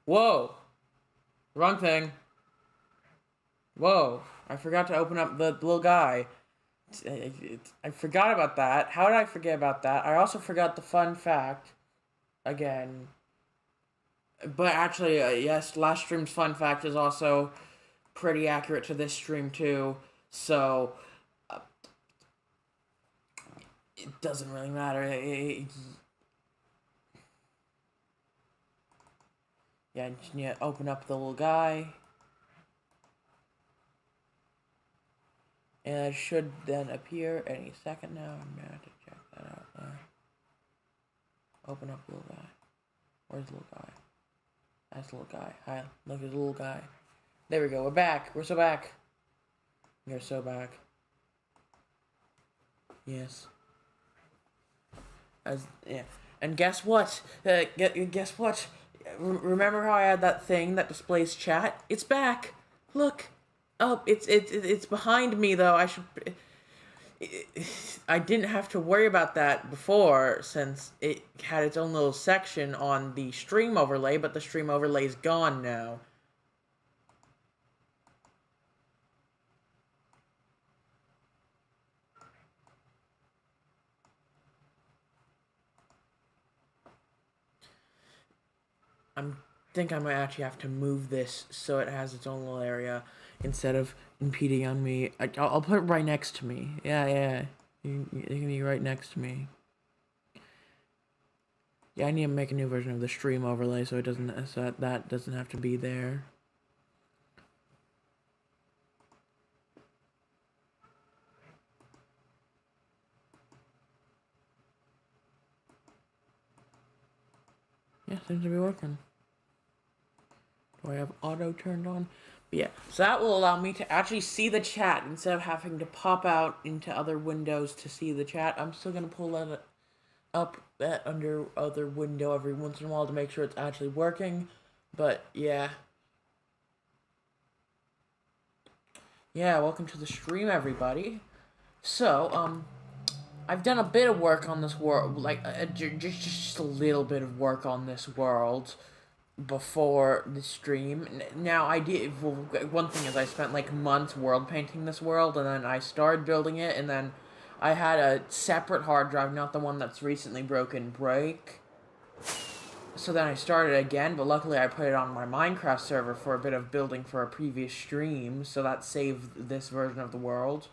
Whoa! Wrong thing. Whoa! I forgot to open up the little guy. I forgot about that. How did I forget about that? I also forgot the fun fact. Again. But actually, yes, last stream's fun fact is also pretty accurate to this stream too. So, uh, it doesn't really matter. Yeah, just need to open up the little guy. And it should then appear any second now. I'm gonna have to check that out there. Open up the little guy. Where's the little guy? That's the little guy. Hi, look at the little guy. There we go. We're back. We're so back. You're so back. Yes. Yeah. And guess what? Guess what? Remember how I had that thing that displays chat? It's back. Look. Oh, it's behind me though. I didn't have to worry about that before since it had its own little section on the stream overlay, but the stream overlay is gone now. I think I might actually have to move this so it has its own little area instead of impeding on me. I'll put it right next to me. Yeah. You can be right next to me. Yeah, I need to make a new version of the stream overlay so that doesn't have to be there. Yeah, seems to be working. Do I have auto turned on? But yeah, so that will allow me to actually see the chat instead of having to pop out into other windows to see the chat. I'm still going to pull that up that under other window every once in a while to make sure it's actually working. But yeah. Yeah, welcome to the stream, everybody. So, I've done a bit of work on this world, like, just a little bit of work on this world before the stream. Now, one thing is I spent, like, months world painting this world, and then I started building it, and then I had a separate hard drive, not the one that's recently broken, break. So then I started again, but luckily I put it on my Minecraft server for a bit of building for a previous stream, so that saved this version of the world.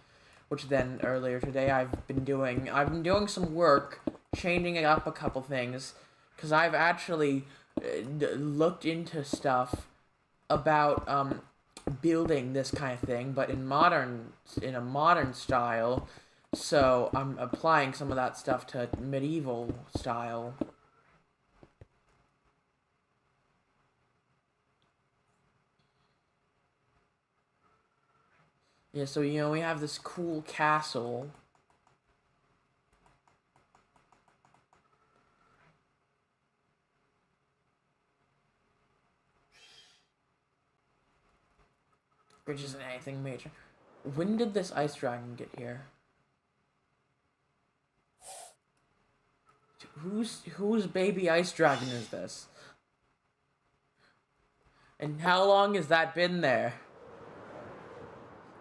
Which then earlier today I've been doing some work, changing up a couple things, because I've actually looked into stuff about building this kind of thing, but in a modern style. So I'm applying some of that stuff to medieval style. Yeah, so we have this cool castle. Which isn't anything major. When did this ice dragon get here? Whose baby ice dragon is this? And how long has that been there?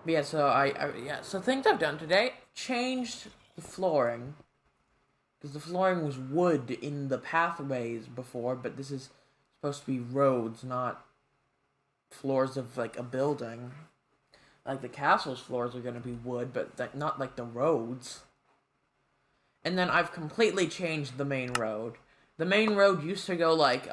But yeah, so things I've done today, changed the flooring. Because the flooring was wood in the pathways before, but this is supposed to be roads, not floors of, like, a building. Like, the castle's floors are going to be wood, but not like the roads. And then I've completely changed the main road. The main road used to go like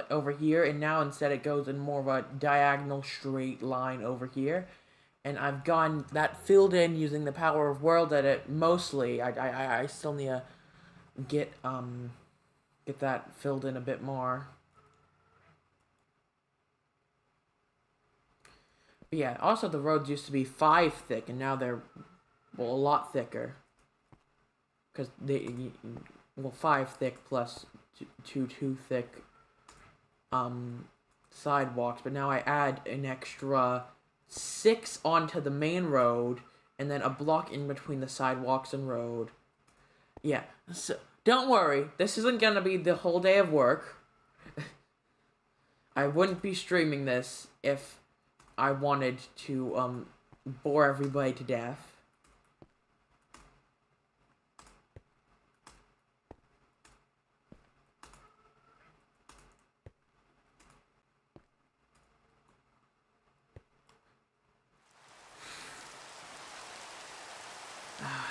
over here, and now instead it goes in more of a diagonal straight line over here. And I've gone that filled in using the power of world edit mostly. I still need to get that filled in a bit more. But yeah, also the roads used to be 5 thick, and now they're, well, a lot thicker. Because 5 thick plus 2 thick sidewalks, but now I add an extra 6 onto the main road, and then a block in between the sidewalks and road. Yeah, Don't worry, this isn't gonna be the whole day of work. I wouldn't be streaming this if I wanted to, bore everybody to death.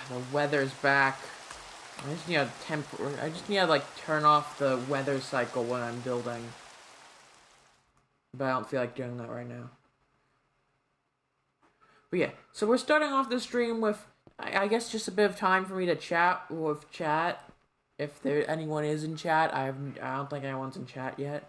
The weather's back. I just need to, like, turn off the weather cycle when I'm building. But I don't feel like doing that right now. But yeah, so we're starting off the stream with, I guess, just a bit of time for me to chat with chat. If anyone is in chat, I don't think anyone's in chat yet.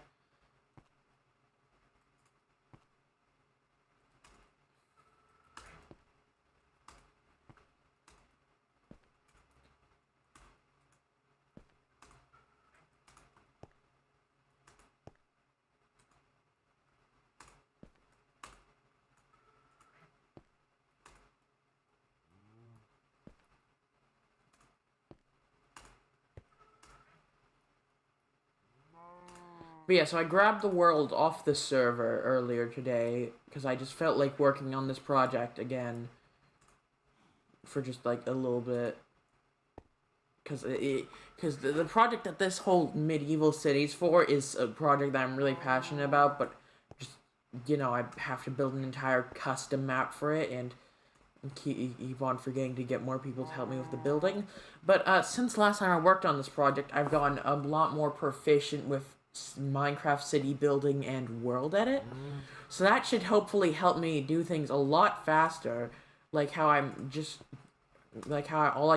But yeah, so I grabbed the world off the server earlier today because I just felt like working on this project again for just like a little bit. Because the project that this whole medieval city's for is a project that I'm really passionate about, but just, I have to build an entire custom map for it and keep on forgetting to get more people to help me with the building. But since last time I worked on this project, I've gotten a lot more proficient with Minecraft city building and world edit. So that should hopefully help me do things a lot faster. All I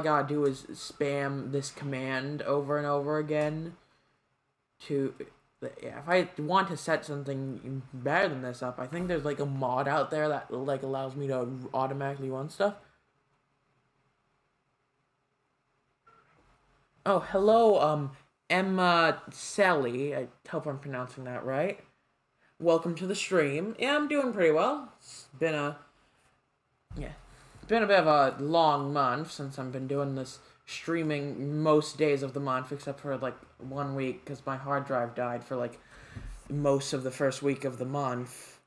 gotta do is spam this command over and over again to... Yeah, if I want to set something better than this up, I think there's like a mod out there that like allows me to automatically run stuff. Oh, hello, Emma Sally. I hope I'm pronouncing that right. Welcome to the stream. Yeah, I'm doing pretty well. It's been a bit of a long month since I've been doing this streaming most days of the month except for like 1 week because my hard drive died for like most of the first week of the month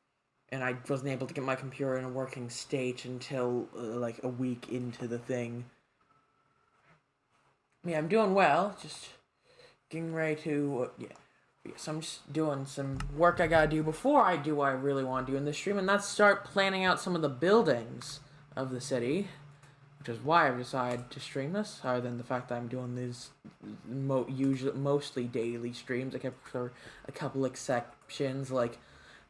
and I wasn't able to get my computer in a working state until like a week into the thing. Yeah, I'm doing well, just getting ready to so I'm just doing some work I gotta do before I do what I really want to do in this stream, and that's start planning out some of the buildings of the city, which is why I've decided to stream this, other than the fact that I'm doing these mostly daily streams, except for a couple exceptions, like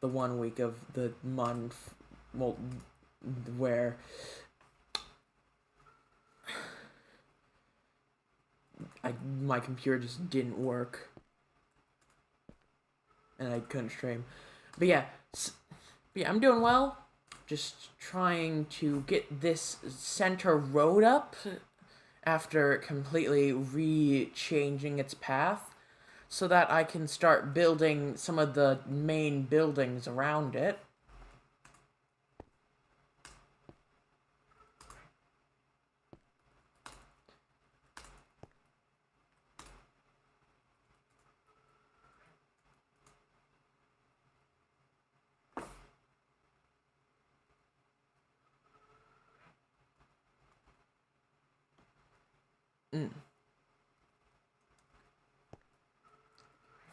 the 1 week of the month, well, where my computer just didn't work, and I couldn't stream. But yeah, I'm doing well. Just trying to get this center road up after completely re-changing its path so that I can start building some of the main buildings around it.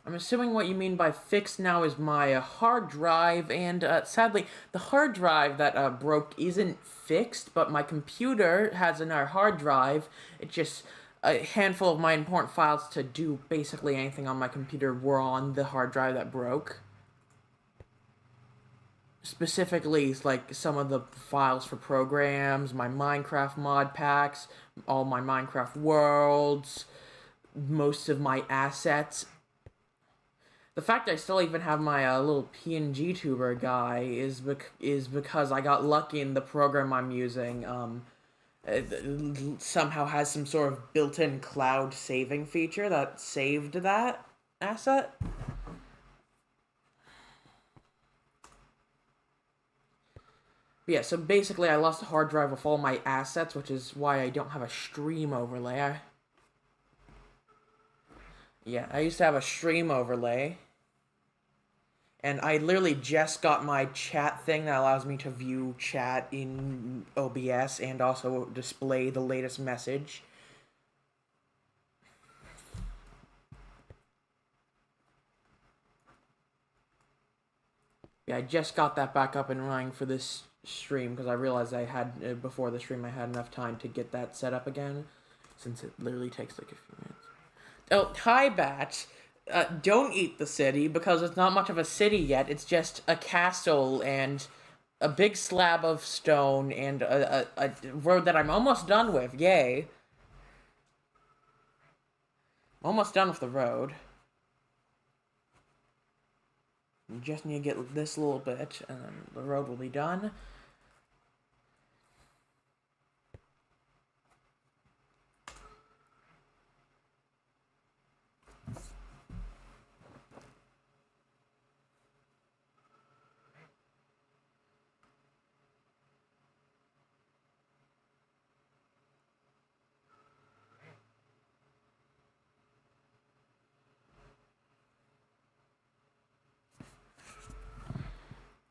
I'm assuming what you mean by fixed now is my hard drive, and sadly, the hard drive that broke isn't fixed, but my computer has another hard drive. It just, a handful of my important files to do basically anything on my computer were on the hard drive that broke. Specifically, like some of the files for programs, my Minecraft mod packs, all my Minecraft worlds, most of my assets. The fact I still even have my little PNG tuber guy is because I got lucky in the program I'm using. It somehow has some sort of built-in cloud saving feature that saved that asset. But yeah, so basically I lost a hard drive with all my assets, which is why I don't have a stream overlay. Yeah, I used to have a stream overlay. And I literally just got my chat thing that allows me to view chat in OBS and also display the latest message. Yeah, I just got that back up and running for this stream because I realized I had, before the stream, I had enough time to get that set up again, since it literally takes like a few minutes. Oh, hi, Bat. Don't eat the city because it's not much of a city yet. It's just a castle and a big slab of stone and a road that I'm almost done with. Yay. Almost done with the road. You just need to get this little bit, and then the road will be done.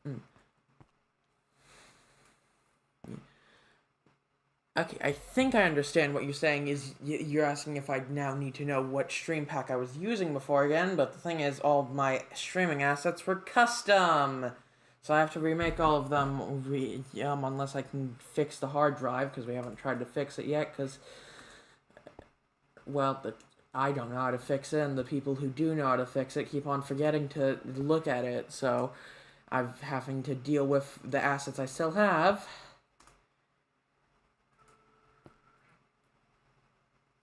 Mm. Okay, I think I understand what you're saying is you're asking if I now need to know what stream pack I was using before again, but the thing is all my streaming assets were custom. So I have to remake all of them, unless I can fix the hard drive, because we haven't tried to fix it yet, because, well, I don't know how to fix it, and the people who do know how to fix it keep on forgetting to look at it, so I'm having to deal with the assets I still have.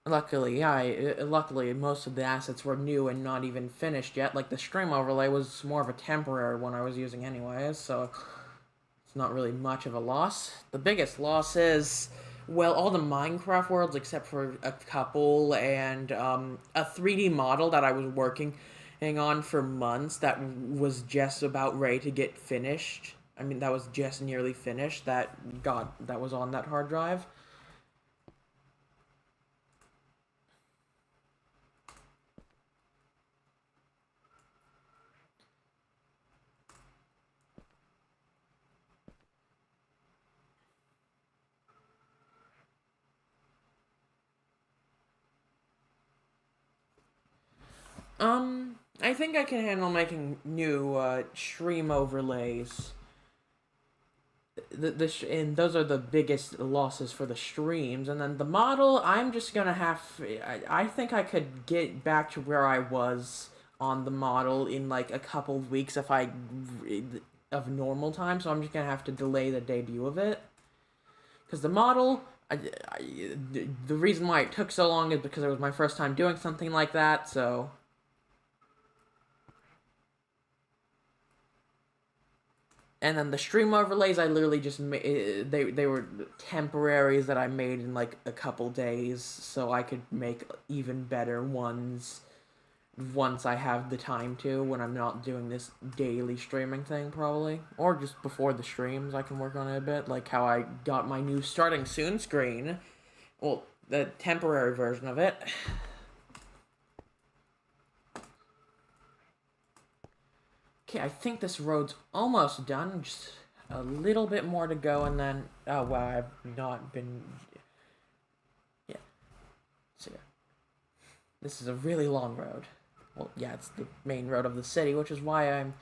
Luckily, most of the assets were new and not even finished yet. Like, the stream overlay was more of a temporary one I was using anyways, so it's not really much of a loss. The biggest loss is, well, all the Minecraft worlds except for a couple, and a 3D model that I was working on for months that was just about ready to get finished. I mean, that was just nearly finished. That was on that hard drive. I think I can handle making new stream overlays. And those are the biggest losses for the streams, and then the model. I'm just gonna have. I think I could get back to where I was on the model in like a couple of weeks if I of normal time. So I'm just gonna have to delay the debut of it because the model. The reason why it took so long is because it was my first time doing something like that. So. And then the stream overlays, I literally just made, they were temporaries that I made in like a couple days, so I could make even better ones once I have the time to, when I'm not doing this daily streaming thing, probably. Or just before the streams, I can work on it a bit, like how I got my new starting soon screen. Well, the temporary version of it. Okay, I think this road's almost done. Just a little bit more to go, and then... Oh, wow, I've not been... Yeah. So, yeah. This is a really long road. Well, yeah, it's the main road of the city, which is why I'm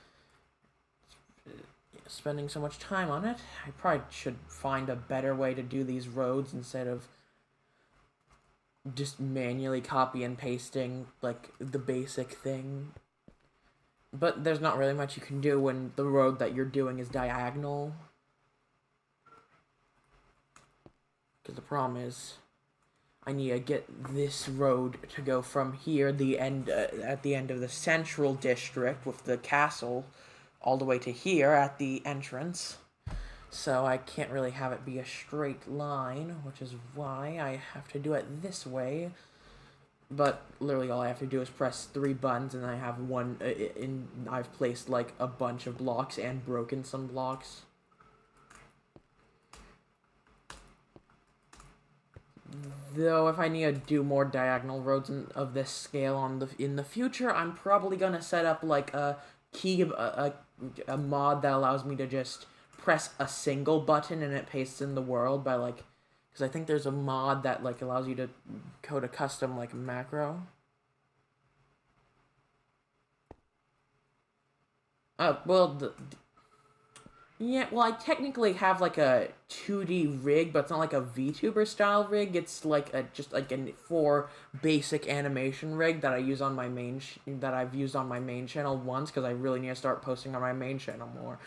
spending so much time on it. I probably should find a better way to do these roads instead of just manually copy and pasting, like, the basic thing. But there's not really much you can do when the road that you're doing is diagonal. Because the problem is, I need to get this road to go from here, at the end of the central district with the castle, all the way to here at the entrance. So I can't really have it be a straight line, which is why I have to do it this way. But literally all I have to do is press 3 buttons, and I have one, I've placed like a bunch of blocks and broken some blocks. Though if I need to do more diagonal roads of this scale in the future, I'm probably gonna set up like a mod that allows me to just press a single button and it pastes in the world by like, because I think there's a mod that like allows you to code a custom like macro. Well, yeah, well, I technically have like a 2D rig, but it's not like a VTuber style rig. It's like a just like a for basic animation rig that I use on my that I've used on my main channel once because I really need to start posting on my main channel more.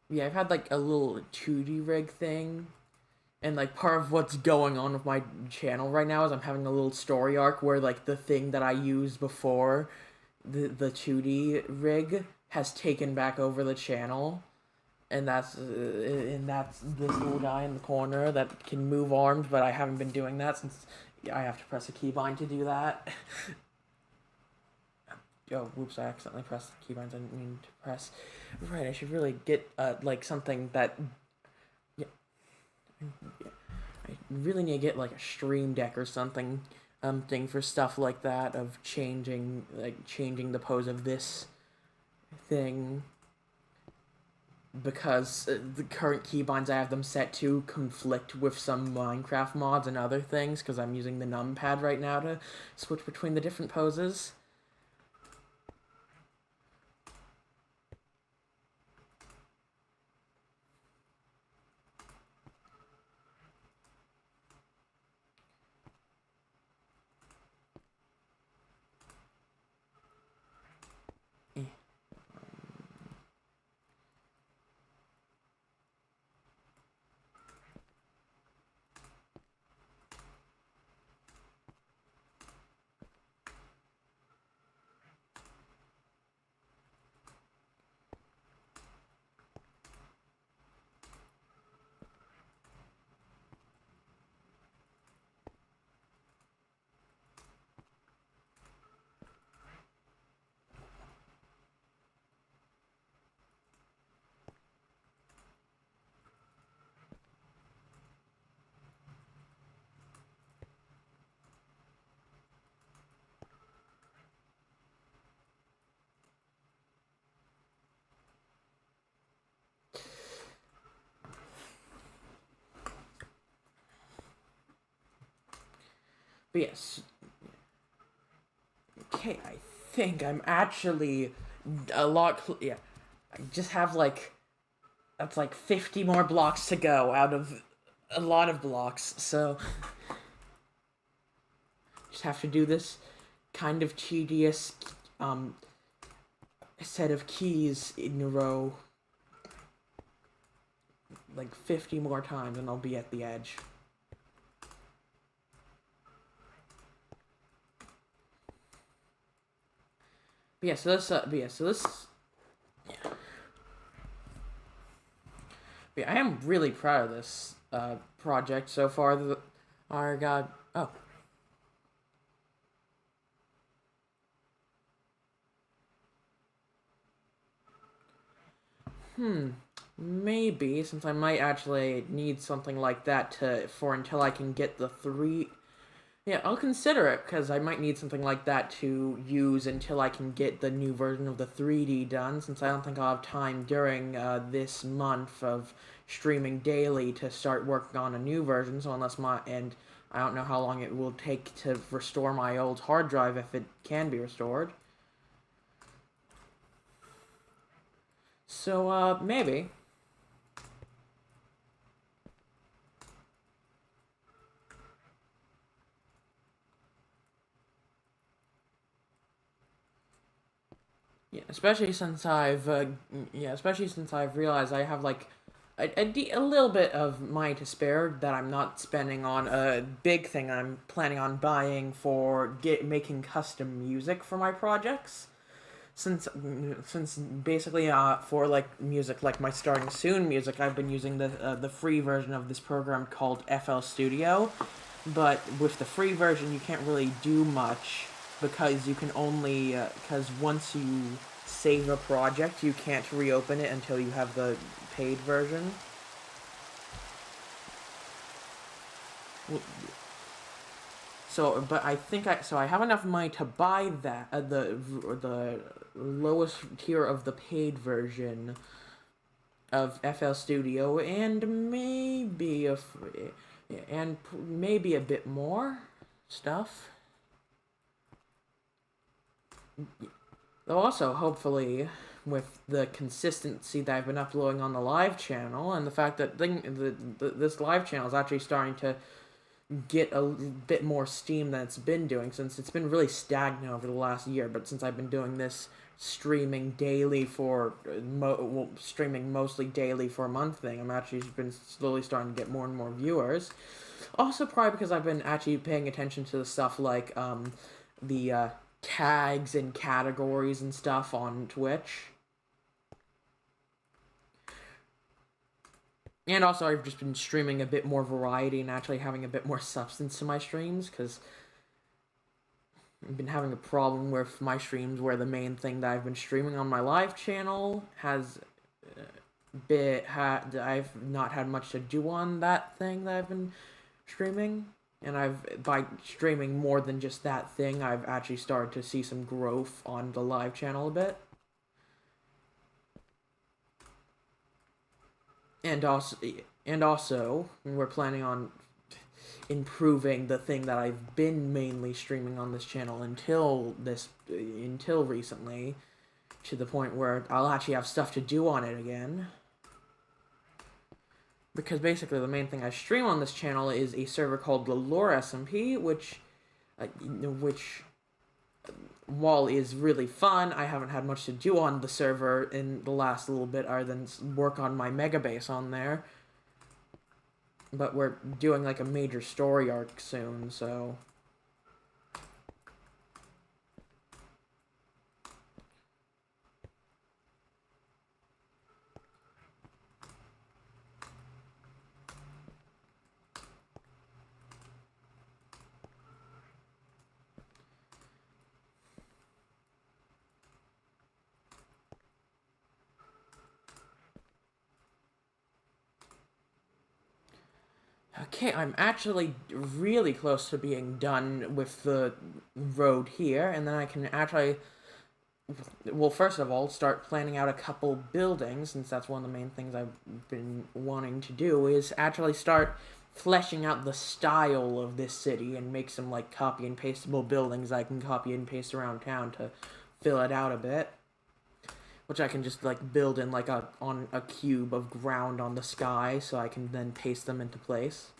Yeah, I've had like a little 2D rig thing. And like part of what's going on with my channel right now is I'm having a little story arc where like the thing that I used before the 2D rig has taken back over the channel, and that's this little guy in the corner that can move arms, but I haven't been doing that since I have to press a keybind to do that. Oh, whoops! I accidentally pressed the keybinds I didn't mean to press. Right, I should really get like something that. Yeah, I really need to get like a stream deck or something thing for stuff like that of changing the pose of this thing, because the current keybinds I have them set to conflict with some Minecraft mods and other things because I'm using the numpad right now to switch between the different poses. But yes, okay, I think I'm actually a lot. Yeah, I just have like that's like 50 more blocks to go out of a lot of blocks, so just have to do this kind of tedious set of keys in a row like 50 more times and I'll be at the edge. But yeah, so this yeah. But yeah, I am really proud of this project so far. Our God, oh, maybe since I might actually need something like that until I can get the three. Yeah, I'll consider it because I might need something like that to use until I can get the new version of the 3D done. Since I don't think I'll have time during this month of streaming daily to start working on a new version. So I don't know how long it will take to restore my old hard drive if it can be restored. So maybe. Yeah, especially since I've realized I have like a little bit of money to spare that I'm not spending on a big thing I'm planning on buying for making custom music for my projects. Since basically for like music like my starting soon music, I've been using the free version of this program called FL Studio, but with the free version you can't really do much because you can only because once you save a project, you can't reopen it until you have the paid version. So, but I think I have enough money to buy that the lowest tier of the paid version of FL Studio, and maybe a bit more stuff. Also, hopefully, with the consistency that I've been uploading on the live channel, and the fact that this live channel is actually starting to get a bit more steam than it's been doing, since it's been really stagnant over the last year. But since I've been doing this streaming daily for streaming mostly daily for a month thing, I'm actually been slowly starting to get more and more viewers. Also, probably because I've been actually paying attention to the stuff like the tags and categories and stuff on Twitch. And also, I've just been streaming a bit more variety and actually having a bit more substance to my streams, because I've been having a problem with my streams where the main thing that I've been streaming on my live channel has I've not had much to do on that thing that I've been streaming. And by streaming more than just that thing, I've actually started to see some growth on the live channel a bit. And also, we're planning on improving the thing that I've been mainly streaming on this channel until recently, to the point where I'll actually have stuff to do on it again. Because basically the main thing I stream on this channel is a server called the Lore SMP, which while is really fun, I haven't had much to do on the server in the last little bit other than work on my mega base on there. But we're doing like a major story arc soon, so... Okay, I'm actually really close to being done with the road here, and then I can actually, well, first of all, start planning out a couple buildings, since that's one of the main things I've been wanting to do, is actually start fleshing out the style of this city and make some, like, copy and pastable buildings I can copy and paste around town to fill it out a bit. Which I can just, like, build in, like, on a cube of ground on the sky, so I can then paste them into place.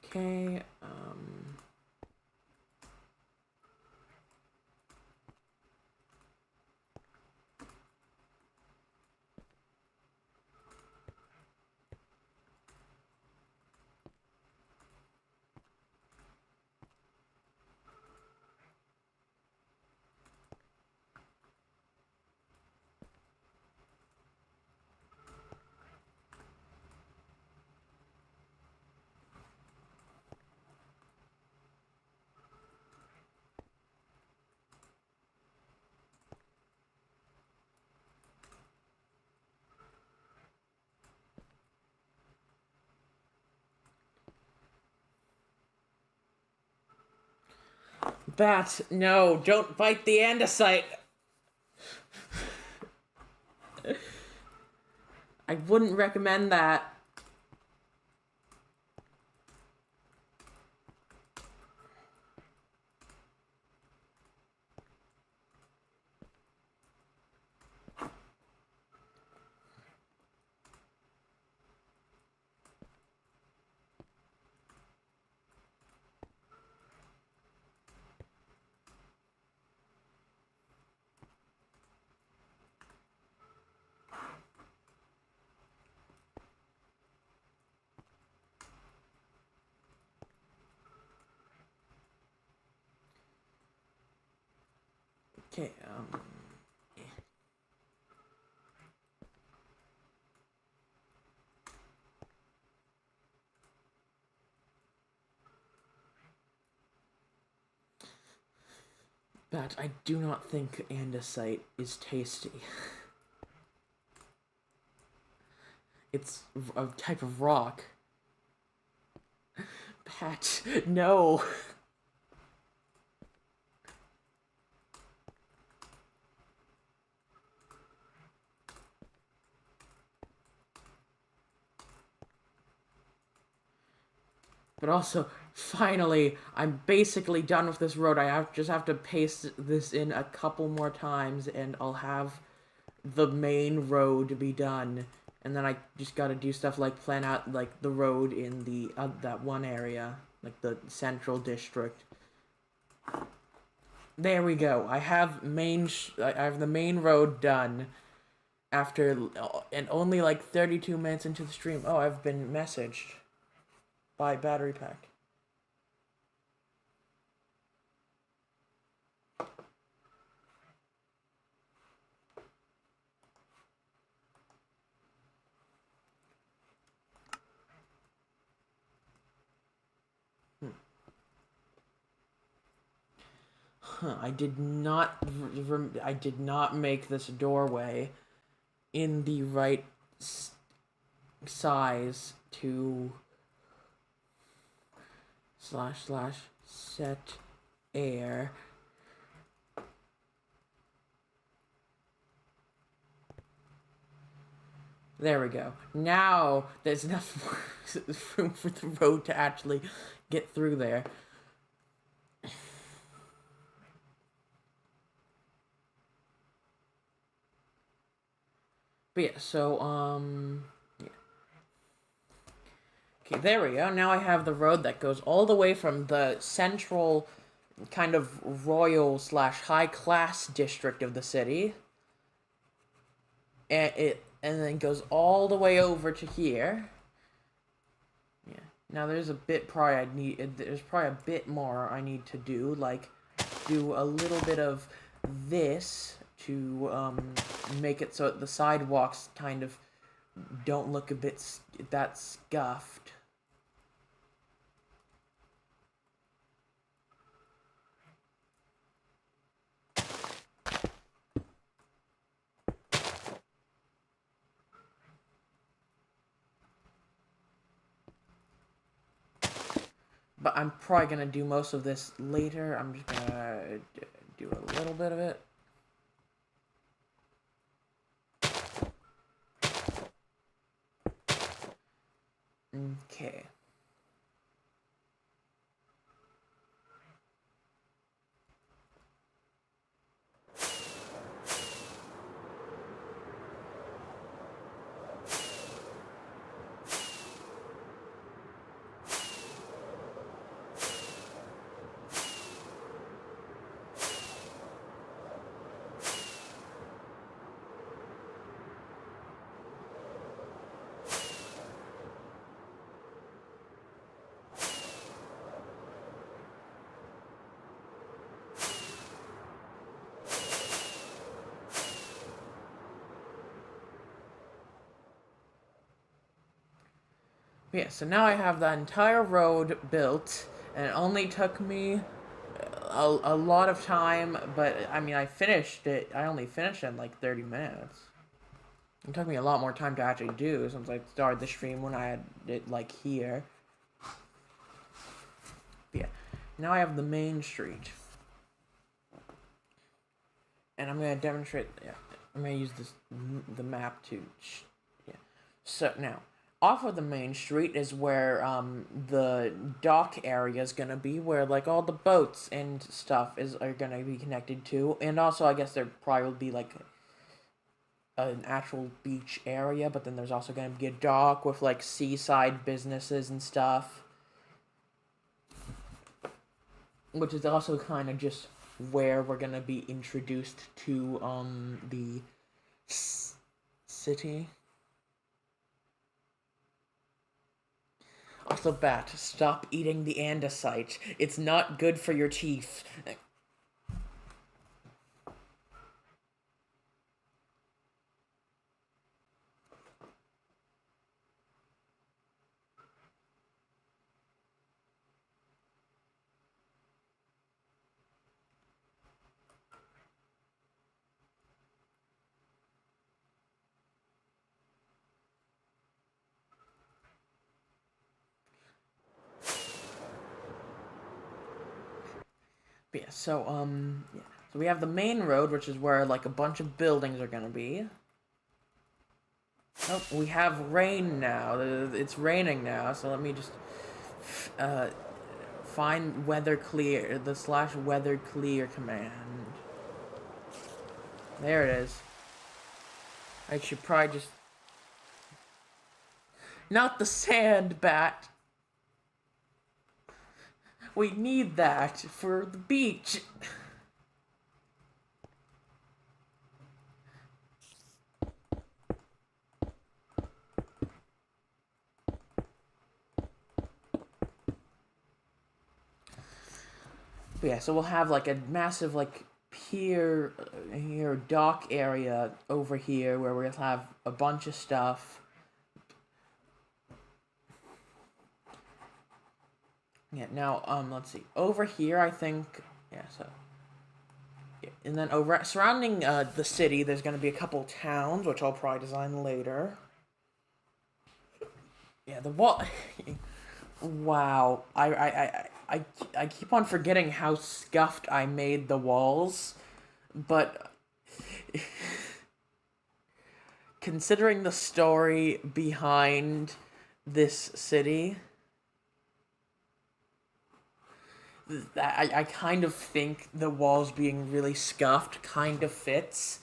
Okay, Bat, no, don't bite the andesite. I wouldn't recommend that. Okay, but I do not think andesite is tasty. It's a type of rock. Pat, no. But also, finally, I'm basically done with this road. Just have to paste this in a couple more times, and I'll have the main road be done. And then I just gotta do stuff like plan out like the road in the that one area, like the central district. There we go. I have I have the main road done after and only like 32 minutes into the stream. Oh, I've been messaged by Battery Pack. Huh, I did not make this doorway in the right size to / set air. There we go. Now there's enough room for the road to actually get through there. But yeah, so, yeah. Okay, there we go. Now I have the road that goes all the way from the central kind of royal / high class district of the city. And then goes all the way over to here. Yeah. Now there's a bit there's probably a bit more I need to do, like do a little bit of this to make it so the sidewalks kind of don't look a bit that scuffed. But I'm probably gonna do most of this later. I'm just gonna do a little bit of it. Okay. Yeah, so now I have the entire road built, and it only took me a lot of time, but I mean, I only finished it in like 30 minutes. It took me a lot more time to actually do since I started the stream when I had it like here. But yeah, now I have the main street. And I'm going to demonstrate, yeah, I'm going to use the map to, yeah. So now, off of the main street is where the dock area is gonna be, where like all the boats and stuff are gonna be connected to, and also I guess there probably will be like an actual beach area, but then there's also gonna be a dock with like seaside businesses and stuff, which is also kind of just where we're gonna be introduced to the city. Also, Bat, stop eating the andesite. It's not good for your teeth. Yeah, yeah. So we have the main road, which is where, like, a bunch of buildings are gonna be. Oh, we have rain now. It's raining now, so let me just, uh, find weather clear, the slash weather clear command. There it is. I should probably just... Not the sand bat! We need that for the beach! But yeah, so we'll have like a massive like pier here dock area over here where we'll have a bunch of stuff. Yeah, now let's see. Over here I think yeah, and then over surrounding the city there's gonna be a couple towns, which I'll probably design later. Yeah, the wall wow. I keep on forgetting how scuffed I made the walls, but considering the story behind this city, I kind of think the walls being really scuffed kind of fits.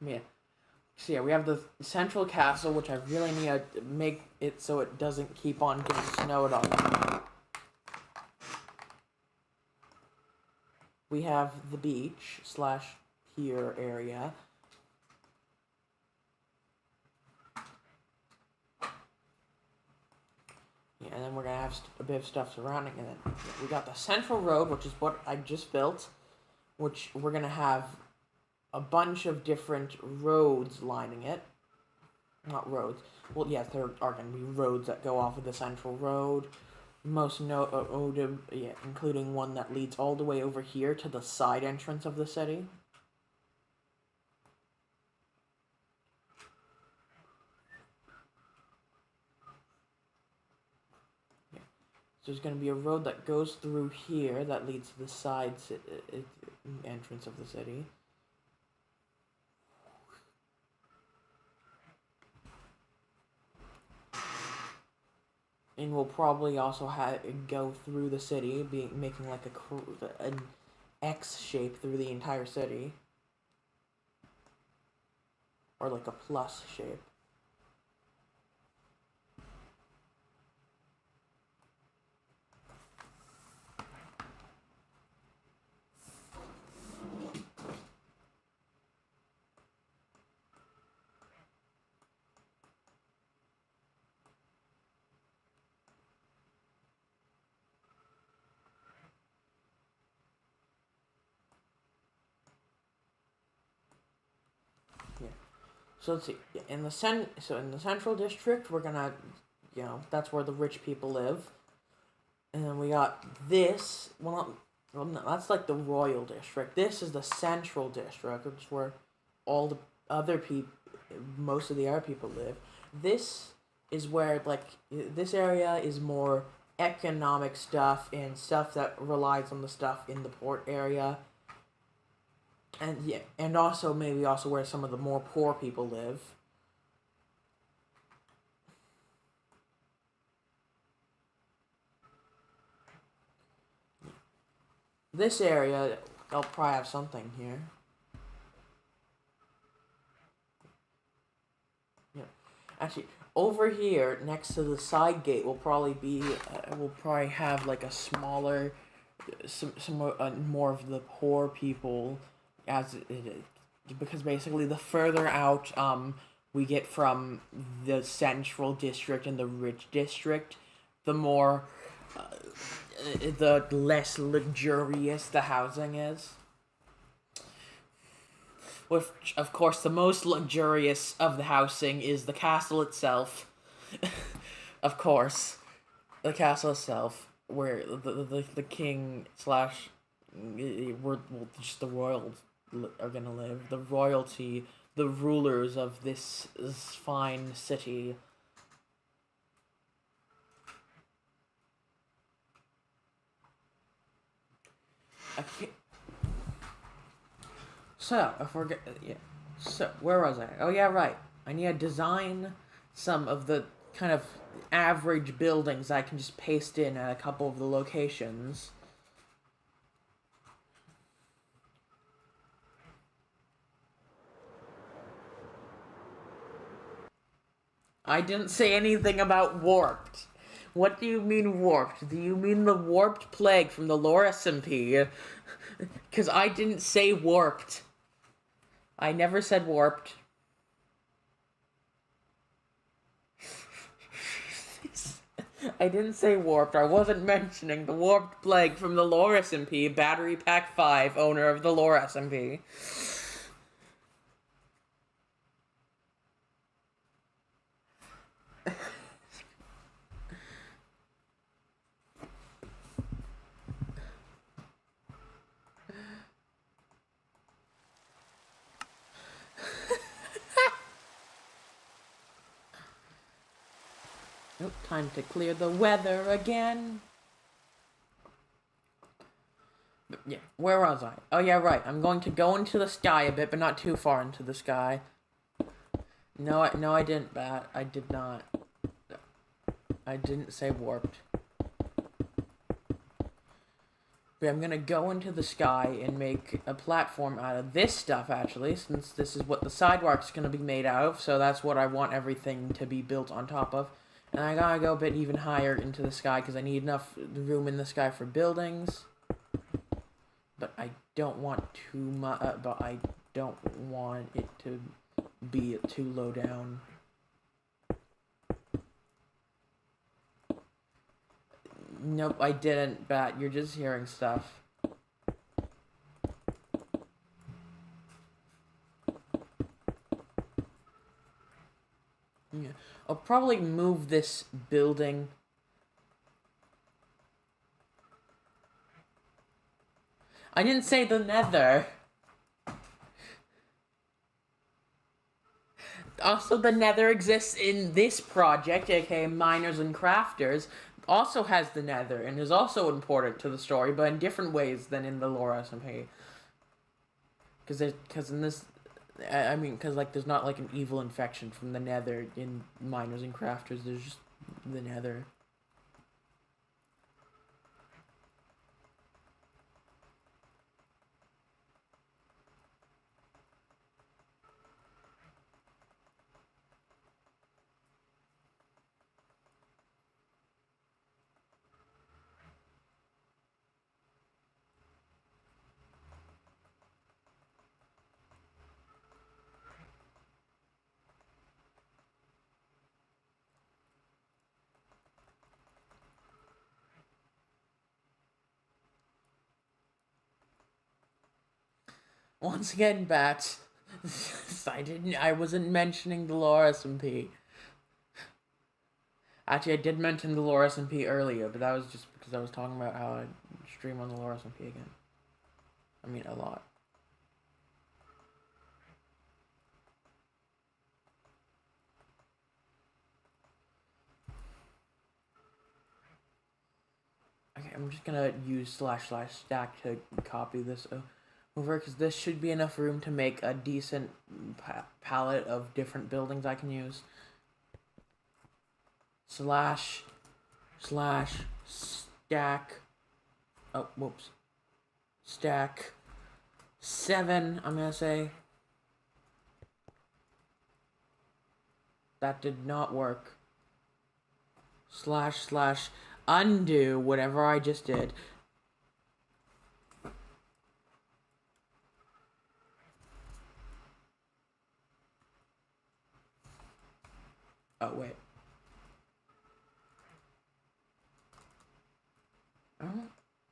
Yeah. So yeah, we have the central castle, which I really need to make it so it doesn't keep on getting snowed on. We have the beach slash pier area. Yeah, and then we're gonna have a bit of stuff surrounding it. We got the central road, which is what I just built, which we're gonna have a bunch of different roads lining it. Not roads. Well, yes, there are going to be roads that go off of the central road. Yeah, including one that leads all the way over here to the side entrance of the city. Yeah. So there's going to be a road that goes through here that leads to the side entrance of the city. And we'll probably also go through the city, making like an X shape through the entire city, or like a plus shape. So let's see. In the central district, we're gonna, that's where the rich people live. And then we got this. Well, no, that's like the royal district. This is the central district, which is where all the other people, most of the other people live. This is where this area is more economic stuff and stuff that relies on the stuff in the port area. And yeah, and also maybe also where some of the more poor people live. This area, I'll probably have something here. Yeah, actually, over here next to the side gate will probably be. We'll probably have like a smaller, some more of the poor people as it is, because basically the further out we get from the central district and the rich district, the more the less luxurious the housing is. Which, of course, the most luxurious of the housing is the castle itself. Of course, the castle itself, where the king slash, just the royals are gonna live. The royalty, the rulers of this fine city. I can't. So, if we're yeah. So, where was I? Oh yeah, right. I need to design some of the kind of average buildings I can just paste in at a couple of the locations. I didn't say anything about warped. What do you mean warped? Do you mean the warped plague from the lore SMP? Because I didn't say warped. I never said warped. I didn't say warped. I wasn't mentioning the warped plague from the lore SMP, Battery Pack 5, owner of the lore SMP. Nope, time to clear the weather again. But yeah, where was I? Oh yeah, right. I'm going to go into the sky a bit, but not too far into the sky. No, I didn't, Bat. I did not. I didn't say warped. But I'm gonna go into the sky and make a platform out of this stuff, actually, since this is what the sidewalk's gonna be made out of, so that's what I want everything to be built on top of. And I gotta go a bit even higher into the sky, because I need enough room in the sky for buildings. But I don't want too much, but I don't want it to be too low down. Nope, I didn't, Bat. You're just hearing stuff. Yeah. I'll probably move this building. I didn't say the nether. Also, the nether exists in this project, aka Miners and Crafters, also has the nether, and is also important to the story, but in different ways than in the lore SMP. Because in this, I mean, because, like, there's not, like, an evil infection from the nether in Miners and Crafters, there's just the nether. Once again, Bats, I wasn't mentioning the lore SMP. Actually, I did mention the lore SMP earlier, but that was just because I was talking about how I stream on the lore SMP again. I mean, a lot. Okay, I'm just gonna use / stack to copy this over, because this should be enough room to make a decent palette of different buildings I can use. / stack. Oh, whoops. Stack 7, I'm gonna say. That did not work. / undo whatever I just did. Oh, wait.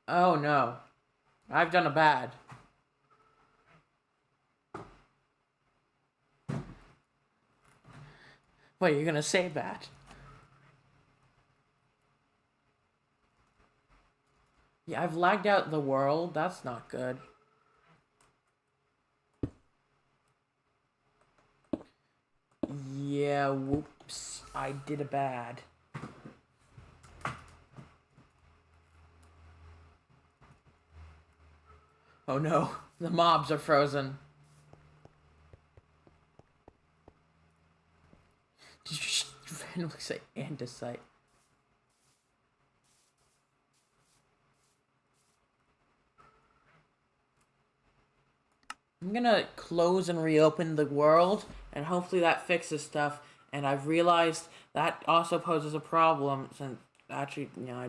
Oh, no. I've done a bad. Wait, you're gonna say that? Yeah, I've lagged out the world. That's not good. Yeah, whoops. I did a bad. Oh no, the mobs are frozen. Did you just randomly say andesite? I'm gonna close and reopen the world, and hopefully that fixes stuff. And I've realized that also poses a problem since actually, I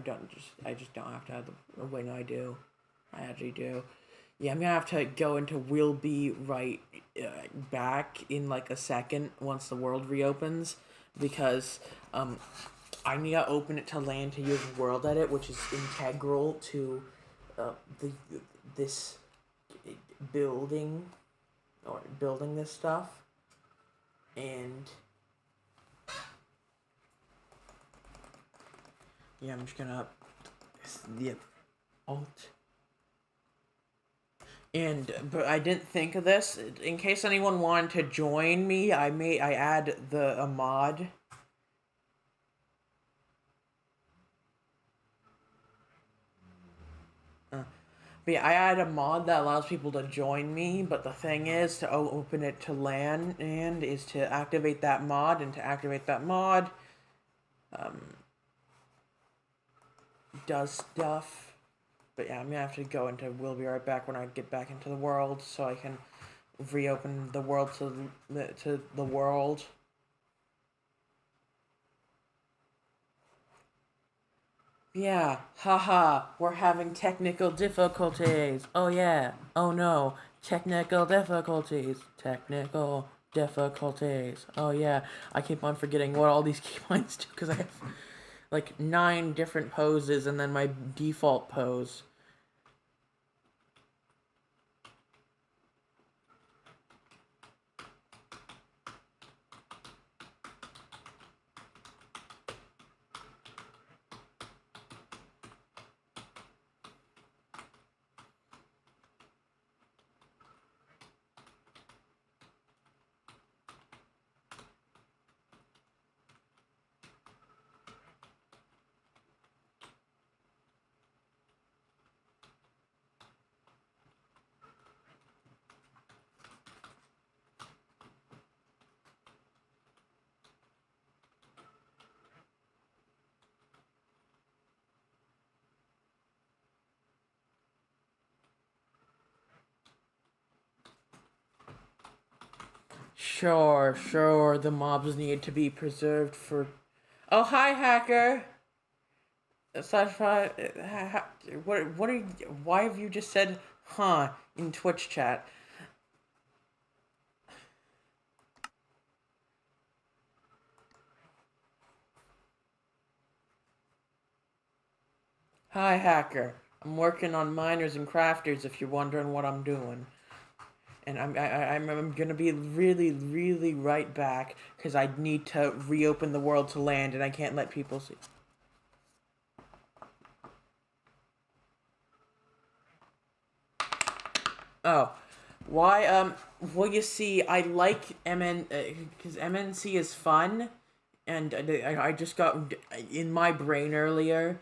just don't have to have the. Wait, no, I do. I actually do. Yeah, I'm gonna have to go into will be right back in like a second once the world reopens because I need to open it to land to use world edit, which is integral to the this building or building this stuff. And yeah, I'm just gonna the alt. And but I didn't think of this. In case anyone wanted to join me, I add the a mod. But yeah, I add a mod that allows people to join me, but the thing is, to open it to LAN and is to activate that mod, and to activate that mod, um, does stuff. But yeah, I'm gonna have to go into. We'll be right back when I get back into the world, so I can reopen the world to the world. Yeah, haha, we're having technical difficulties. Oh yeah, oh no, technical difficulties. Technical difficulties. Oh yeah, I keep on forgetting what all these keybinds do because I have like 9 different poses and then my default pose. Sure, sure, the mobs need to be preserved for. Oh, hi, hacker! Sci-fi. What are you. Why have you just said, huh, in Twitch chat? Hi, hacker. I'm working on miners and crafters if you're wondering what I'm doing. And I'm gonna be really, really right back because I need to reopen the world to land and I can't let people see. Oh, why? Well, you see, I like MN because MNC is fun, and I just got in my brain earlier.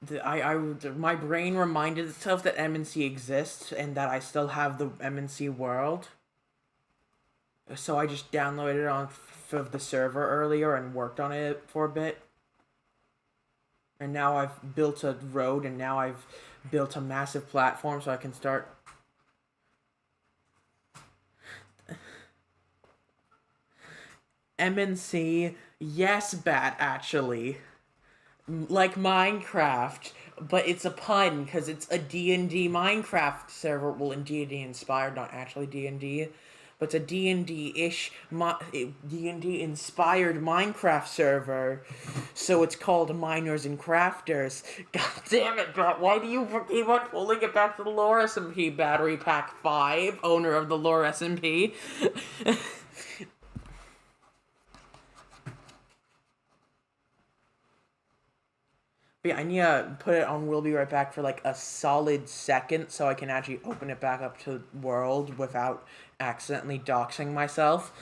My brain reminded itself that MNC exists and that I still have the MNC world. So I just downloaded it on of the server earlier and worked on it for a bit. And now I've built a road, and now I've built a massive platform so I can start. MNC, yes, Bat, actually. Like Minecraft, but it's a pun because it's a D&D Minecraft server. Well, in D&D inspired, not actually D&D, but it's a D&D-ish, D&D inspired Minecraft server. So it's called Miners and Crafters. God damn it, Brett, why do you keep on pulling it back to the Lore SMP Battery Pack 5, owner of the Lore SMP? But yeah, I need to put it on We'll Be Right Back for like a solid second so I can actually open it back up to world without accidentally doxing myself.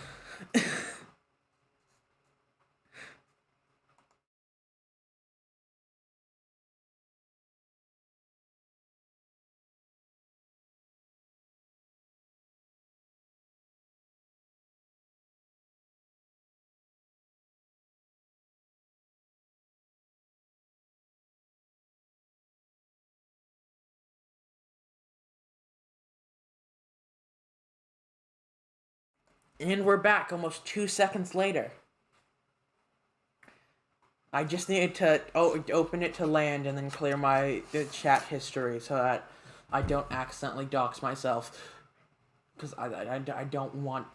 And we're back almost 2 seconds later. I just needed to open it to land and then clear my chat history so that I don't accidentally dox myself. Because I don't want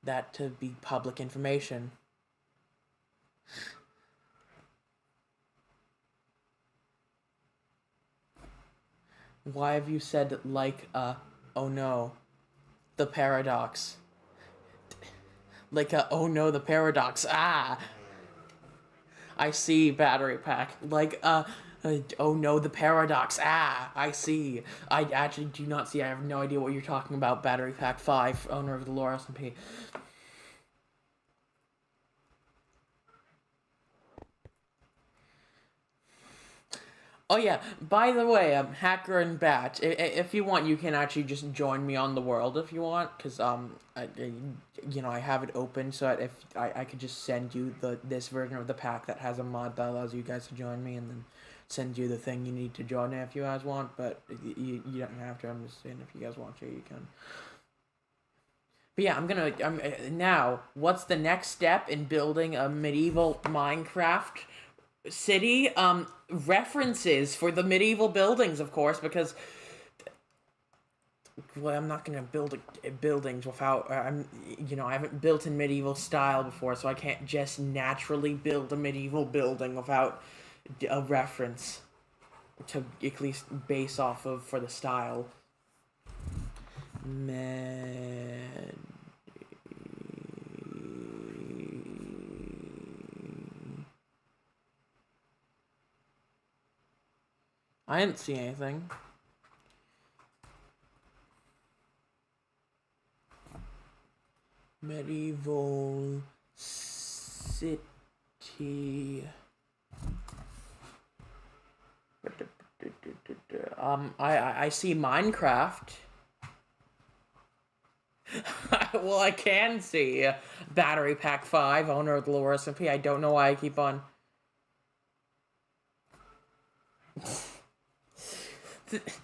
that to be public information. Why have you said like, oh no, the paradox? Like, oh no, the paradox. Ah! I see, battery pack. Like, oh no, the paradox. Ah, I see. I actually do not see. I have no idea what you're talking about. Battery pack 5, owner of the lore SMP. Oh yeah. By the way, Hacker and Bat. If you want, you can actually just join me on the world if you want, because I have it open so that if I could just send you this version of the pack that has a mod that allows you guys to join me, and then send you the thing you need to join if you guys want. But you don't have to. I'm just saying if you guys want to, you can. But yeah, now. What's the next step in building a medieval Minecraft city? References for the medieval buildings, of course, because well, I'm not gonna build buildings without I haven't built in medieval style before, so I can't just naturally build a medieval building without a reference to at least base off of for the style. Man. I didn't see anything. Medieval city. I see Minecraft. Well, I can see Battery Pack 5, owner of the lore SMP. I don't know why I keep on.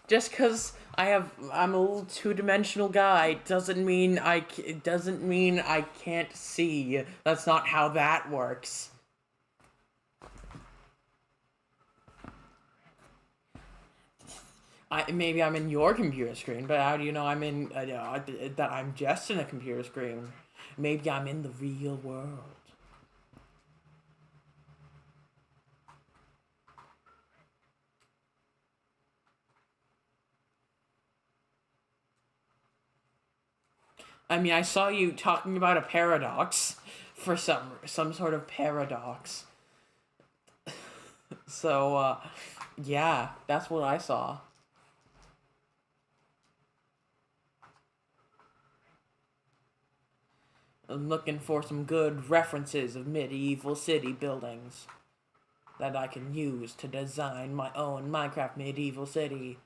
Just because I'm a little two-dimensional guy doesn't mean I can't see. That's not how that works. Maybe I'm in your computer screen, but how do you know I'm in that I'm just in a computer screen? Maybe I'm in the real world. I mean, I saw you talking about a paradox for some sort of paradox. So, yeah, that's what I saw. I'm looking for some good references of medieval city buildings that I can use to design my own Minecraft medieval city.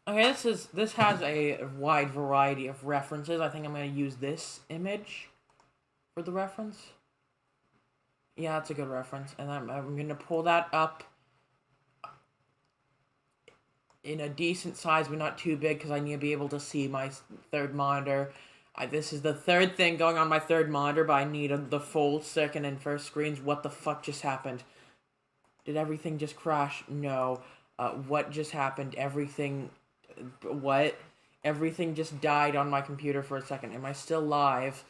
Okay, this has a wide variety of references. I think I'm gonna use this image for the reference. Yeah, that's a good reference, and I'm gonna pull that up in a decent size, but not too big, because I need to be able to see my third monitor. This is the third thing going on my third monitor, but I need the full second and first screens. What the fuck just happened? Did everything just crash? No. What just happened? Everything... What? Everything just died on my computer for a second. Am I still live?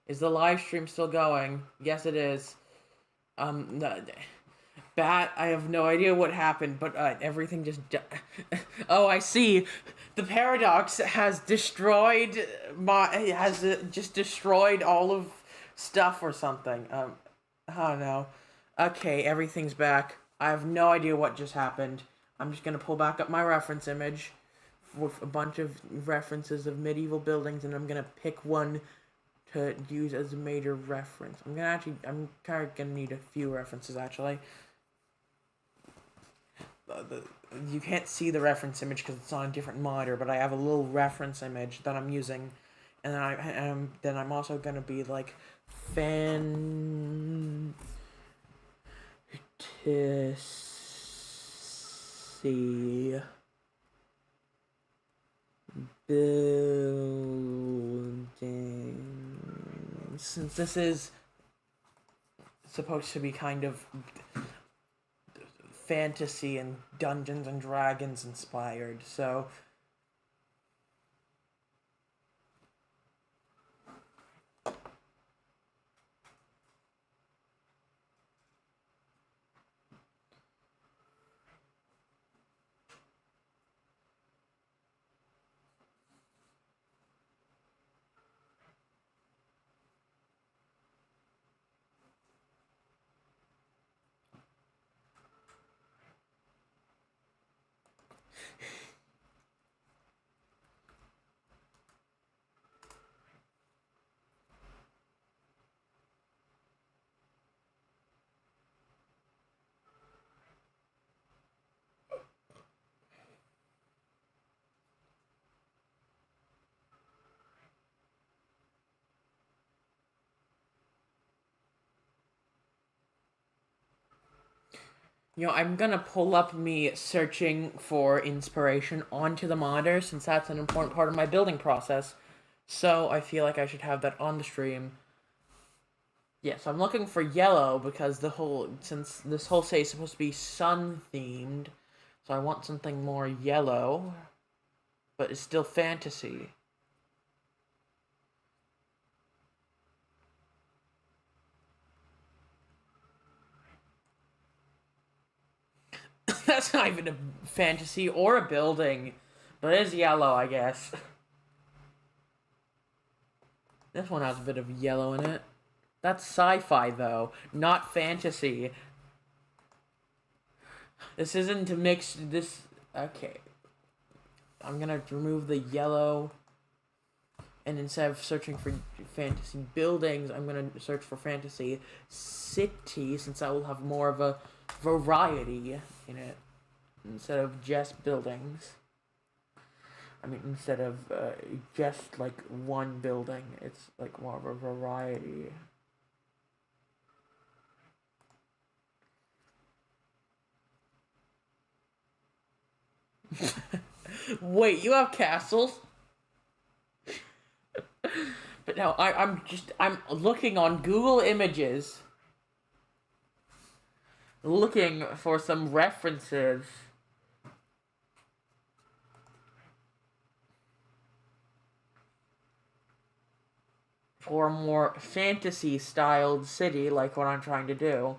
Is the live stream still going? Yes, it is. Bat, I have no idea what happened, but everything just oh, I see. The paradox has destroyed just destroyed all of stuff or something. I don't know. Okay, everything's back. I have no idea what just happened. I'm just gonna pull back up my reference image with a bunch of references of medieval buildings, and I'm gonna pick one to use as a major reference. I'm kind of gonna need a few references, actually. You can't see the reference image because it's on a different monitor, but I have a little reference image that I'm using, and then I'm also gonna be like fantasy building, since this is supposed to be kind of fantasy and Dungeons and Dragons inspired, so I'm gonna pull up me searching for inspiration onto the monitor, since that's an important part of my building process. So I feel like I should have that on the stream. Yes, I'm looking for yellow because since this whole set is supposed to be sun themed, so I want something more yellow, but it's still fantasy. That's not even a fantasy or a building, but it is yellow, I guess. This one has a bit of yellow in it. That's sci-fi, though, not fantasy. This isn't to mix this... Okay. I'm gonna remove the yellow, and instead of searching for fantasy buildings, I'm gonna search for fantasy city, since I will have more of a variety in it, instead of just buildings. I mean, instead of just like one building, it's like more of a variety. Wait, you have castles? But no, I'm looking on Google Images, looking for some references. For a more fantasy-styled city, like what I'm trying to do.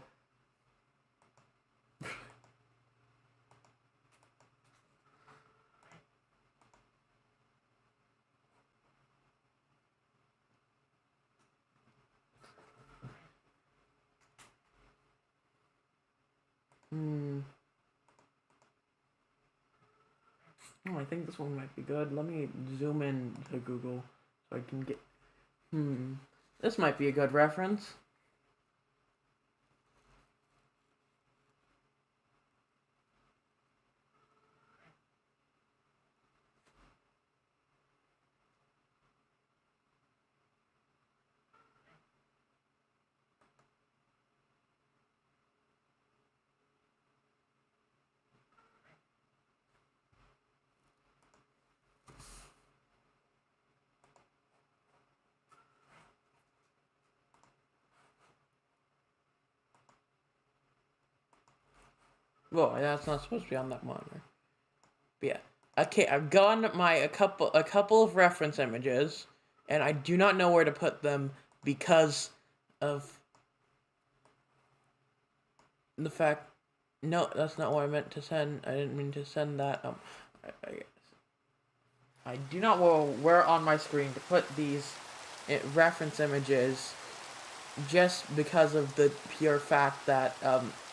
Oh, I think this one might be good. Let me zoom in to Google so I can get... This might be a good reference. Well, that's not supposed to be on that monitor. But yeah. Okay, I've gotten a couple of reference images, and I do not know where to put them because of the fact. No, that's not what I meant to send. I didn't mean to send that. I do not know where on my screen to put these reference images, just because of the pure fact that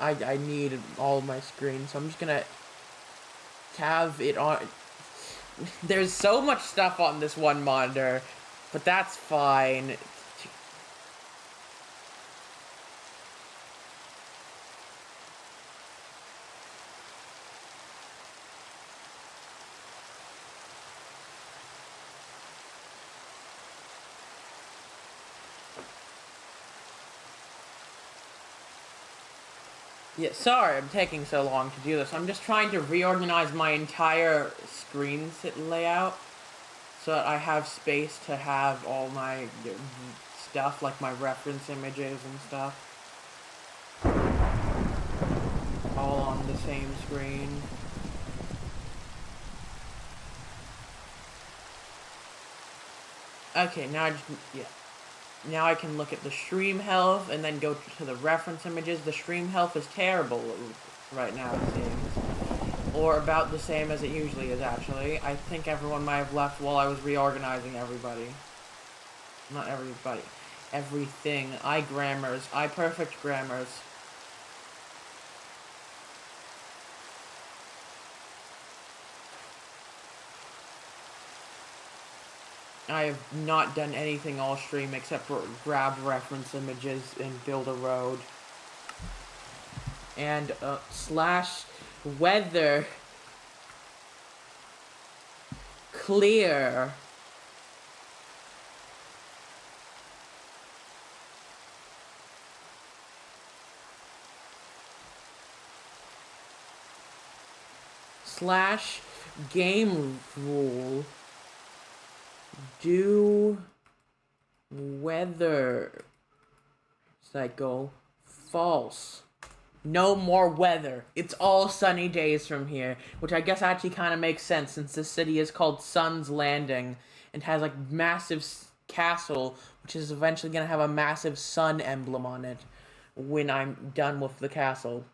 I need all of my screen. So I'm just gonna have it on. There's so much stuff on this one monitor, but that's fine. Yeah, sorry I'm taking so long to do this. I'm just trying to reorganize my entire screen layout so that I have space to have all my stuff, like my reference images and stuff, all on the same screen. Okay, now now I can look at the stream health and then go to the reference images. The stream health is terrible right now, it seems. Or about the same as it usually is, actually. I think everyone might have left while I was reorganizing everybody. Not everybody. Everything. iGrammars. iPerfect grammars. I have not done anything all stream except for grab reference images and build a road. And slash weather clear. Slash game rule do weather cycle false. No more weather. It's all sunny days from here, which I guess actually kind of makes sense since this city is called Sun's Landing and has like massive castle, which is eventually going to have a massive sun emblem on it when I'm done with the castle.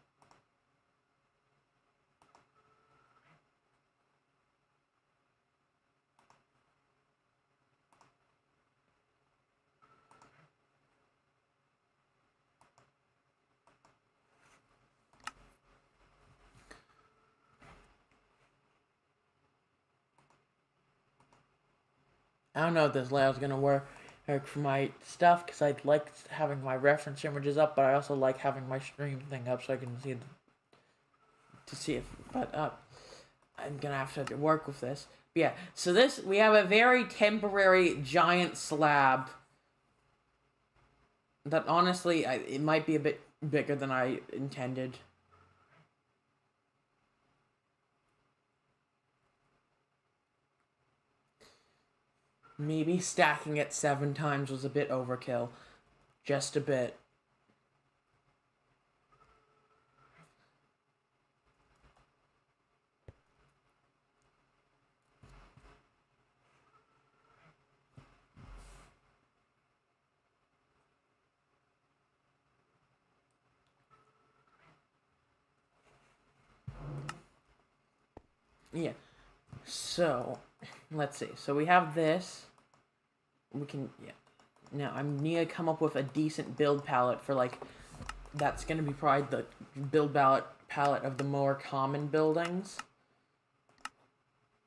I don't know if this layout's gonna work for my stuff because I like having my reference images up, but I also like having my stream thing up so I can see it. But I'm gonna have to work with this. But yeah, so we have a very temporary giant slab that honestly it might be a bit bigger than I intended. Maybe stacking it 7 times was a bit overkill. Just a bit. Yeah. So, let's see. So we have this. We can, yeah. Now, I need to come up with a decent build palette for, like, that's going to be probably the build palette of the more common buildings.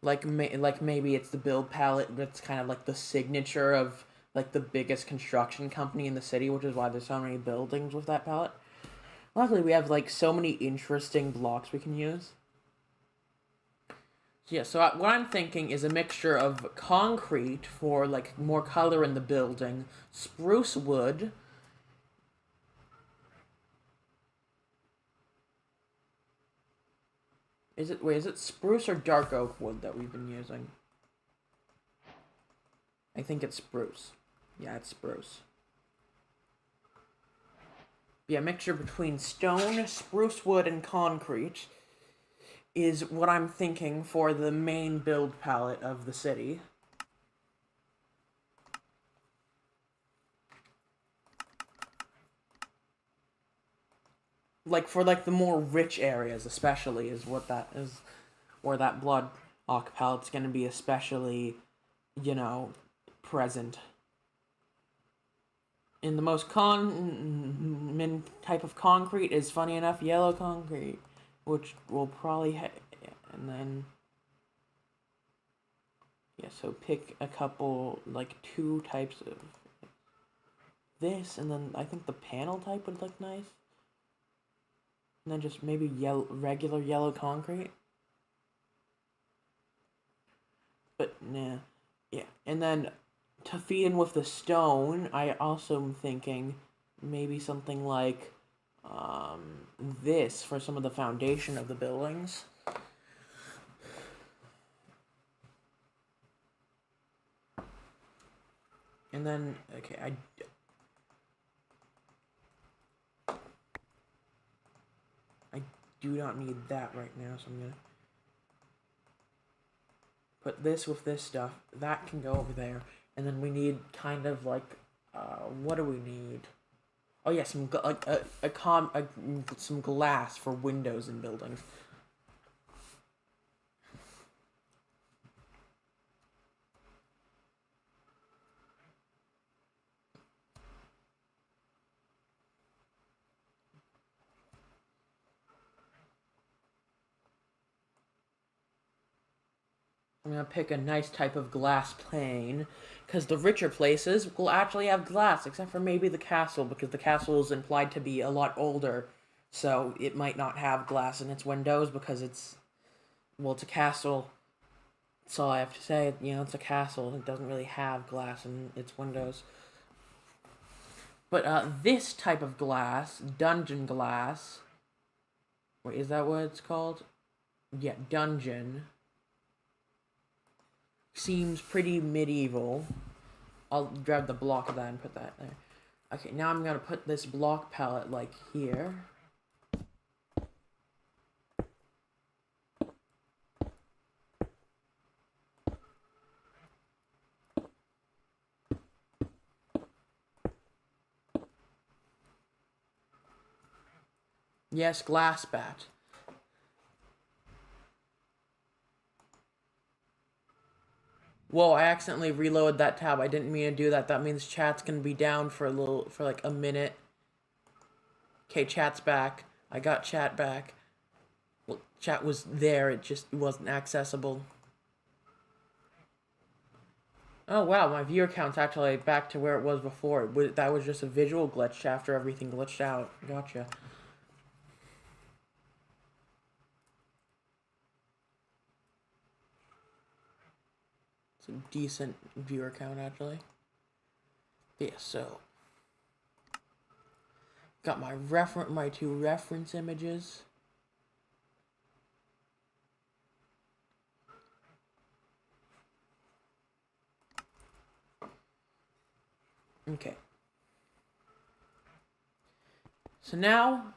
Like maybe it's the build palette that's kind of like the signature of, like, the biggest construction company in the city, which is why there's so many buildings with that palette. Luckily, we have, like, so many interesting blocks we can use. Yeah, so what I'm thinking is a mixture of concrete for, like, more color in the building, spruce wood, is it spruce or dark oak wood that we've been using? I think it's spruce. Yeah, it's spruce. Yeah, mixture between stone, spruce wood, and concrete is what I'm thinking for the main build palette of the city. Like, for, like, the more rich areas, especially, is what that is, where that blood ock palette's gonna be especially, you know, present. In the most common type of concrete is, funny enough, yellow concrete, which will probably and then, yeah, so pick a couple, like, 2 types of this, and then I think the panel type would look nice. And then just maybe regular yellow concrete. But, nah. Yeah, and then to feed in with the stone, I also am thinking maybe something like this for some of the foundation of the buildings. And then, okay, I do not need that right now, so I'm gonna put this with this stuff. That can go over there. And then we need kind of like, what do we need? Oh yeah, some some glass for windows in buildings. I'm gonna pick a nice type of glass plane, because the richer places will actually have glass, except for maybe the castle, because the castle is implied to be a lot older, so it might not have glass in its windows, because it's, well, it's a castle. That's all I have to say. You know, it's a castle. It doesn't really have glass in its windows. But this type of glass, dungeon glass. Wait, is that what it's called? Yeah, dungeon. Seems pretty medieval. I'll grab the block of that and put that there. Okay, now I'm gonna put this block palette like here. Yes, glass bat. Whoa, I accidentally reloaded that tab. I didn't mean to do that. That means chat's gonna be down for like a minute. Okay, chat's back. I got chat back. Well, chat was there, it just wasn't accessible. Oh wow, my viewer count's actually back to where it was before. That was just a visual glitch after everything glitched out. Gotcha. It's a decent viewer count, actually. Yeah, so got my 2 reference images. Okay. So now,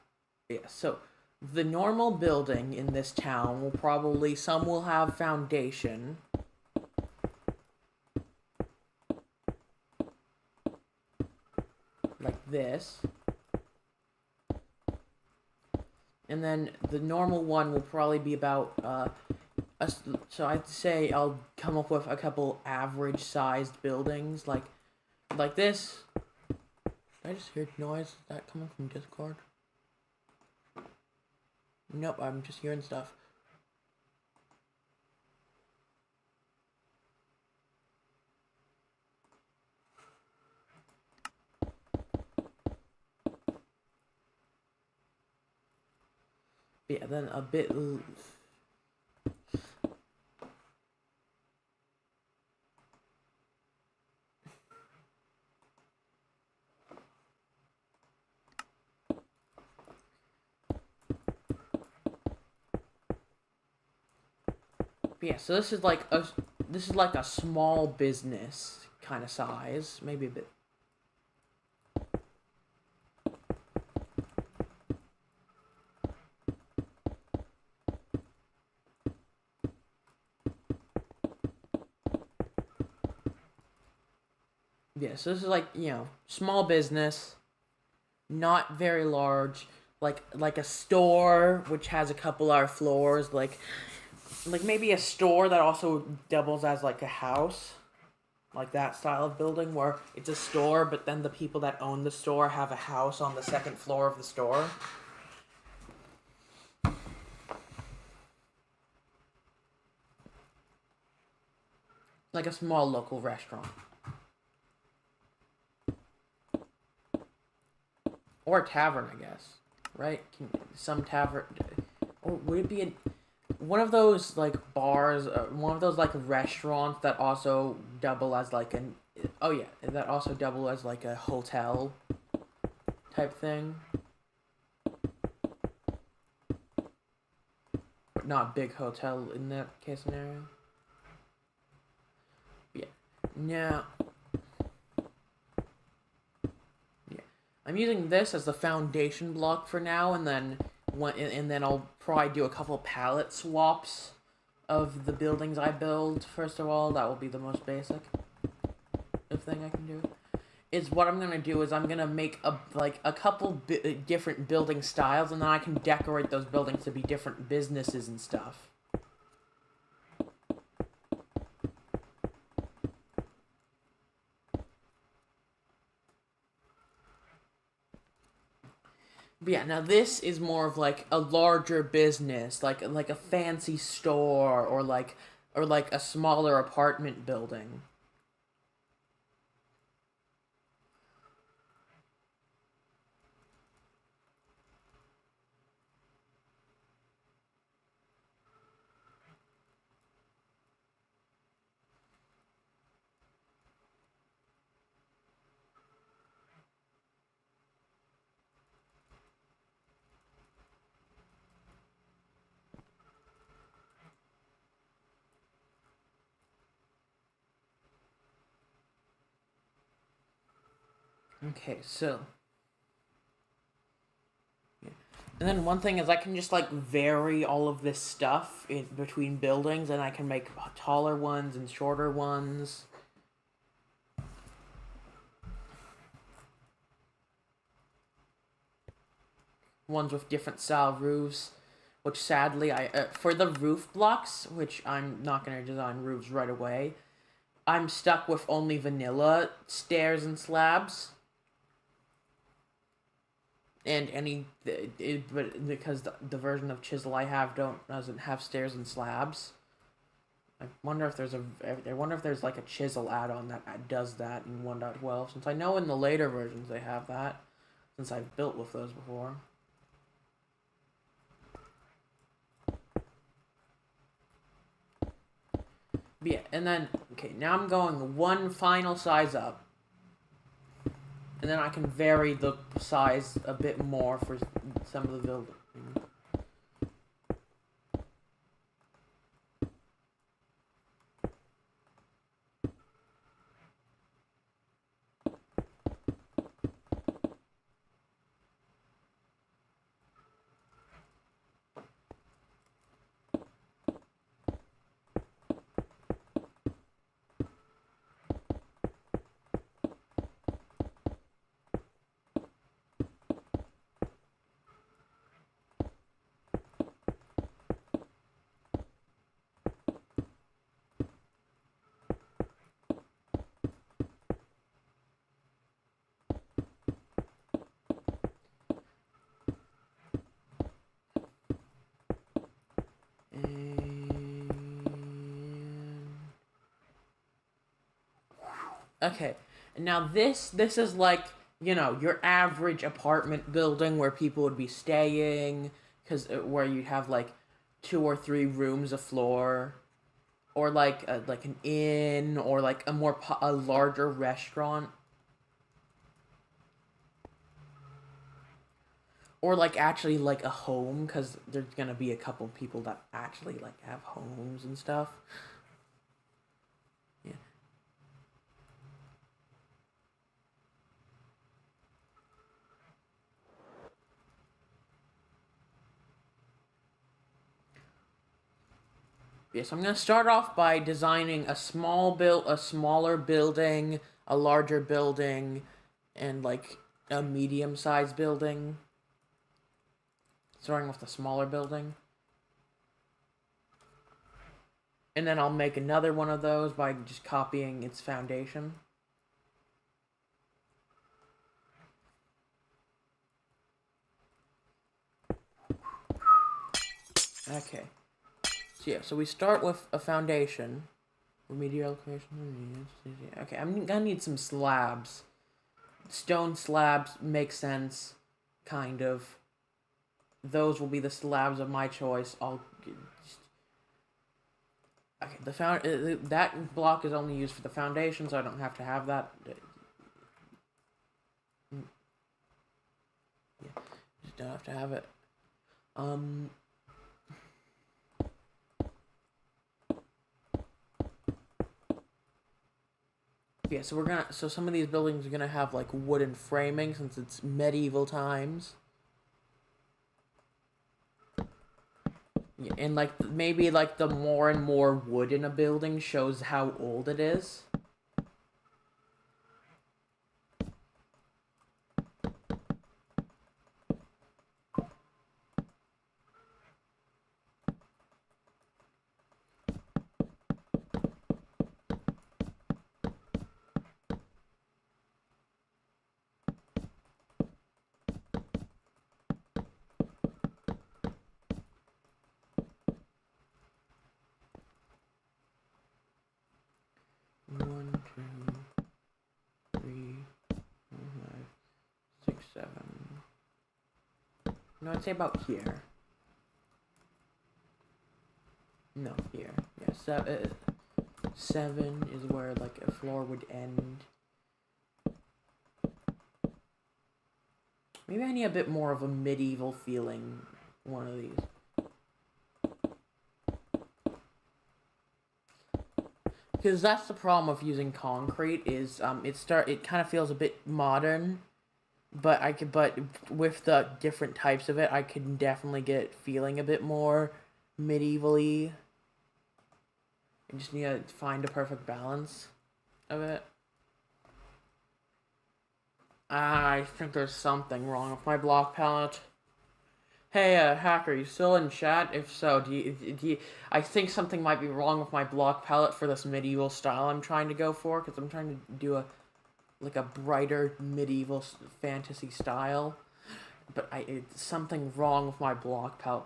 yeah, so the normal building in this town will probably, some will have foundation. Like this. And then the normal one will probably be about, so I'd say I'll come up with a couple average-sized buildings, like this. Did I just hear noise? Is that coming from Discord? Nope, I'm just hearing stuff. But yeah, then a bit. Yeah, so this is like a small business kind of size, maybe a bit. Yeah, so this is like, small business, not very large, like a store which has a couple other floors, like maybe a store that also doubles as like a house, like that style of building where it's a store, but then the people that own the store have a house on the second floor of the store. Like a small local restaurant. Or a tavern, I guess. Right? Some tavern. Or would it be one of those like bars, one of those like restaurants that also double as like an. Oh yeah, that also double as like a hotel type thing. But not a big hotel in that case scenario. Yeah. Now, yeah. I'm using this as the foundation block for now, and then I'll probably do a couple palette swaps of the buildings I build. First of all, that will be the most basic thing I can do. Is what I'm gonna do is I'm gonna make a couple different building styles, and then I can decorate those buildings to be different businesses and stuff. But yeah, now this is more of like a larger business, like a fancy store or like a smaller apartment building. Okay, so yeah. And then one thing is I can just like vary all of this stuff in between buildings, and I can make taller ones and shorter ones. Ones with different style roofs, which sadly I for the roof blocks, which I'm not gonna design roofs right away. I'm stuck with only vanilla stairs and slabs, and but because the version of chisel I have don't doesn't have stairs and slabs. I wonder if there's like a chisel add-on that does that in 1.12, since I know in the later versions they have that, since I've built with those before. But yeah, and then okay, now I'm going one final size up, and then I can vary the size a bit more for some of the buildings. And okay, and now this is like your average apartment building where people would be staying, because where you have like 2 or 3 rooms a floor, or like an inn, or like a larger restaurant, or like actually like a home, because there's gonna be a couple people that actually like have homes and stuff. Yeah. Yes, I'm gonna start off by designing a smaller building a larger building and like a medium-sized building. Starting with the smaller building. And then I'll make another one of those by just copying its foundation. Okay. So yeah, so we start with a foundation. Remedial creation. Okay, I'm gonna need some slabs. Stone slabs make sense, kind of. Those will be the slabs of my choice. Okay, that block is only used for the foundation, so I don't have to have that. Yeah, just don't have to have it. Yeah, so some of these buildings are gonna have like wooden framing since it's medieval times. Yeah, and like maybe like the more and more wood in a building shows how old it is. One, two, three, four, five, six, seven. No, I'd say about here. No, here. Yeah, seven is where like a floor would end. Maybe I need a bit more of a medieval feeling one of these. Because that's the problem of using concrete is it kind of feels a bit modern, but with the different types of it, I can definitely get it feeling a bit more medievally. I just need to find a perfect balance of it. I think there's something wrong with my block palette. Hey, hacker, you still in chat? If so, I think something might be wrong with my block palette for this medieval style I'm trying to go for, because I'm trying to do a brighter medieval fantasy style. But it's something wrong with my block palette.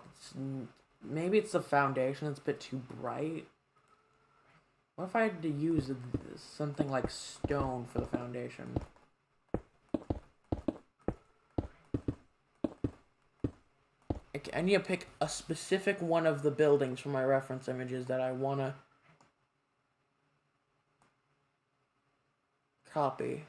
Maybe it's the foundation, it's a bit too bright. What if I had to use something like stone for the foundation? I need to pick a specific one of the buildings for my reference images that I want to copy.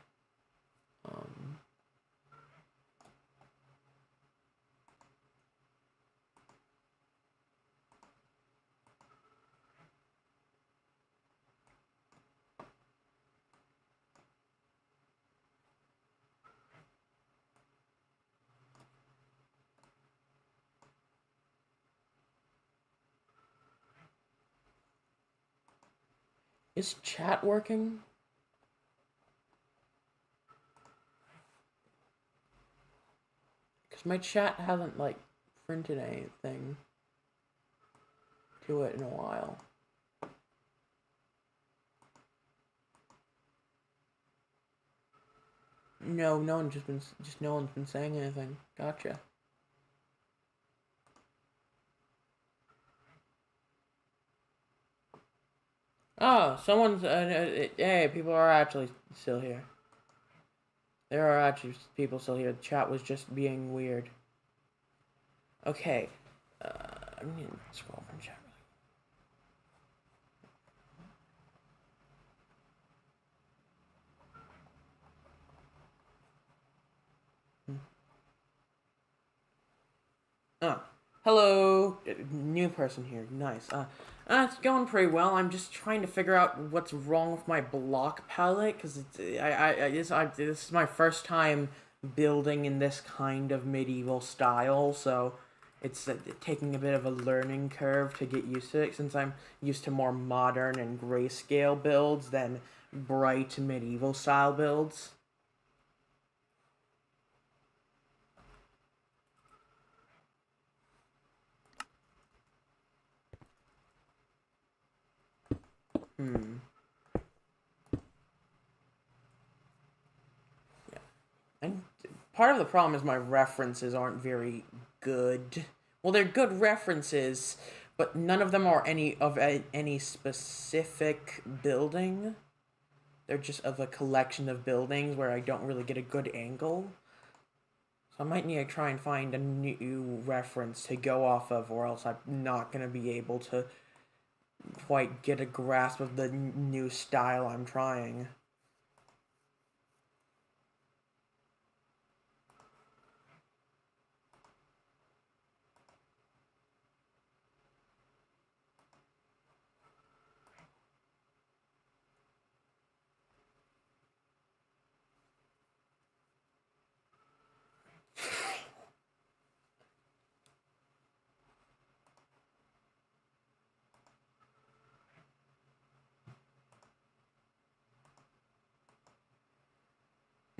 Is chat working? Because my chat hasn't, like, printed anything to it in a while. No, no one's been saying anything. Gotcha. Oh, someone's, hey, people are actually still here. There are actually people still here. The chat was just being weird. Okay. I'm gonna scroll from chat. Oh, hello, new person here. Nice. It's going pretty well. I'm just trying to figure out what's wrong with my block palette because this is my first time building in this kind of medieval style. So, it's taking a bit of a learning curve to get used to it, since I'm used to more modern and grayscale builds than bright medieval style builds. Hmm. Yeah. And part of the problem is my references aren't very good. Well, they're good references, but none of them are any specific building. They're just of a collection of buildings where I don't really get a good angle. So I might need to try and find a new reference to go off of, or else I'm not going to be able to quite get a grasp of the new style I'm trying.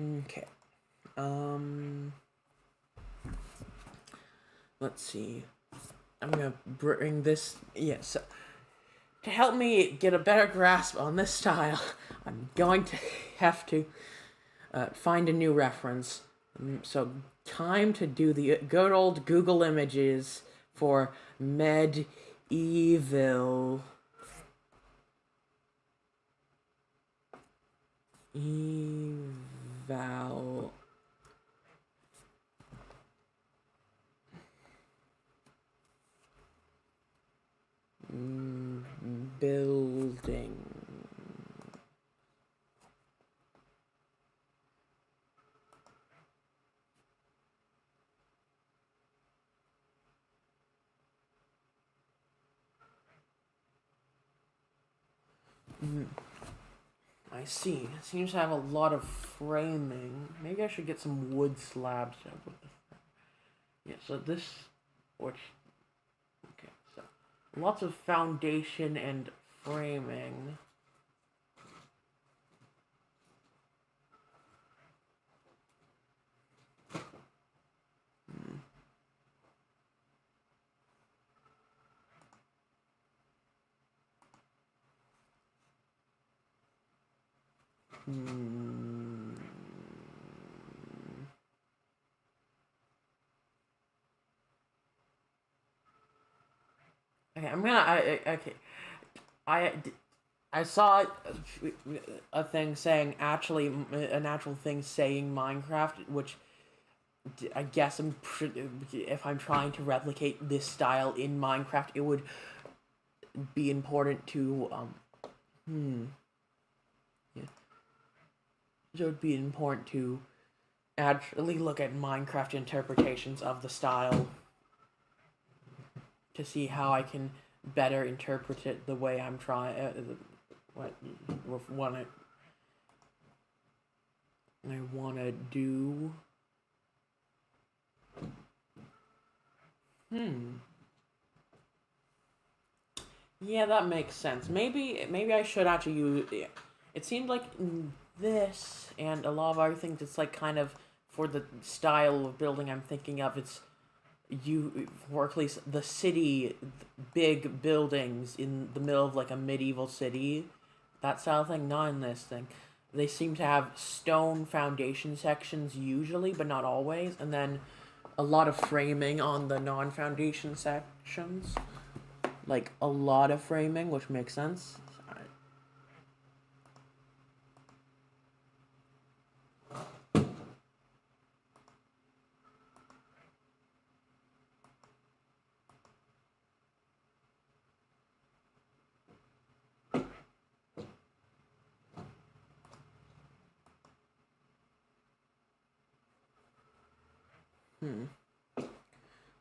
Okay. Um. Let's see. I'm gonna bring this. Yes. To help me get a better grasp on this style, I'm going to have to find a new reference. So, time to do the good old Google images for medieval. Eval. Building. I see. It seems to have a lot of framing. Maybe I should get some wood slabs. Yeah, so this, which, okay, so lots of foundation and framing. Hmm. Okay, okay. I, I saw a thing saying actually an actual thing saying Minecraft, which I guess if I'm trying to replicate this style in Minecraft, it would be important to yeah, it would be important to actually look at Minecraft interpretations of the style to see how I can better interpret it the way I'm trying. What I want to do. Hmm. Yeah, that makes sense. Maybe I should actually use. It seemed like this and a lot of other things. It's like kind of for the style of building I'm thinking of. It's you, or at least the city, big buildings in the middle of like a medieval city. That style thing. Not in this thing. They seem to have stone foundation sections usually, but not always, and then a lot of framing on the non-foundation sections. Like a lot of framing, which makes sense. Hmm. But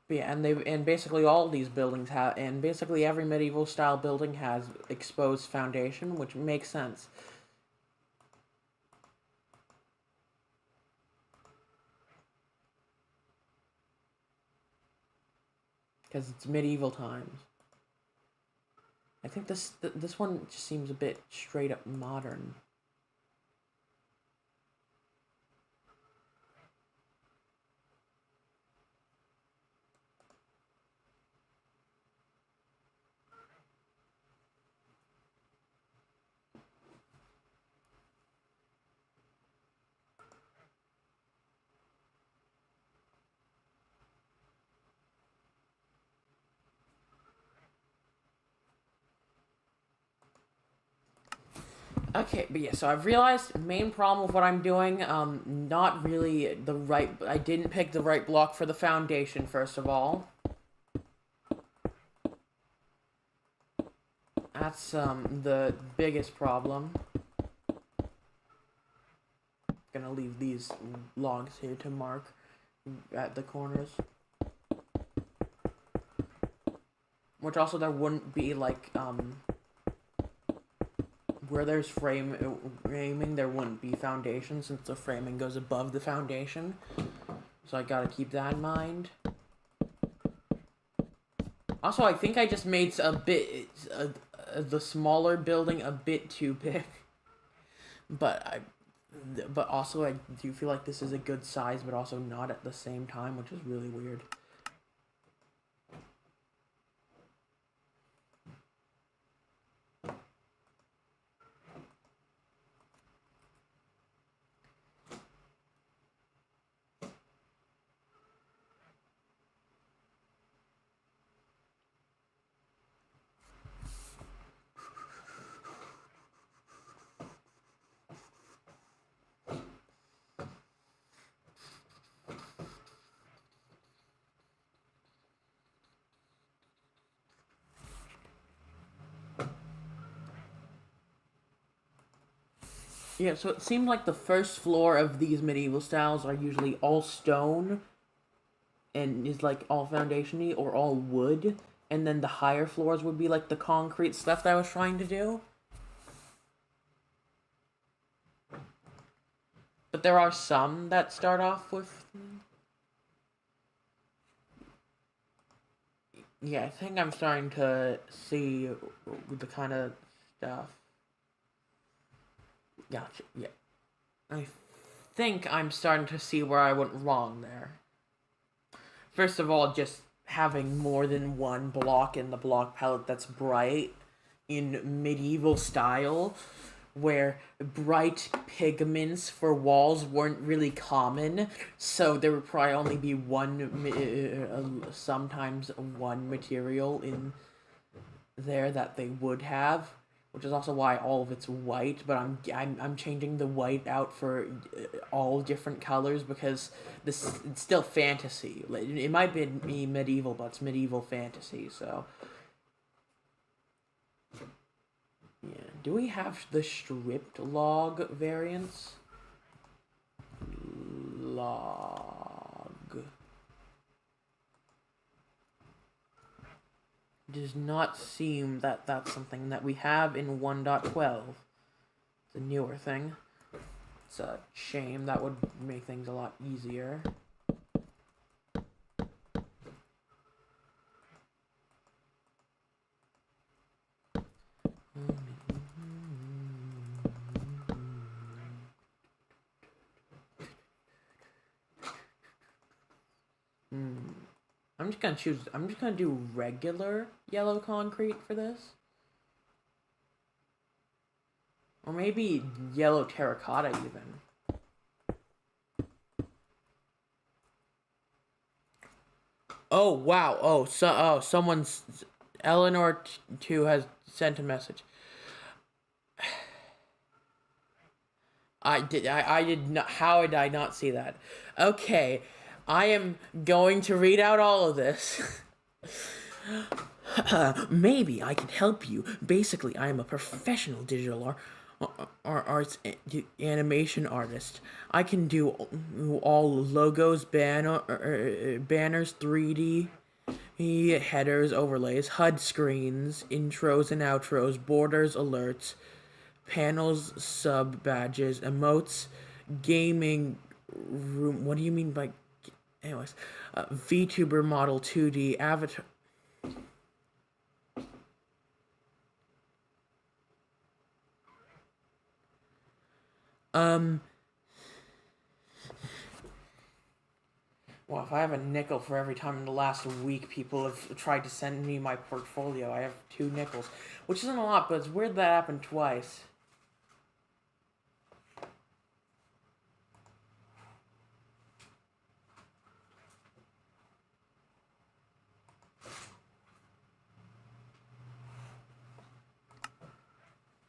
yeah, and basically all these buildings have, and basically every medieval style building has exposed foundation, which makes sense. because it's medieval times. I think this one just seems a bit straight up modern. Okay, but yeah, so I've realized main problem with what I'm doing, not really the right, I didn't pick the right block for the foundation, first of all. That's, the biggest problem. Gonna leave these logs here to mark at the corners. Which also there wouldn't be, like, where there's framing, there wouldn't be foundation since the framing goes above the foundation. So I gotta keep that in mind. Also, I think I just made the smaller building a bit too big. But also I do feel like this is a good size, but also not at the same time, which is really weird. Yeah, so it seemed like the first floor of these medieval styles are usually all stone and is like all foundation-y or all wood, and then the higher floors would be like the concrete stuff that I was trying to do. But there are some that start off with... Yeah, I think I'm starting to see the kind of stuff. Gotcha, yeah. I think I'm starting to see where I went wrong there. First of all, just having more than one block in the block palette that's bright in medieval style, where bright pigments for walls weren't really common, so there would probably only be sometimes one material in there that they would have, which is also why all of it's white. But I'm changing the white out for all different colors because it's still fantasy. It might be medieval, but it's medieval fantasy. So yeah, do we have the stripped log variants? Log. Does not seem that that's something that we have in 1.12. It's a newer thing. It's a shame. That would make things a lot easier. I'm just gonna do regular yellow concrete for this. Or maybe yellow terracotta even. Oh wow! Someone's Eleanor 2 has sent a message. I did not. How did I not see that? Okay, I am going to read out all of this. Maybe I can help you. Basically, I am a professional digital arts animation artist. I can do all logos, banners, 3D, headers, overlays, HUD screens, intros and outros, borders, alerts, panels, sub badges, emotes, gaming room. What do you mean by... Anyways, VTuber model 2D, avatar... Well, if I have a nickel for every time in the last week people have tried to send me my portfolio, I have 2 nickels. Which isn't a lot, but it's weird that happened twice.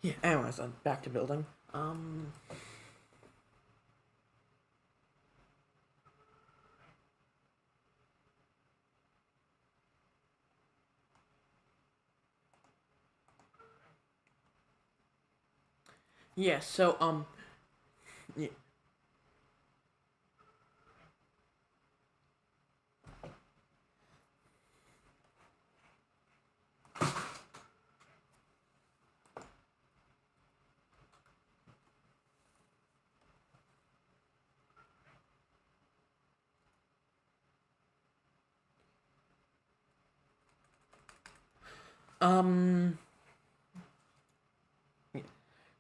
Yeah, anyways, back to building. Yeah, so, yeah. Um,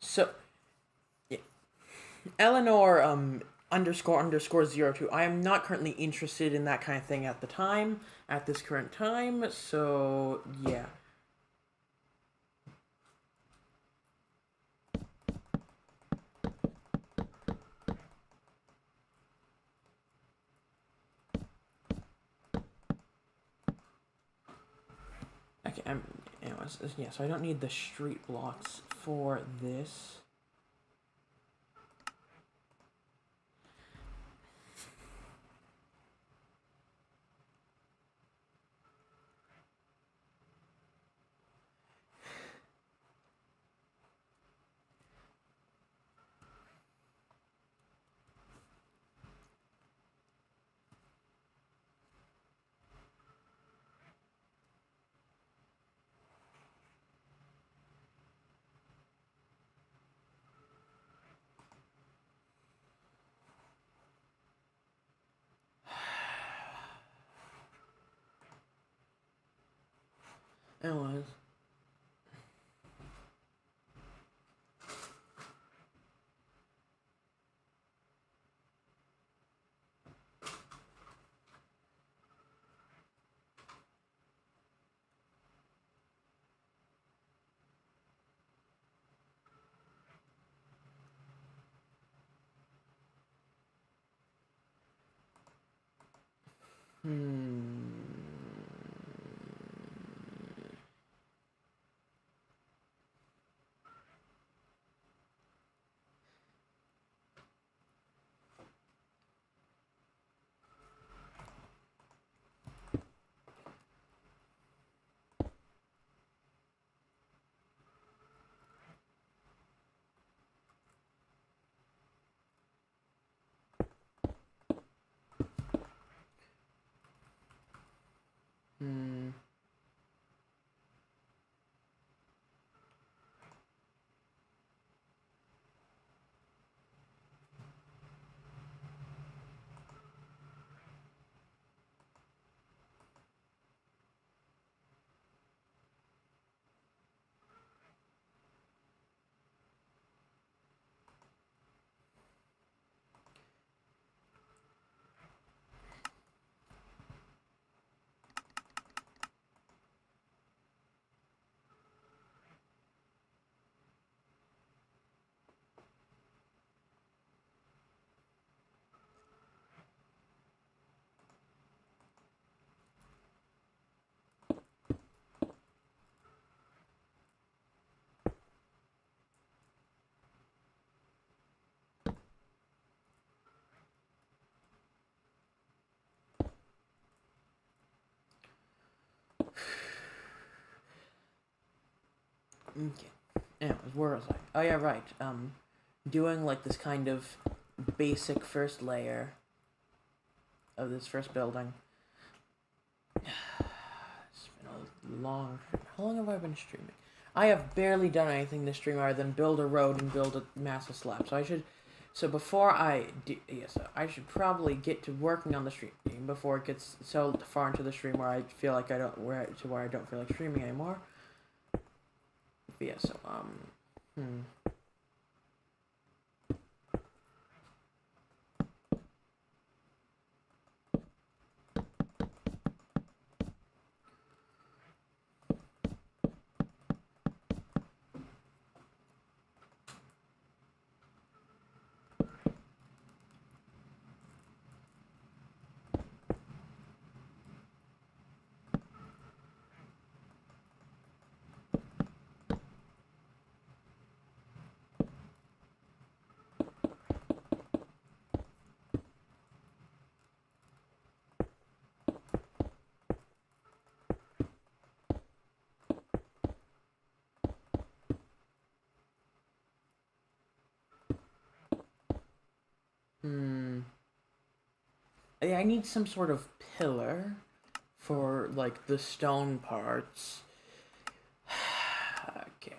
so, yeah. Eleanor, underscore 02. I am not currently interested in that kind of thing at this current time, so, yeah. Okay, anyways, yeah, so I don't need the street blocks for this. Anyways. Okay. Anyways, where was I? Oh yeah, right. Doing like this kind of basic first layer of this first building. It's been a long. How long have I been streaming? I have barely done anything this stream other than build a road and build a massive slab. So I should. So before I do, yes, I should probably get to working on the stream before it gets so far into the stream where I feel like I don't where I don't feel like streaming anymore. But yeah, so I need some sort of pillar for, like, the stone parts. Okay.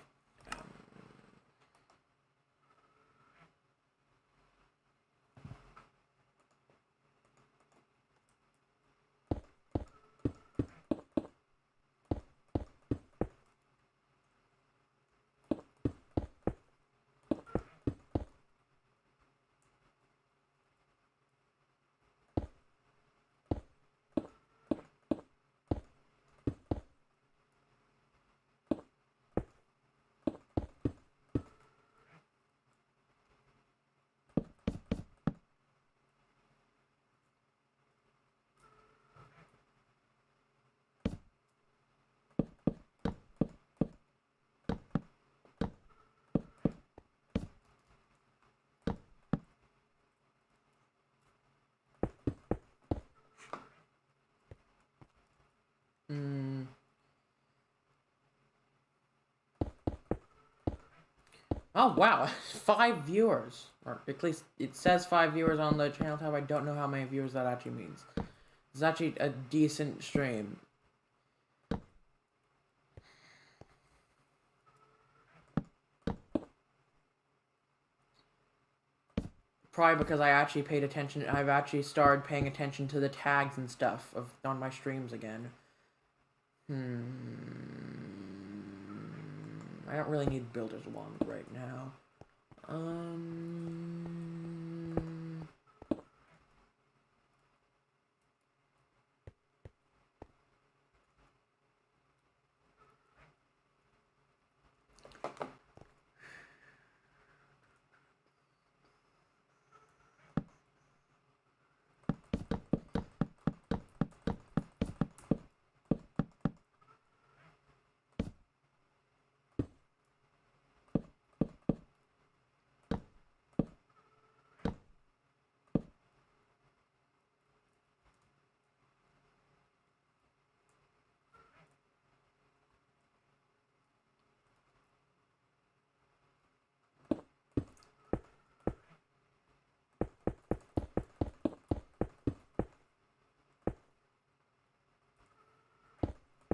Oh, wow. 5 viewers. Or at least it says 5 viewers on the channel tab. I don't know how many viewers that actually means. It's actually a decent stream. Probably because I actually paid attention. I've actually started paying attention to the tags and stuff on my streams again. I don't really need builder's wand right now.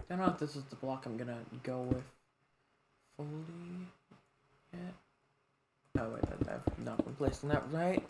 I don't know if this is the block I'm gonna go with fully yet. Oh wait, I've not been placing that right.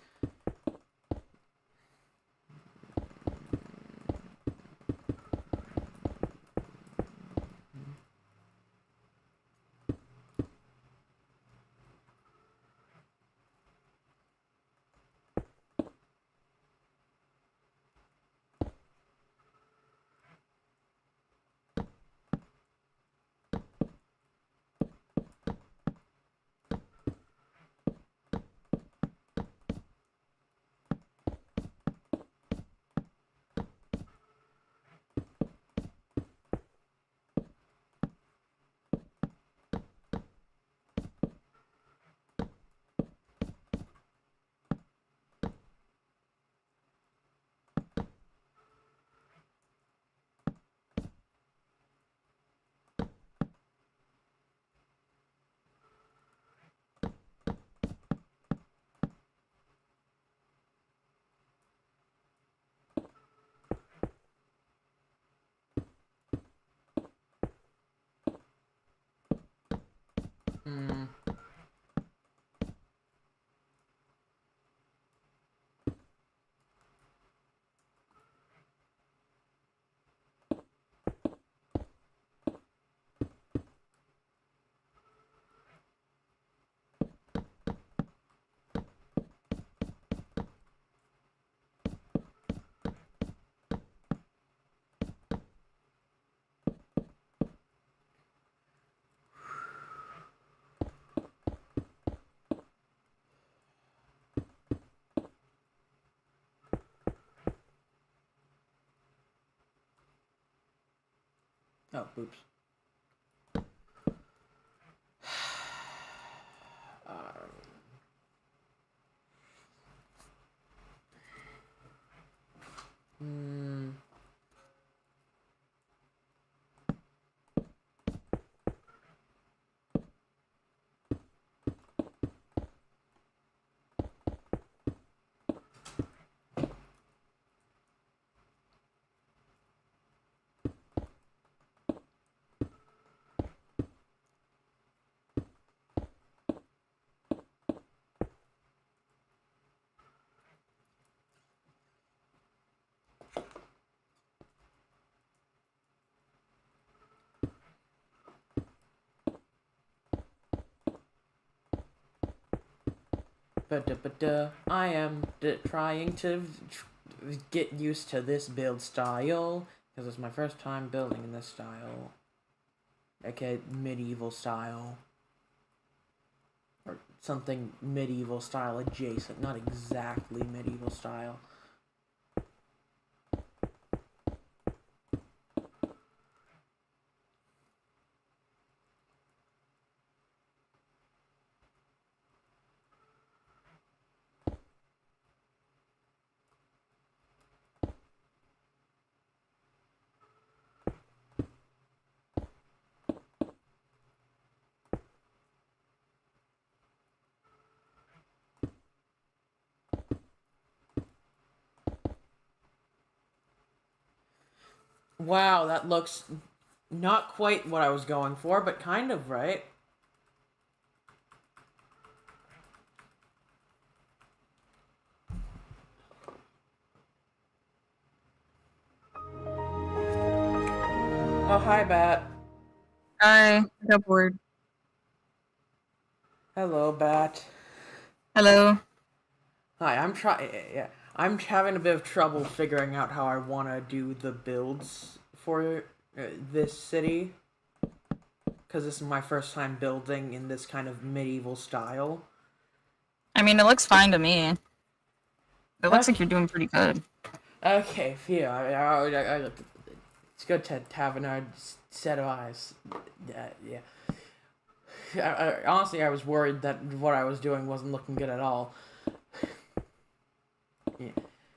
Oh, oops. I am trying to get used to this build style because it's my first time building in this style. Okay, medieval style. Or something medieval style adjacent, not exactly medieval style. Wow, that looks not quite what I was going for, but kind of, right? Oh, hi, Bat. Hi, I got bored. Hello, Bat. Hello. Hi, I'm trying. Yeah, I'm having a bit of trouble figuring out how I want to do the builds for this city because this is my first time building in this kind of medieval style. I mean, it looks fine to me. It looks like Okay, you're doing pretty good. okay, yeah. It's good to have another set of eyes. Yeah. Honestly, I was worried that what I was doing wasn't looking good at all. Yeah,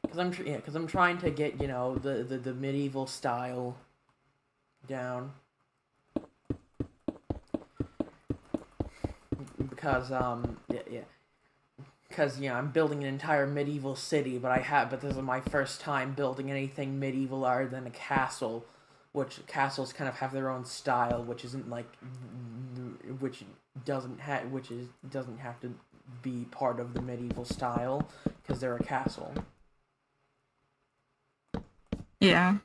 because I'm trying to get the medieval style down because yeah. Because I'm building an entire medieval city, but this is my first time building anything medieval other than a castle, which castles kind of have their own style, which isn't like, which doesn't have to be part of the medieval style because they're a castle. Yeah.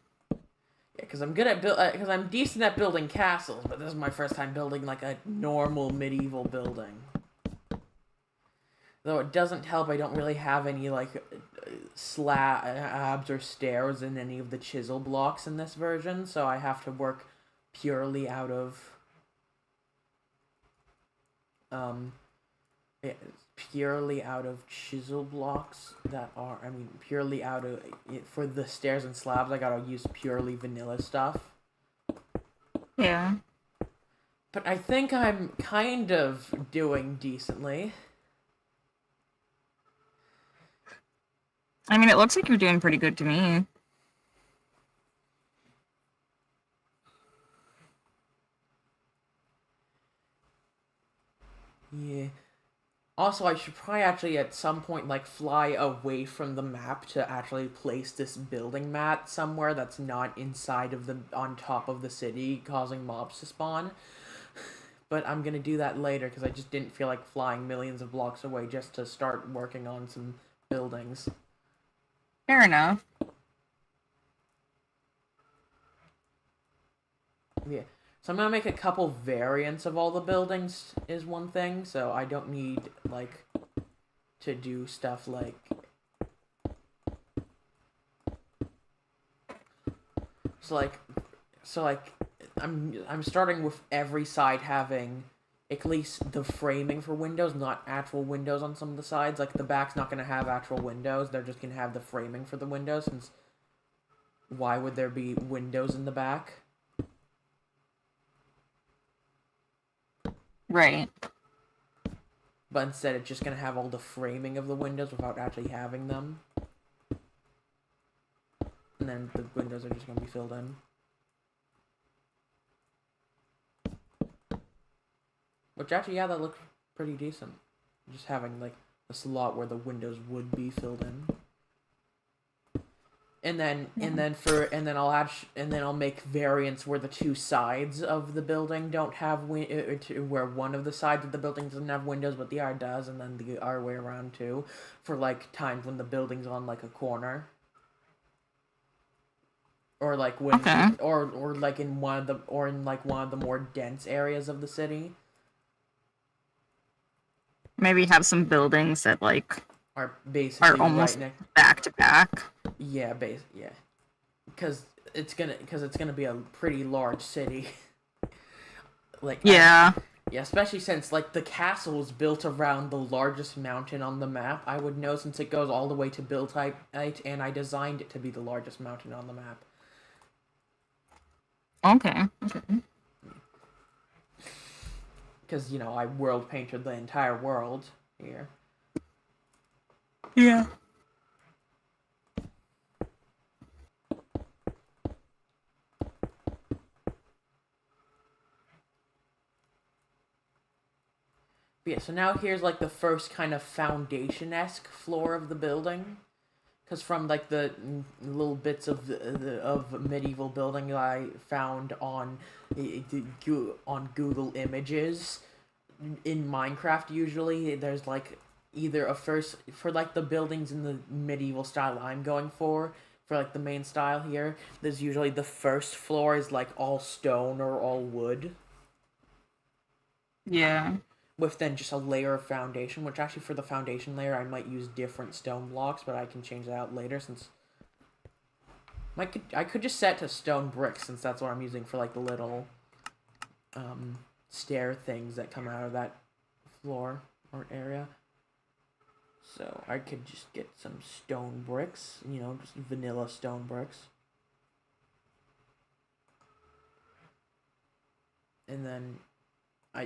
Yeah, because because I'm decent at building castles, but this is my first time building like a normal medieval building. Though it doesn't help, I don't really have any like slabs or stairs in any of the chisel blocks in this version, so I have to work purely out of um yeah, purely out of chisel blocks that are purely out of for the stairs and slabs I gotta use purely vanilla stuff. Yeah. But I think I'm kind of doing decently. I mean, it looks like you're doing pretty good to me. Yeah. Also, I should probably actually at some point like fly away from the map to actually place this building mat somewhere that's not inside of the on top of the city, causing mobs to spawn. But I'm gonna do that later because I just didn't feel like flying millions of blocks away just to start working on some buildings. Fair enough. Yeah. So I'm gonna make a couple variants of all the buildings is one thing, so I don't need like to do stuff like so like so like I'm starting with every side having at least the framing for windows, not actual windows on some of the sides. Like the back's not gonna have actual windows; they're just gonna have the framing for the windows. Since why would there be windows in the back? Right. But instead, it's just gonna have all the framing of the windows without actually having them, and then the windows are just gonna be filled in. Which actually, yeah, that looks pretty decent. Just having like a slot where the windows would be filled in. And then I'll make variants where the two sides of the building don't have where one of the sides of the building doesn't have windows but the other does, and then the other way around too, for like times when the building's on like a corner, or like when Okay. or like in one of the more dense areas of the city. Maybe have some buildings that like are are basically right almost next. back to back. Yeah, yeah, because it's gonna be a pretty large city. like I, Yeah. yeah, especially since like the castle was built around the largest mountain on the map. I would know since it goes all the way to build height, and I designed it to be the largest mountain on the map. Okay. Okay. Because I world painted the entire world here. Yeah. But yeah, so now here's like the first kind of foundation-esque floor of the building. Because from like the little bits of of medieval building I found on Google Images in Minecraft, usually there's like either a first for like the buildings in the medieval style I'm going for like the main style here. There's usually the first floor is like all stone or all wood Yeah. with then just a layer of foundation, which actually for the foundation layer I might use different stone blocks, but I can change that out later since I could just set to stone bricks since that's what I'm using for like the little stair things that come out of that floor or area. So I could just get some stone bricks, just vanilla stone bricks. And then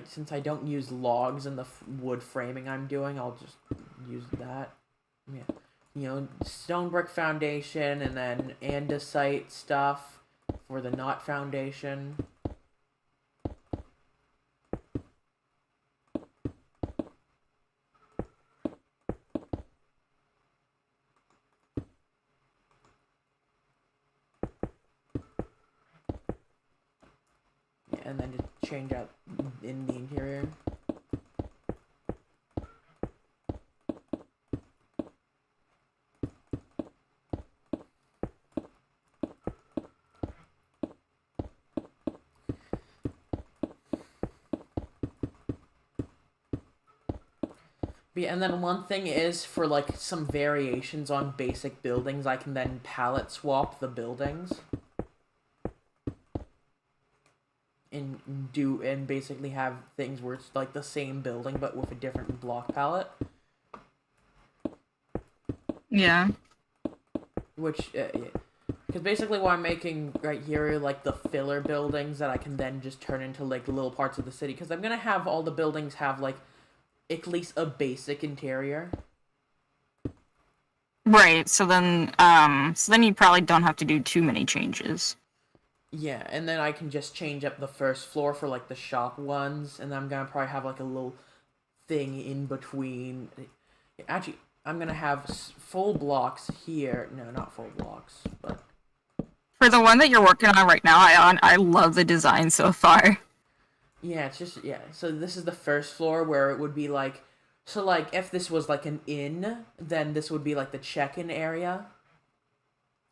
since I don't use logs in the wood framing I'm doing, I'll just use that. Yeah. Stone brick foundation and then andesite stuff for the knot foundation. Yeah, and then just change out in the interior. And then one thing is for like some variations on basic buildings, I can then palette swap the buildings and basically have things where it's like the same building but with a different block palette. Yeah. Which, because basically what I'm making right here are like the filler buildings that I can then just turn into like little parts of the city. Because I'm gonna have all the buildings have like at least a basic interior. Right. So then you probably don't have to do too many changes. Yeah, and then I can just change up the first floor for like the shop ones, and then I'm gonna probably have like a little thing in between. Actually, I'm gonna have full blocks here. No, not full blocks, but For the one that you're working on right now, I love the design so far. yeah, it's just yeah. So this is the first floor where it would be like, so like if this was like an inn, then this would be like the check-in area.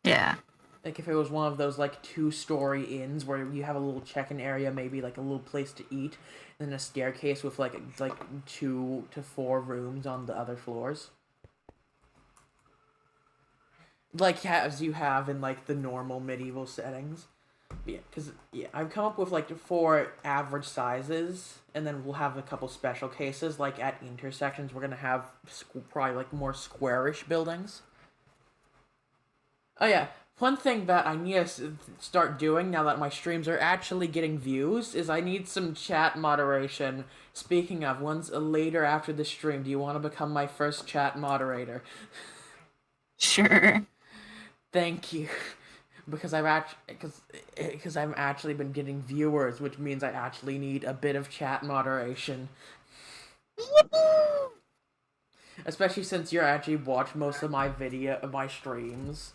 Yeah. Like if it was one of those like 2-story inns where you have a little check-in area, maybe like a little place to eat, and then a staircase with like 2 to 4 rooms on the other floors. Like as you have in like the normal medieval settings. Yeah, because I've come up with like 4 average sizes, and then we'll have a couple special cases. Like at intersections, we're gonna have probably like more squarish buildings. Oh yeah, one thing that I need to start doing now that my streams are actually getting views is I need some chat moderation. Speaking of, once later after the stream, do you want to become my first chat moderator? Sure. Thank you. Because I've actually been getting viewers, which means I actually need a bit of chat moderation. Especially since you actually watch most of my streams.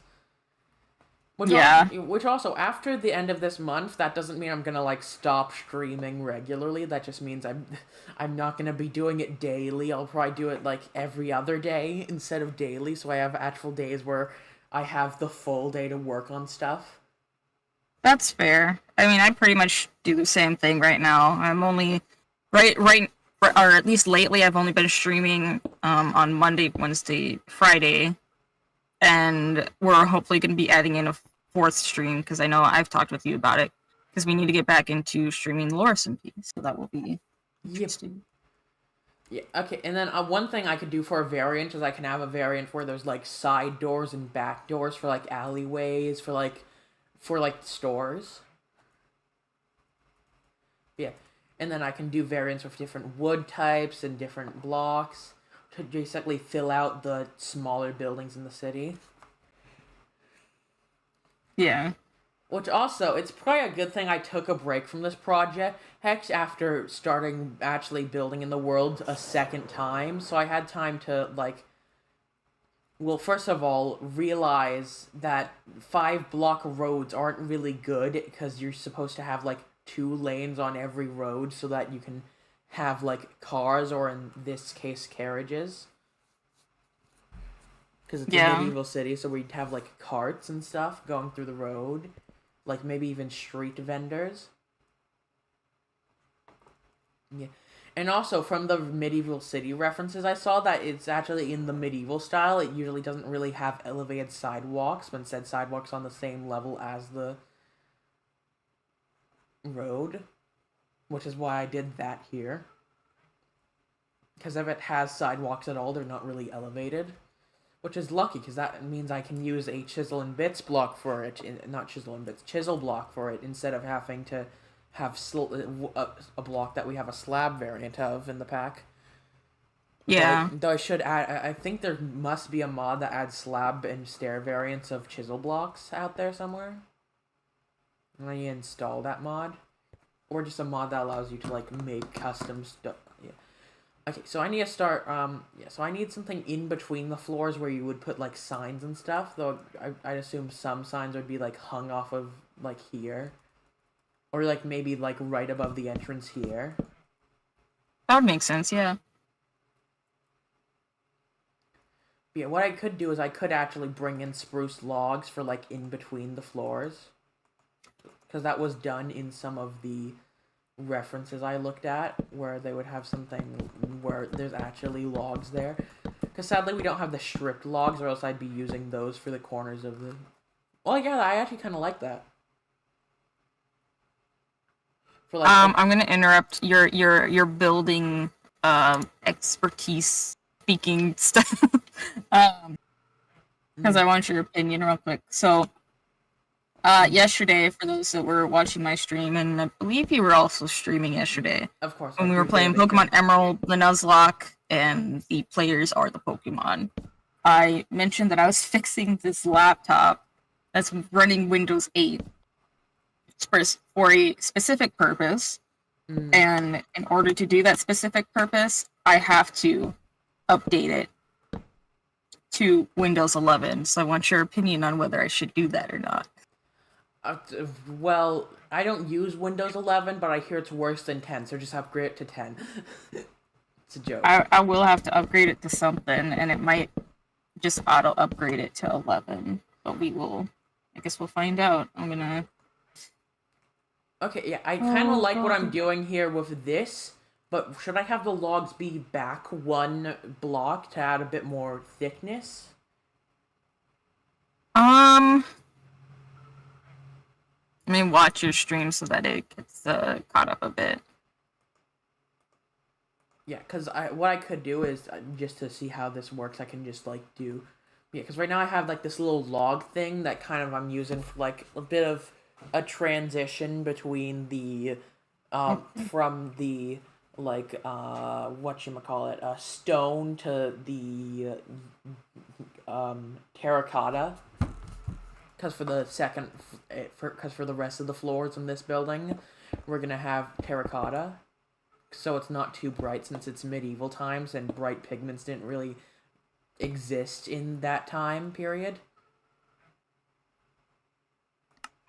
Yeah. Which also, after the end of this month, that doesn't mean I'm gonna like stop streaming regularly. That just means I'm not gonna be doing it daily. I'll probably do it like every other day instead of daily, so I have actual days where I have the full day to work on stuff. That's fair. I mean, I pretty much do the same thing right now. I'm only right or at least lately, I've only been streaming on Monday, Wednesday, Friday, and we're hopefully going to be adding in a fourth stream because I know I've talked with you about it because we need to get back into streaming Lore SMP, so that will be interesting. Yeah, okay, and then one thing I could do for a variant is I can have a variant where there's like side doors and back doors for like alleyways for like stores. Yeah, and then I can do variants with different wood types and different blocks to basically fill out the smaller buildings in the city. Yeah. Which also, it's probably a good thing I took a break from this project, heck, after starting actually building in the world a second time, so I had time to, like, well, first of all, realize that 5-block roads aren't really good, because you're supposed to have, like, 2 lanes on every road so that you can have, like, cars, or in this case, carriages. Because it's a medieval city, so we'd have, like, carts and stuff going through the road. Like, maybe even street vendors. Yeah. And also, from the medieval city references I saw, that it's actually in the medieval style. It usually doesn't really have elevated sidewalks, but instead sidewalks on the same level as the road. Which is why I did that here. Because if it has sidewalks at all, they're not really elevated. Which is lucky, because that means I can use a chisel and bits block for it. Not chisel and bits, chisel block for it, instead of having to have a block that we have a slab variant of in the pack. Yeah. Though I should add, I think there must be a mod that adds slab and stair variants of chisel blocks out there somewhere. And then you install that mod. Or just a mod that allows you to, like, make custom stuff. Yeah. Okay, so I need to start, so I need something in between the floors where you would put, like, signs and stuff, though I'd assume some signs would be, like, hung off of, like, here. Or, like, maybe, like, right above the entrance here. That would make sense, yeah. But yeah, what I could do is I could actually bring in spruce logs for, like, in between the floors. Because that was done in some of the references I looked at, where they would have something where there's actually logs there. Because sadly we don't have the stripped logs, or else I'd be using those for the corners of the... Well, yeah, I actually kind of like that. For like, I'm gonna interrupt your building expertise speaking stuff. Because I want your opinion real quick. So yesterday, for those that were watching my stream, and I believe you were also streaming yesterday. Of course. When we were playing Pokemon Emerald, the Nuzlocke, and the players are the Pokemon. I mentioned that I was fixing this laptop that's running Windows 8 for a specific purpose. And in order to do that specific purpose, I have to update it to Windows 11. So I want your opinion on whether I should do that or not. Well, I don't use Windows 11, but I hear it's worse than 10, so just upgrade it to 10. It's a joke. I will have to upgrade it to something, and it might just auto-upgrade it to 11. But I guess we'll find out. I'm gonna... Okay, yeah, I kind of like what I'm doing here with this, but should I have the logs be back 1 block to add a bit more thickness? I mean, watch your stream so that it gets caught up a bit. Yeah, because what I could do is, just to see how this works, I can just, like, do... Yeah, because right now I have, like, this little log thing that kind of I'm using for, like, a bit of a transition between the, from the, like, whatchamacallit, stone to the, terracotta. Because for the for the rest of the floors in this building, we're gonna have terracotta, so it's not too bright since it's medieval times and bright pigments didn't really exist in that time period.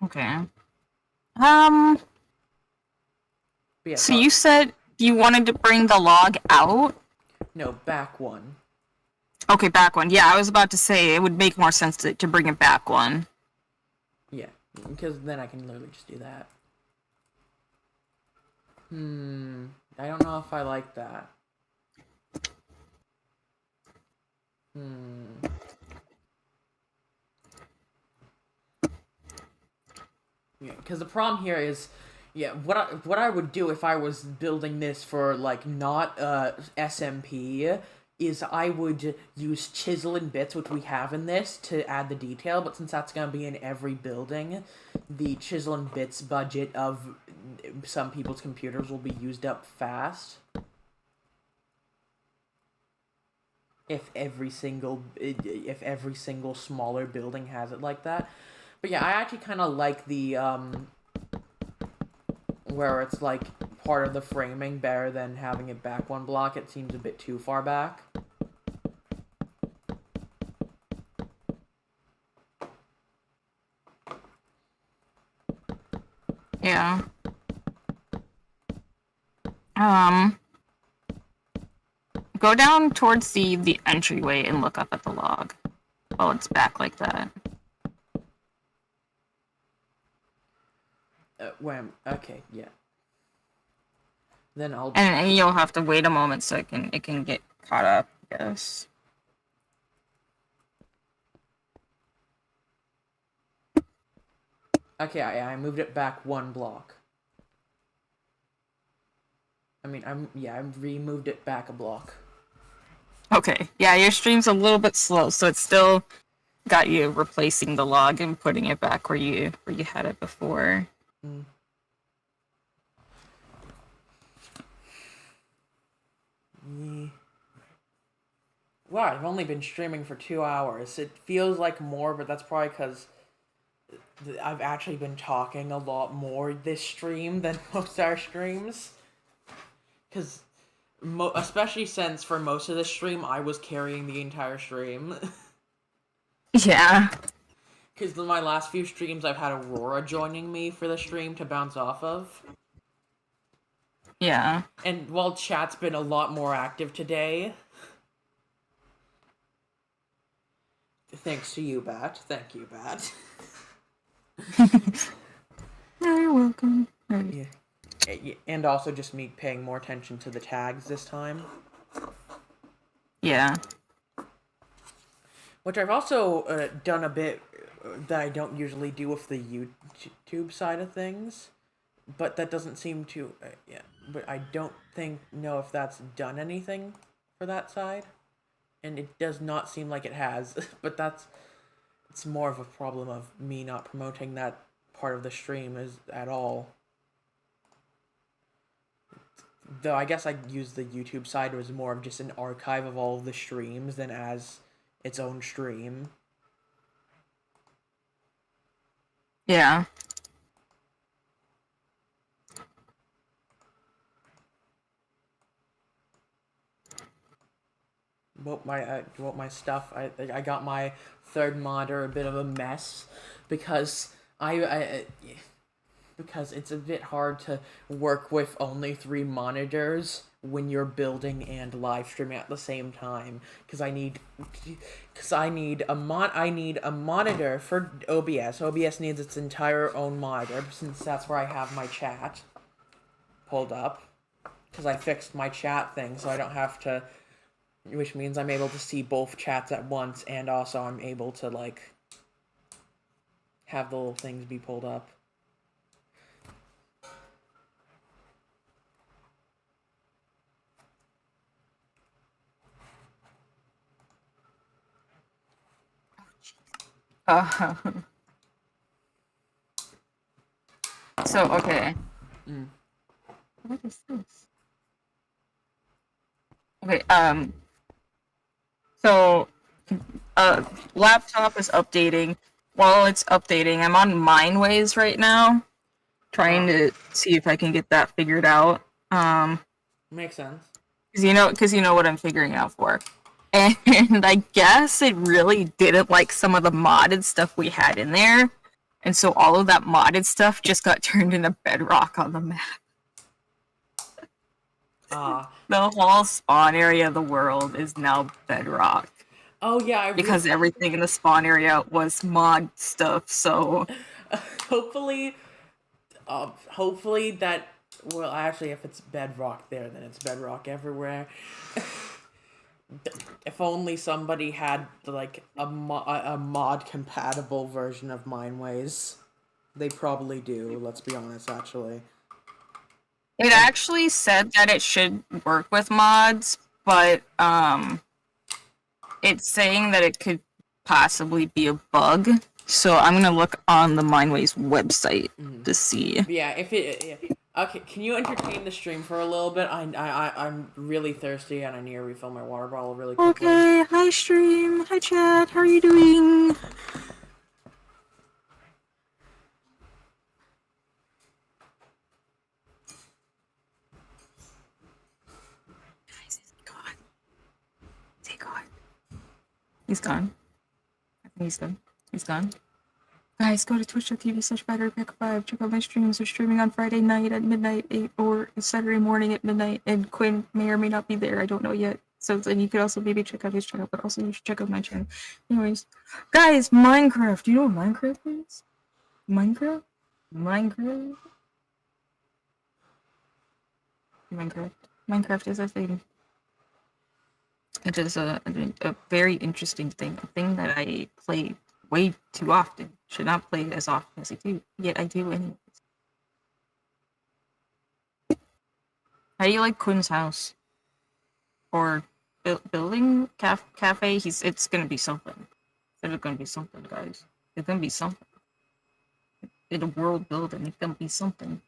Okay. Yeah, so you said you wanted to bring the log out? No, back 1. Okay, back 1. Yeah, I was about to say it would make more sense to bring it back 1. Yeah, because then I can literally just do that. I don't know if I like that. Hmm. Yeah, because the problem here is, yeah, what I would do if I was building this for like not SMP is I would use chisel and bits, which we have in this, to add the detail. But since that's gonna be in every building, the chisel and bits budget of some people's computers will be used up fast. If every single smaller building has it like that. But yeah, I actually kind of like the where it's like part of the framing better than having it back one block. It seems a bit too far back. Yeah. Um, go down towards the entryway and look up at the log while it's back like that. Okay, yeah. Then I'll. And you'll have to wait a moment so it can get caught up, I guess. Okay, I moved it back one block. I removed it back a block. Okay, yeah, your stream's a little bit slow, so it's still got you replacing the log and putting it back where you had it before. Mm. Yeah. Wow, I've only been streaming for 2 hours. It feels like more, but that's probably because I've actually been talking a lot more this stream than most our streams. Because, especially since for most of the stream, I was carrying the entire stream. Yeah. Because my last few streams, I've had Aurora joining me for the stream to bounce off of. Yeah. And while chat's been a lot more active today. Thanks to you, Bat. Thank you, Bat. You're welcome. Yeah. And also just me paying more attention to the tags this time. Yeah. Which I've also done a bit that I don't usually do with the YouTube side of things. But that doesn't seem to... yeah. But I don't know if that's done anything for that side. And it does not seem like it has. But it's more of a problem of me not promoting that part of the stream at all. Though I guess I use the YouTube side as more of just an archive of all of the streams than as its own stream. Yeah. My stuff. I got my third monitor a bit of a mess because because it's a bit hard to work with only 3 monitors when you're building and live streaming at the same time. Because I need a monitor for OBS. OBS needs its entire own monitor since that's where I have my chat pulled up. Because I fixed my chat thing, so I don't have to. Which means I'm able to see both chats at once, and also I'm able to like have the little things be pulled up. So, okay. Mm. What is this? Okay, so, laptop is updating. While it's updating, I'm on Mineways right now, trying to see if I can get that figured out. Makes sense. Because you know what I'm figuring out for. And I guess it really didn't like some of the modded stuff we had in there. And so all of that modded stuff just got turned into bedrock on the map. The whole spawn area of the world is now bedrock. Oh yeah, because everything in the spawn area was mod stuff, so... hopefully that Well, actually, if it's bedrock there, then it's bedrock everywhere. If only somebody had like a mod compatible version of Mineways. They probably do. Let's be honest, actually. It actually said that it should work with mods, but it's saying that it could possibly be a bug. So I'm gonna look on the Mineways website to see. Yeah, if it. Yeah. Okay, can you entertain the stream for a little bit? I'm really thirsty and I need to refill my water bottle really quickly. Okay, hi stream, hi chat, how are you doing? Guys, is he gone? Is he gone? He's gone. I think he's done. He's gone. Guys, go to twitch.tv/batterypack5. Check out my streams. They're streaming on Friday night at midnight, 8, or Saturday morning at midnight. And Quinn may or may not be there. I don't know yet. So then you could also maybe check out his channel, but also you should check out my channel. Anyways, guys, Minecraft. Do you know what Minecraft is? Minecraft? Minecraft? Minecraft. Minecraft is a thing. It is a very interesting thing. A thing that I play way too often. Should not play as often as I do. Yet I do anyways. How do you like Quinn's house? Or building cafe? It's gonna be something. It's gonna be something, guys. It's gonna be something. It's a world building. It's gonna be something.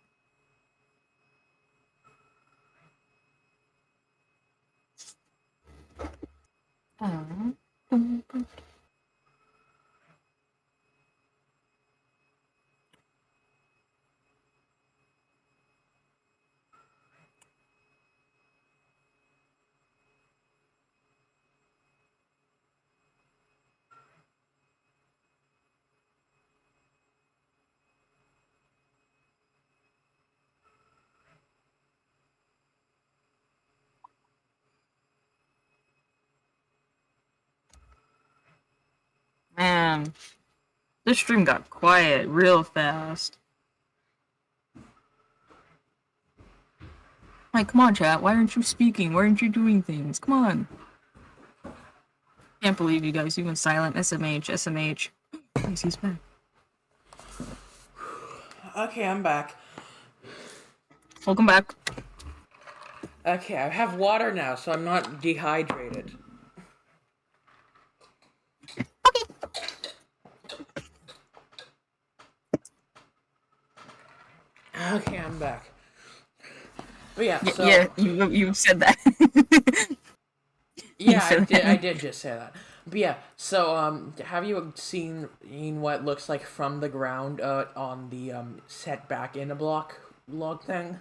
Man, this stream got quiet real fast. Like, come on, chat. Why aren't you speaking? Why aren't you doing things? Come on. Can't believe you guys. You went silent. SMH. Yes, he's back. Okay, I'm back. Welcome back. Okay, I have water now, so I'm not dehydrated. Okay, I'm back. But yeah, so... Yeah, you said that. Yeah, I did just say that. But yeah, so have you seen what looks like from the ground on the setback in a block log thing?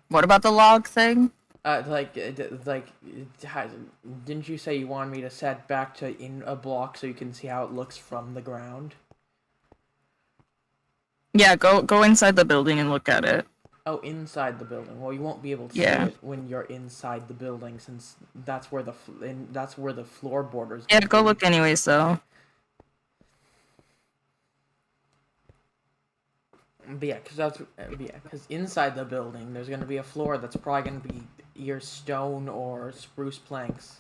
What about the log thing? Didn't you say you wanted me to set back to in a block so you can see how it looks from the ground? Yeah, go inside the building and look at it. Oh, inside the building. Well, you won't be able to see it when you're inside the building, since that's where the floorboarders. Yeah, go look anyways, though. But yeah, because inside the building, there's gonna be a floor that's probably gonna be either stone or spruce planks.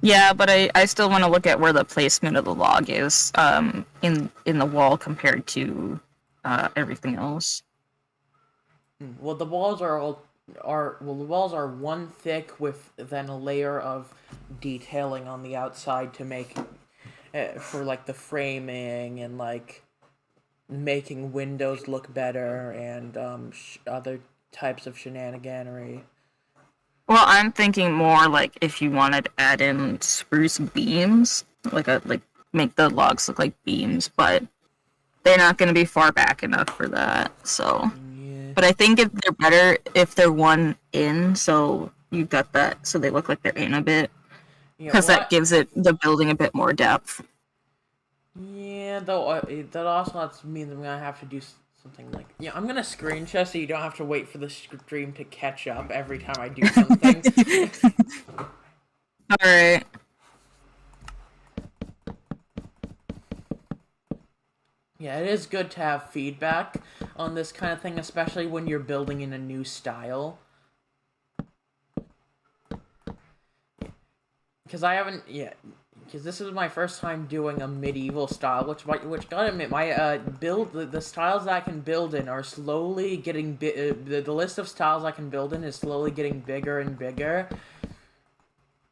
Yeah, but I still want to look at where the placement of the log is in the wall compared to everything else. Well, the walls are one thick with then a layer of detailing on the outside to make for like the framing and like making windows look better and other types of shenaniganery. Well, I'm thinking more like if you wanted to add in spruce beams, like make the logs look like beams, but they're not going to be far back enough for that. So, yeah. But I think if they're better if they're one in, so you've got that, so they look like they're in a bit, because that gives the building a bit more depth. Yeah, though that also means I'm gonna have to do something like I'm gonna screen share so you don't have to wait for the stream to catch up every time I do something. All right. Yeah, it is good to have feedback on this kind of thing, especially when you're building in a new style. Because I haven't, yeah, because this is my first time doing a medieval style, which gotta admit, my the styles that I can build in are slowly getting the list of styles I can build in is slowly getting bigger and bigger,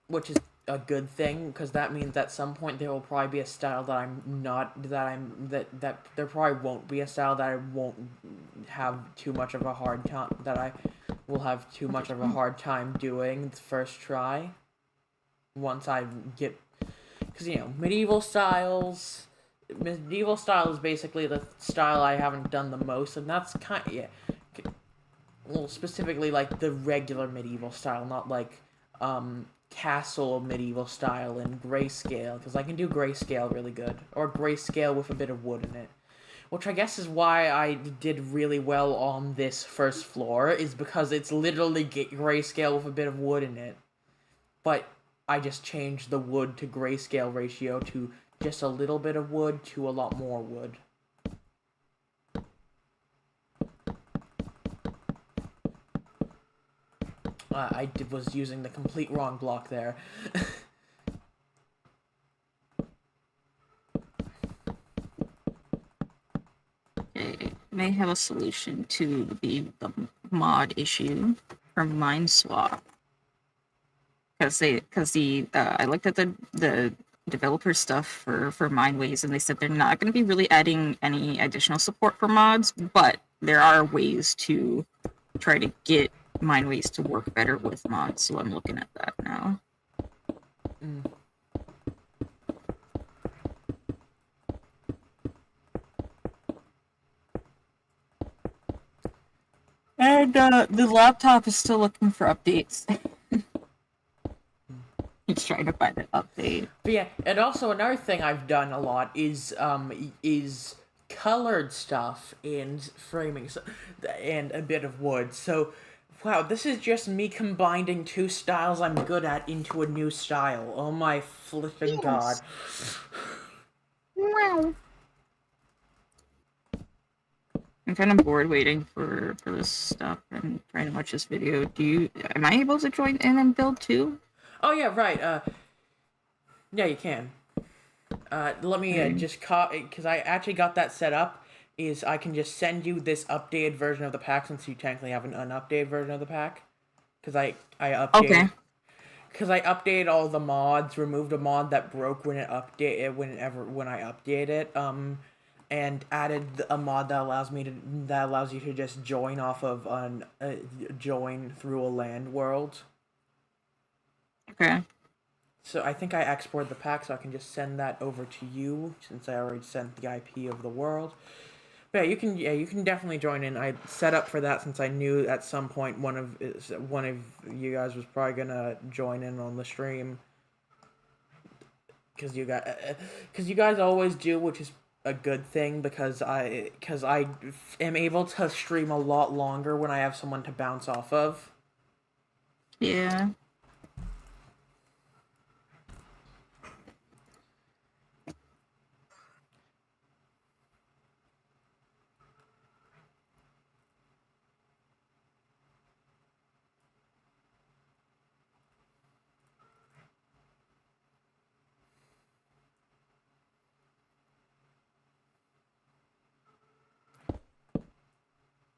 which is a good thing because that means at some point there will probably be a style that I'm not that I'm that there probably won't be a style that I won't have too much of a hard time that I will have too much of a hard time doing the first try once I get because medieval style is basically the style I haven't done the most, and that's kind of, yeah, well, specifically like the regular medieval style, not like castle medieval style in grayscale, because I can do grayscale really good, or grayscale with a bit of wood in it. Which I guess is why I did really well on this first floor, is because it's literally grayscale with a bit of wood in it. But I just changed the wood to grayscale ratio to just a little bit of wood to a lot more wood. Was using the complete wrong block there. Okay, may have a solution to the mod issue from Mind Swap. Because I looked at the developer stuff for Mindways, and they said they're not going to be really adding any additional support for mods, but there are ways to try to get Mindways to work better with mods. So I'm looking at that now. Mm. And the laptop is still looking for updates. He's trying to find an update. But yeah, and also another thing I've done a lot is colored stuff and framing, and a bit of wood. So, wow, this is just me combining two styles I'm good at into a new style. Oh my flipping god! Wow. I'm kind of bored waiting for this stuff and trying to watch this video. Am I able to join in and build too? Oh yeah, right. Yeah, you can. Let me just because I actually got that set up. Is I can just send you this updated version of the pack since you technically have an unupdated version of the pack. Because I updated. Okay. Because I updated all the mods, removed a mod that broke when I update it. And added a mod that allows you to just join off of join through a land world. Okay. So I think I exported the pack, so I can just send that over to you since I already sent the IP of the world. But yeah, you can definitely join in. I set up for that since I knew at some point one of you guys was probably gonna join in on the stream. Because you guys always do, which is a good thing because I am able to stream a lot longer when I have someone to bounce off of. Yeah.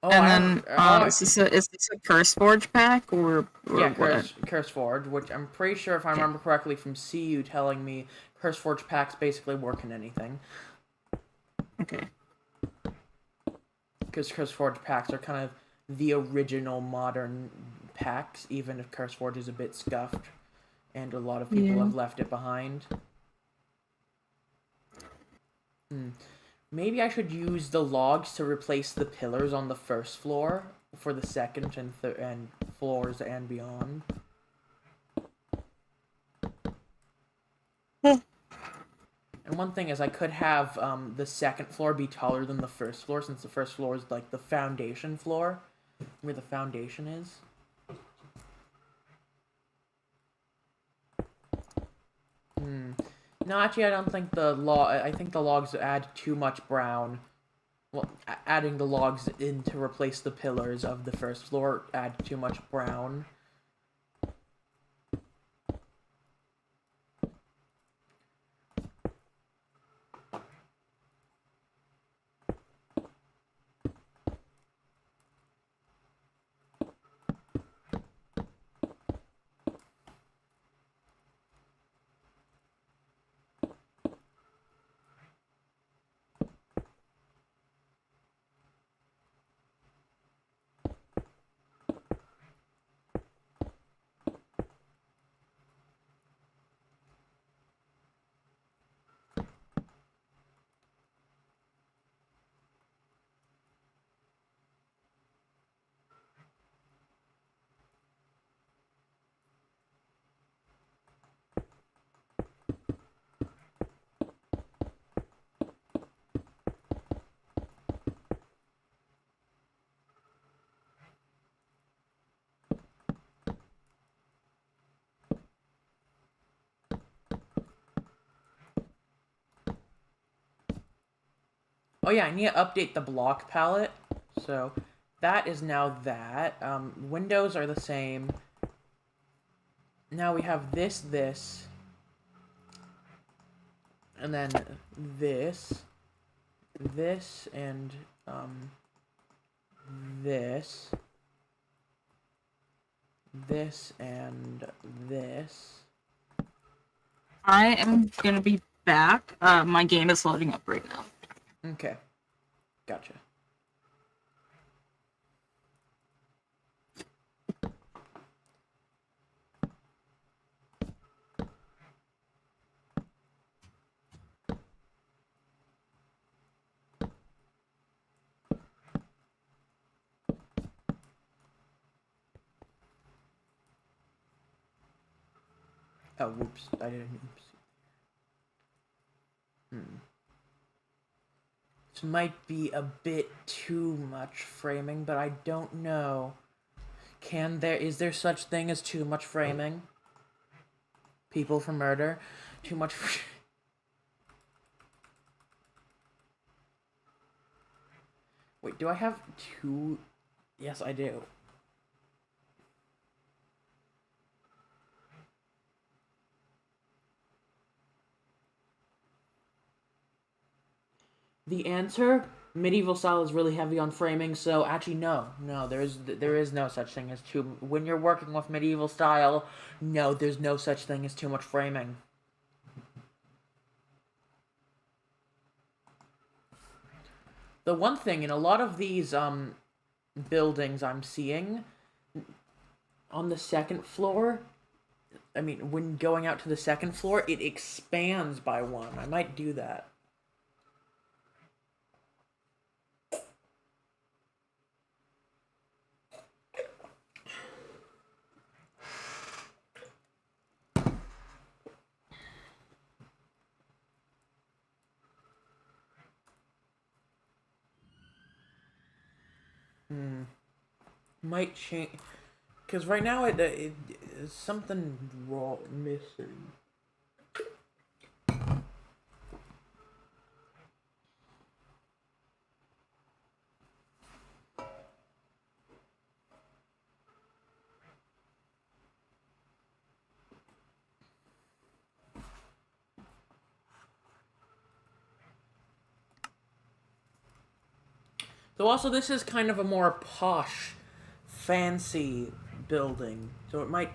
Oh, And then, is this a Curse Forge pack or yeah, what? Curse Forge, which I'm pretty sure if I remember correctly from CU telling me Curse Forge packs basically work in anything. Okay. Because Curse Forge packs are kind of the original modern packs, even if Curse Forge is a bit scuffed, and a lot of people have left it behind. Maybe I should use the logs to replace the pillars on the first floor for the second and floors and beyond. And one thing is, I could have the second floor be taller than the first floor, since the first floor is like the foundation floor, where the foundation is. No, actually, I don't think I think the logs add too much brown well, adding the logs in to replace the pillars of the first floor add too much brown. Oh yeah, I need to update the block palette. So that is now that. Windows are the same. Now we have this, and then this, and this, and this. I am gonna be back. My game is loading up right now. Okay, gotcha. Oh, whoops, I didn't. Oops. This might be a bit too much framing, but I don't know. Is there such thing as too much framing? People for murder? Too much Wait, do I have two? Yes, I do. The answer, medieval style is really heavy on framing, so actually no, there is no such thing as too. When you're working with medieval style, no, there's no such thing as too much framing. The one thing in a lot of these buildings I'm seeing on the second floor, I mean, when going out to the second floor, it expands by one. I might do that. Might change, because right now it is something wrong missing. So also this is kind of a more posh, fancy building, so it might.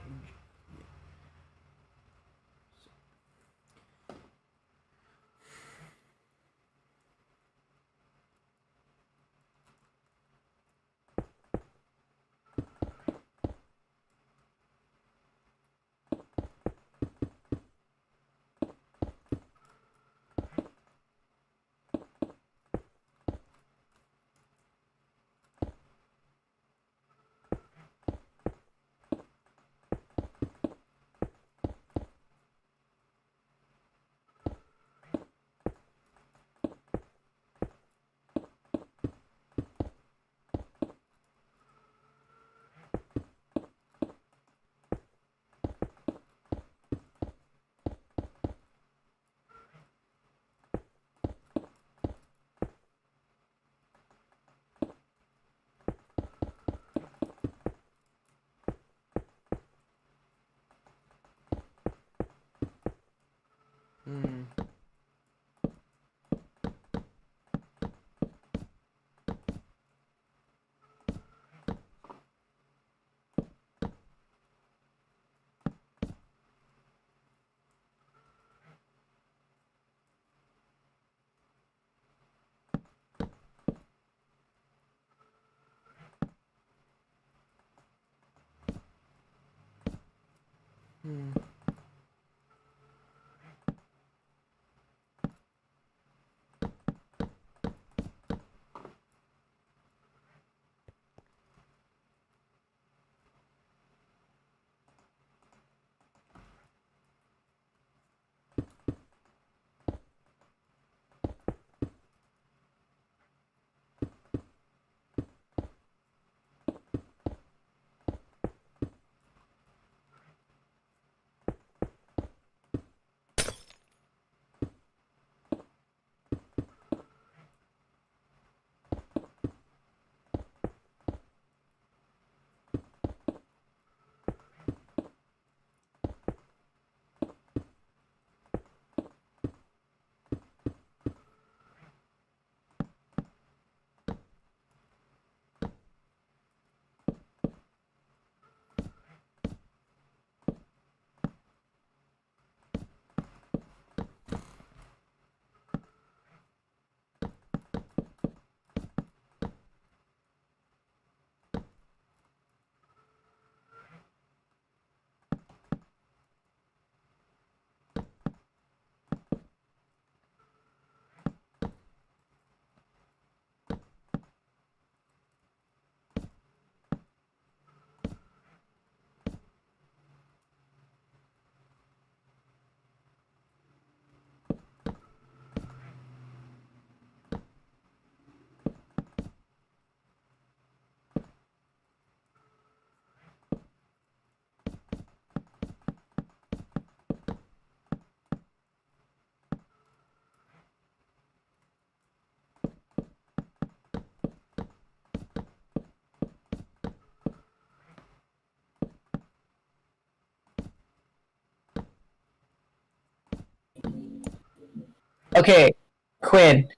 Okay, Quinn.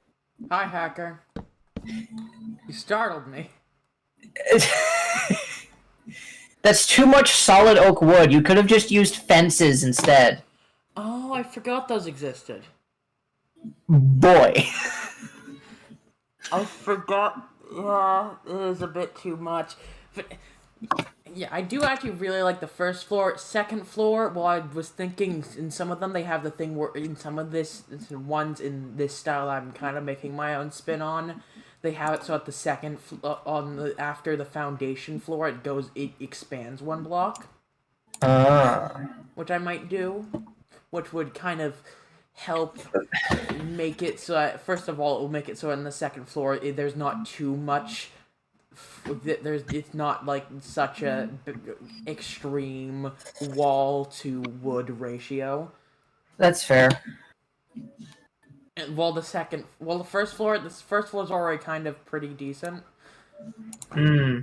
Hi, hacker. You startled me. That's too much solid oak wood. You could have just used fences instead. Oh, I forgot those existed. Boy. I forgot. Yeah, it is a bit too much. But yeah, I do actually really like the first floor. Second floor, well, I was thinking in some of them they have the thing where in some of this ones in this style I'm kind of making my own spin on. They have it so at the second on the after the foundation floor it expands one block, Ah. which I might do, which would kind of help make it so first of all it will make it so in the second floor there's not too much it's not like such a extreme wall to wood ratio. That's fair. And this first floor is already kind of pretty decent. Hmm.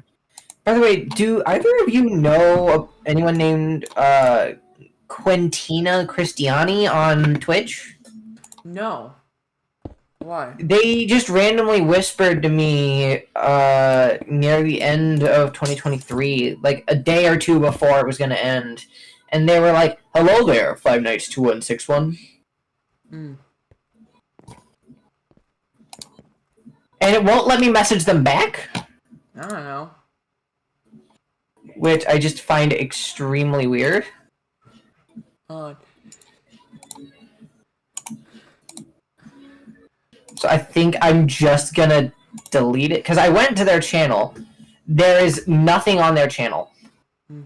By the way, do either of you know anyone named Quintina Cristiani on Twitch? No. Why? They just randomly whispered to me near the end of 2023, like a day or two before it was going to end. And they were like, "Hello there, Five Nights 2161." Hmm. And it won't let me message them back, I don't know. which I just find extremely weird. Uh, So I think I'm just gonna delete it because I went to their channel. There is nothing on their channel. hmm.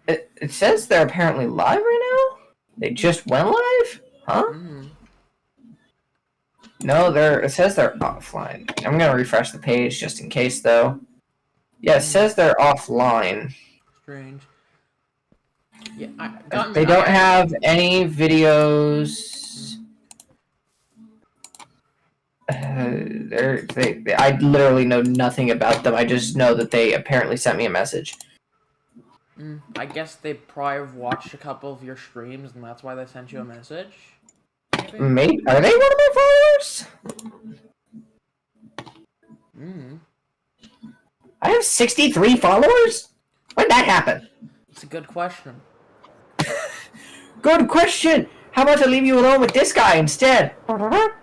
It says they're apparently live right now. They just went live, huh? Mm. No, it says they're offline. I'm gonna refresh the page just in case, though. Yeah, it says they're offline. Strange. Yeah, They don't have any videos. I literally know nothing about them. I just know that they apparently sent me a message. I guess they probably have watched a couple of your streams, and that's why they sent you a message. Maybe are they one of my followers? I have 63 followers? When did that happen? It's a good question. Good question! How about I leave you alone with this guy instead? What?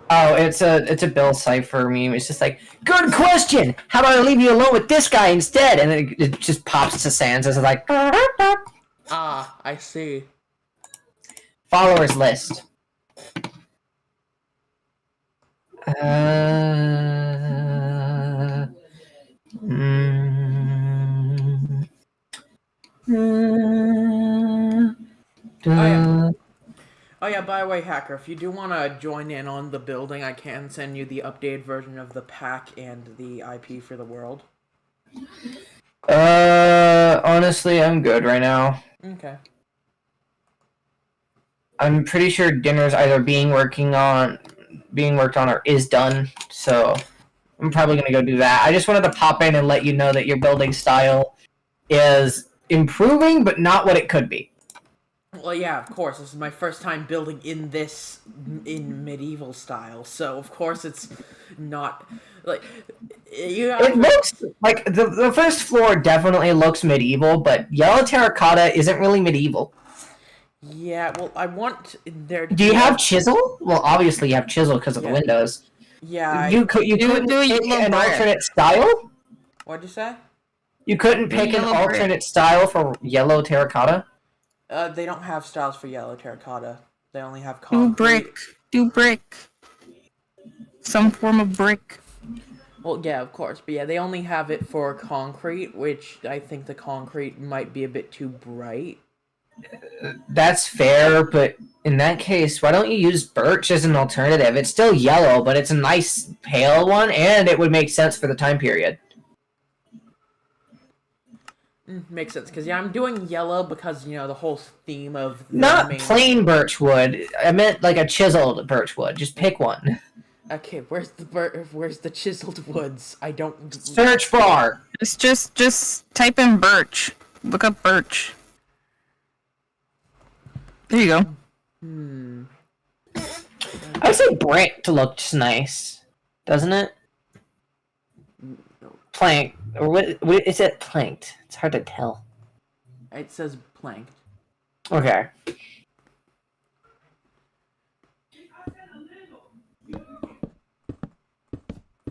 Oh, it's a Bill Cipher meme. It's just like, good question! How about I leave you alone with this guy instead? And then it just pops to Sans as like, Ah, I see. followers list. Oh yeah, by the way, Hacker, if you do want to join in on the building, I can send you the updated version of the pack and the IP for the world. Honestly, I'm good right now. Okay. I'm pretty sure dinner's either being worked on or is done, so I'm probably gonna go do that. I just wanted to pop in and let you know that your building style is improving, but not what it could be. Well, yeah, of course. This is my first time building in medieval style, so of course it's not like It looks like the first floor definitely looks medieval, but yellow terracotta isn't really medieval. Yeah, well, I want there to Do you have chisel? Well, obviously you have chisel because of the windows. Yeah. You couldn't pick an alternate style? What'd you say? You couldn't pick an alternate style for yellow terracotta? They don't have styles for yellow terracotta. They only have concrete. Do brick. Some form of brick. Well, yeah, of course. But yeah, they only have it for concrete, which I think the concrete might be a bit too bright. That's fair, but in that case, why don't you use birch as an alternative? It's still yellow, but it's a nice pale one, and it would make sense for the time period. Makes sense, because yeah, I'm doing yellow because, you know, the whole theme of... Not plain birch wood. I meant like a chiseled birch wood. Just pick one. Okay, where's the chiseled woods? I don't... Search bar! Just type in birch. Look up birch. There you go. I would say brick looks nice, doesn't it? Plank, or what is it? Planked. It's hard to tell. It says planked. Okay.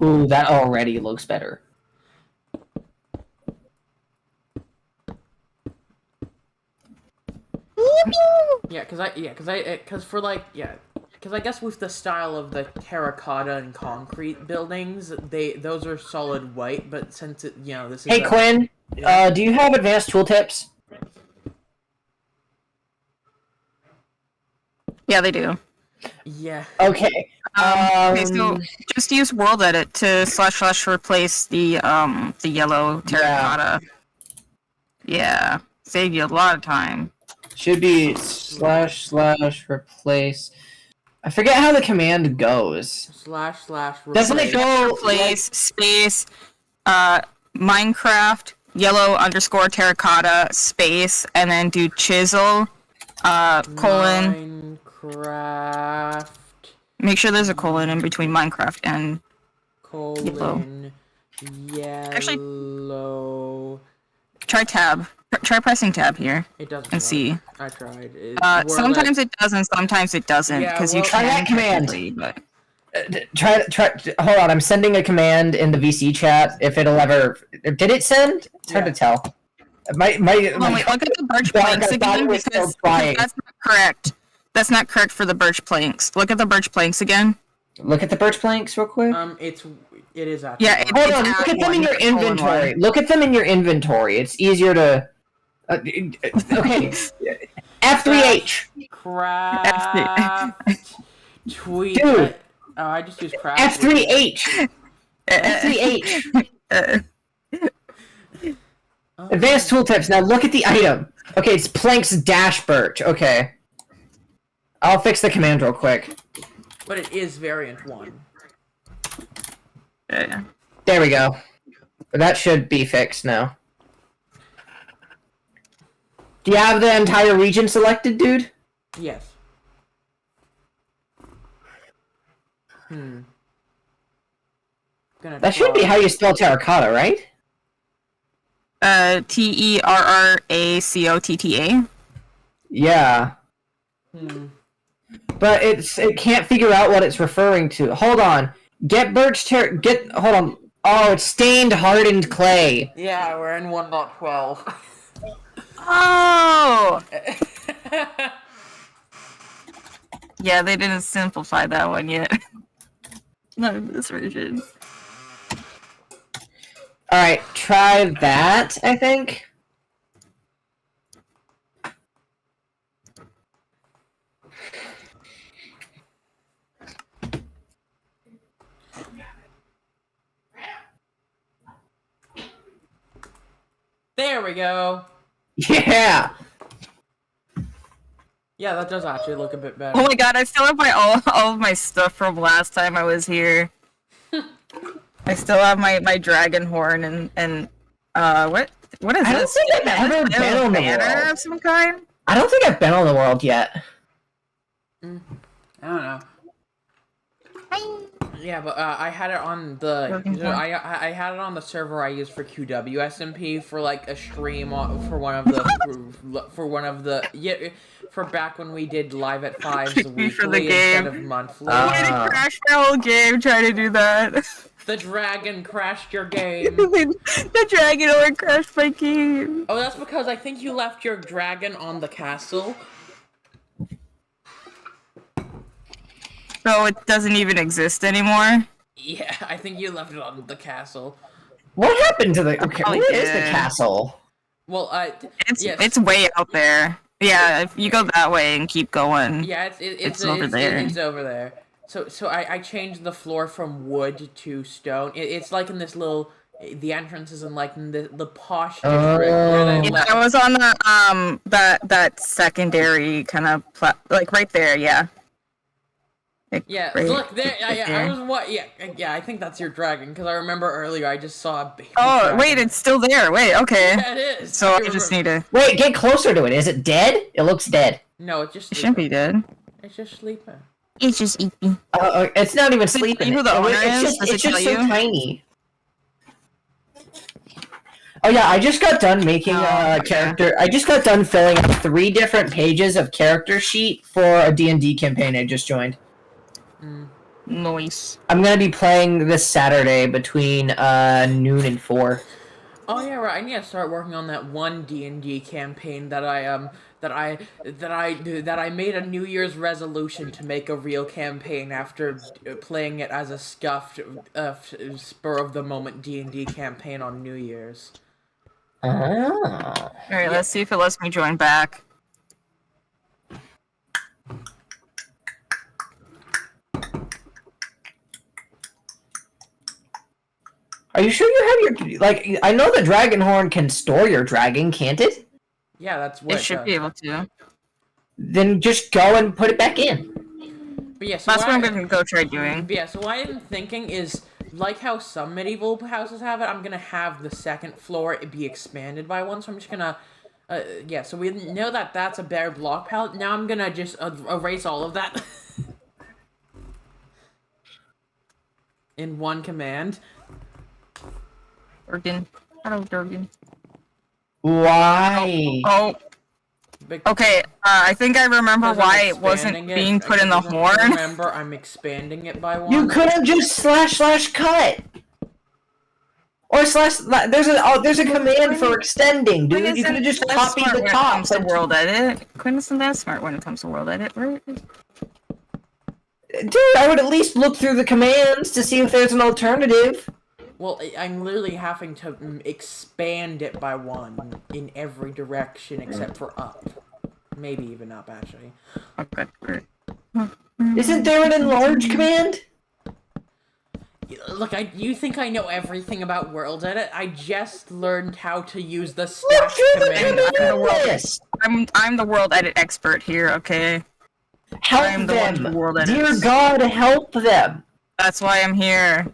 Ooh, that already looks better. Yeah, because I guess with the style of the terracotta and concrete buildings, those are solid white, but since this is Hey, Quinn, do you have advanced tooltips? Yeah, they do. Yeah. Okay. Okay, so just use world edit to / replace the yellow terracotta. Yeah, save you a lot of time. Should be / replace. I forget how the command goes. / replace. Doesn't it go Replace space Minecraft yellow _ terracotta space and then do chisel colon. Minecraft. Make sure there's a colon in between Minecraft and colon yellow. Actually, Try tab. Try pressing tab here. It doesn't. And see. I tried. Sometimes it does and sometimes it doesn't because you try that command. But... Try. Hold on, I'm sending a command in the VC chat. If it'll ever. Did it send? It's hard to tell. Wait, look at the birch planks again because that's not correct. That's not correct for the birch planks. Look at the birch planks again. Look at the birch planks real quick. It is actually. Yeah, hold on. Look at them in your inventory. Look at them in your inventory. It's easier to. Okay. F3H. Craft. Tweet. Dude. I just use craft. F3H. F3H. Advanced tooltips. Now look at the item. Okay, it's planks dash birch. Okay. I'll fix the command real quick. But it is variant 1. Yeah. There we go. That should be fixed now. Do you have the entire region selected, dude? Yes. That should be how you spell terracotta, right? TERRACOTTA. Yeah. But it can't figure out what it's referring to. Hold on. Get birch hold on. Oh, it's stained hardened clay. Yeah, we're in 1.12. Oh! Yeah, they didn't simplify that one yet. Not in this version. Alright, try that, I think. There we go. Yeah. Yeah, that does actually look a bit better. Oh my god, I still have all of my stuff from last time I was here. I still have my dragon horn and what is I don't this? think I've ever been on the world. Of some kind? I don't think I've been on the world yet. I don't know. Yeah, but I had it on the I had it on the server I use for QWSMP for like a stream for one of the for back when we did live at 5s weekly instead of monthly. I had to crash my whole game trying to do that. The dragon crashed your game. The dragon only crashed my game. Oh, that's because I think you left your dragon on the castle. So it doesn't even exist anymore? Yeah, I think you left it on the castle. What happened to the... Okay, where is the yeah. castle? Well, it's way out there. Yeah, if you go that way and keep going. Yeah, it's over there. It's over there. So I changed the floor from wood to stone. It's like in this little... The entrance is in like the posh district. I was on the that secondary kind of like right there. Yeah. Yeah, right, look there. right Yeah, there. I was yeah. I think that's your dragon because I remember earlier I just saw a baby. Oh dragon. wait, it's still there. Wait, okay. Yeah, it is. So I just need to. Wait, get closer to it. Is it dead? It looks dead. No, it's just It shouldn't be dead. It's just sleeping. It's just eating. It's not even sleeping. You know who the owner is? It's Does it just so tell you? tiny. Oh yeah, I just got done making a character. I just got done filling out 3 different pages of character sheet for a D&D campaign I just joined. Nice. I'm gonna be playing this Saturday between noon and 4. Oh yeah, right. I need to start working on that one D&D campaign that I made a New Year's resolution to make a real campaign after playing it as a scuffed spur of the moment D&D campaign on New Year's. Oh. Alright, let's see if it lets me join back. Are you sure you have your like? I know the dragon horn can store your dragon, can't it? Yeah, that's what It should be able to. Then just go and put it back in. But yeah, so That's what I'm gonna go try doing. Yeah, so what I'm thinking is, like how some medieval houses have it, I'm gonna have the second floor be expanded by one, so I'm just gonna, yeah, so we know that that's a bare block palette, now I'm gonna just erase all of that in one command. Durgan. Hello, Durgan. Why? Oh. Okay, I think I remember why it wasn't being put in the horn. Remember, I'm expanding it by one. You could have just / cut. Or / there's a command for extending, dude. You could have just copied the top. When it comes to world edit. Quinn isn't that smart when it comes to world edit, right? Dude, I would at least look through the commands to see if there's an alternative. Well, I'm literally having to expand it by one in every direction except for up. Maybe even up, actually. Okay, great. Isn't there an enlarge command? Look, you think I know everything about world edit? I just learned how to use the stack command. I'm the world edit expert here, okay? Help them! Dear God, help them! That's why I'm here.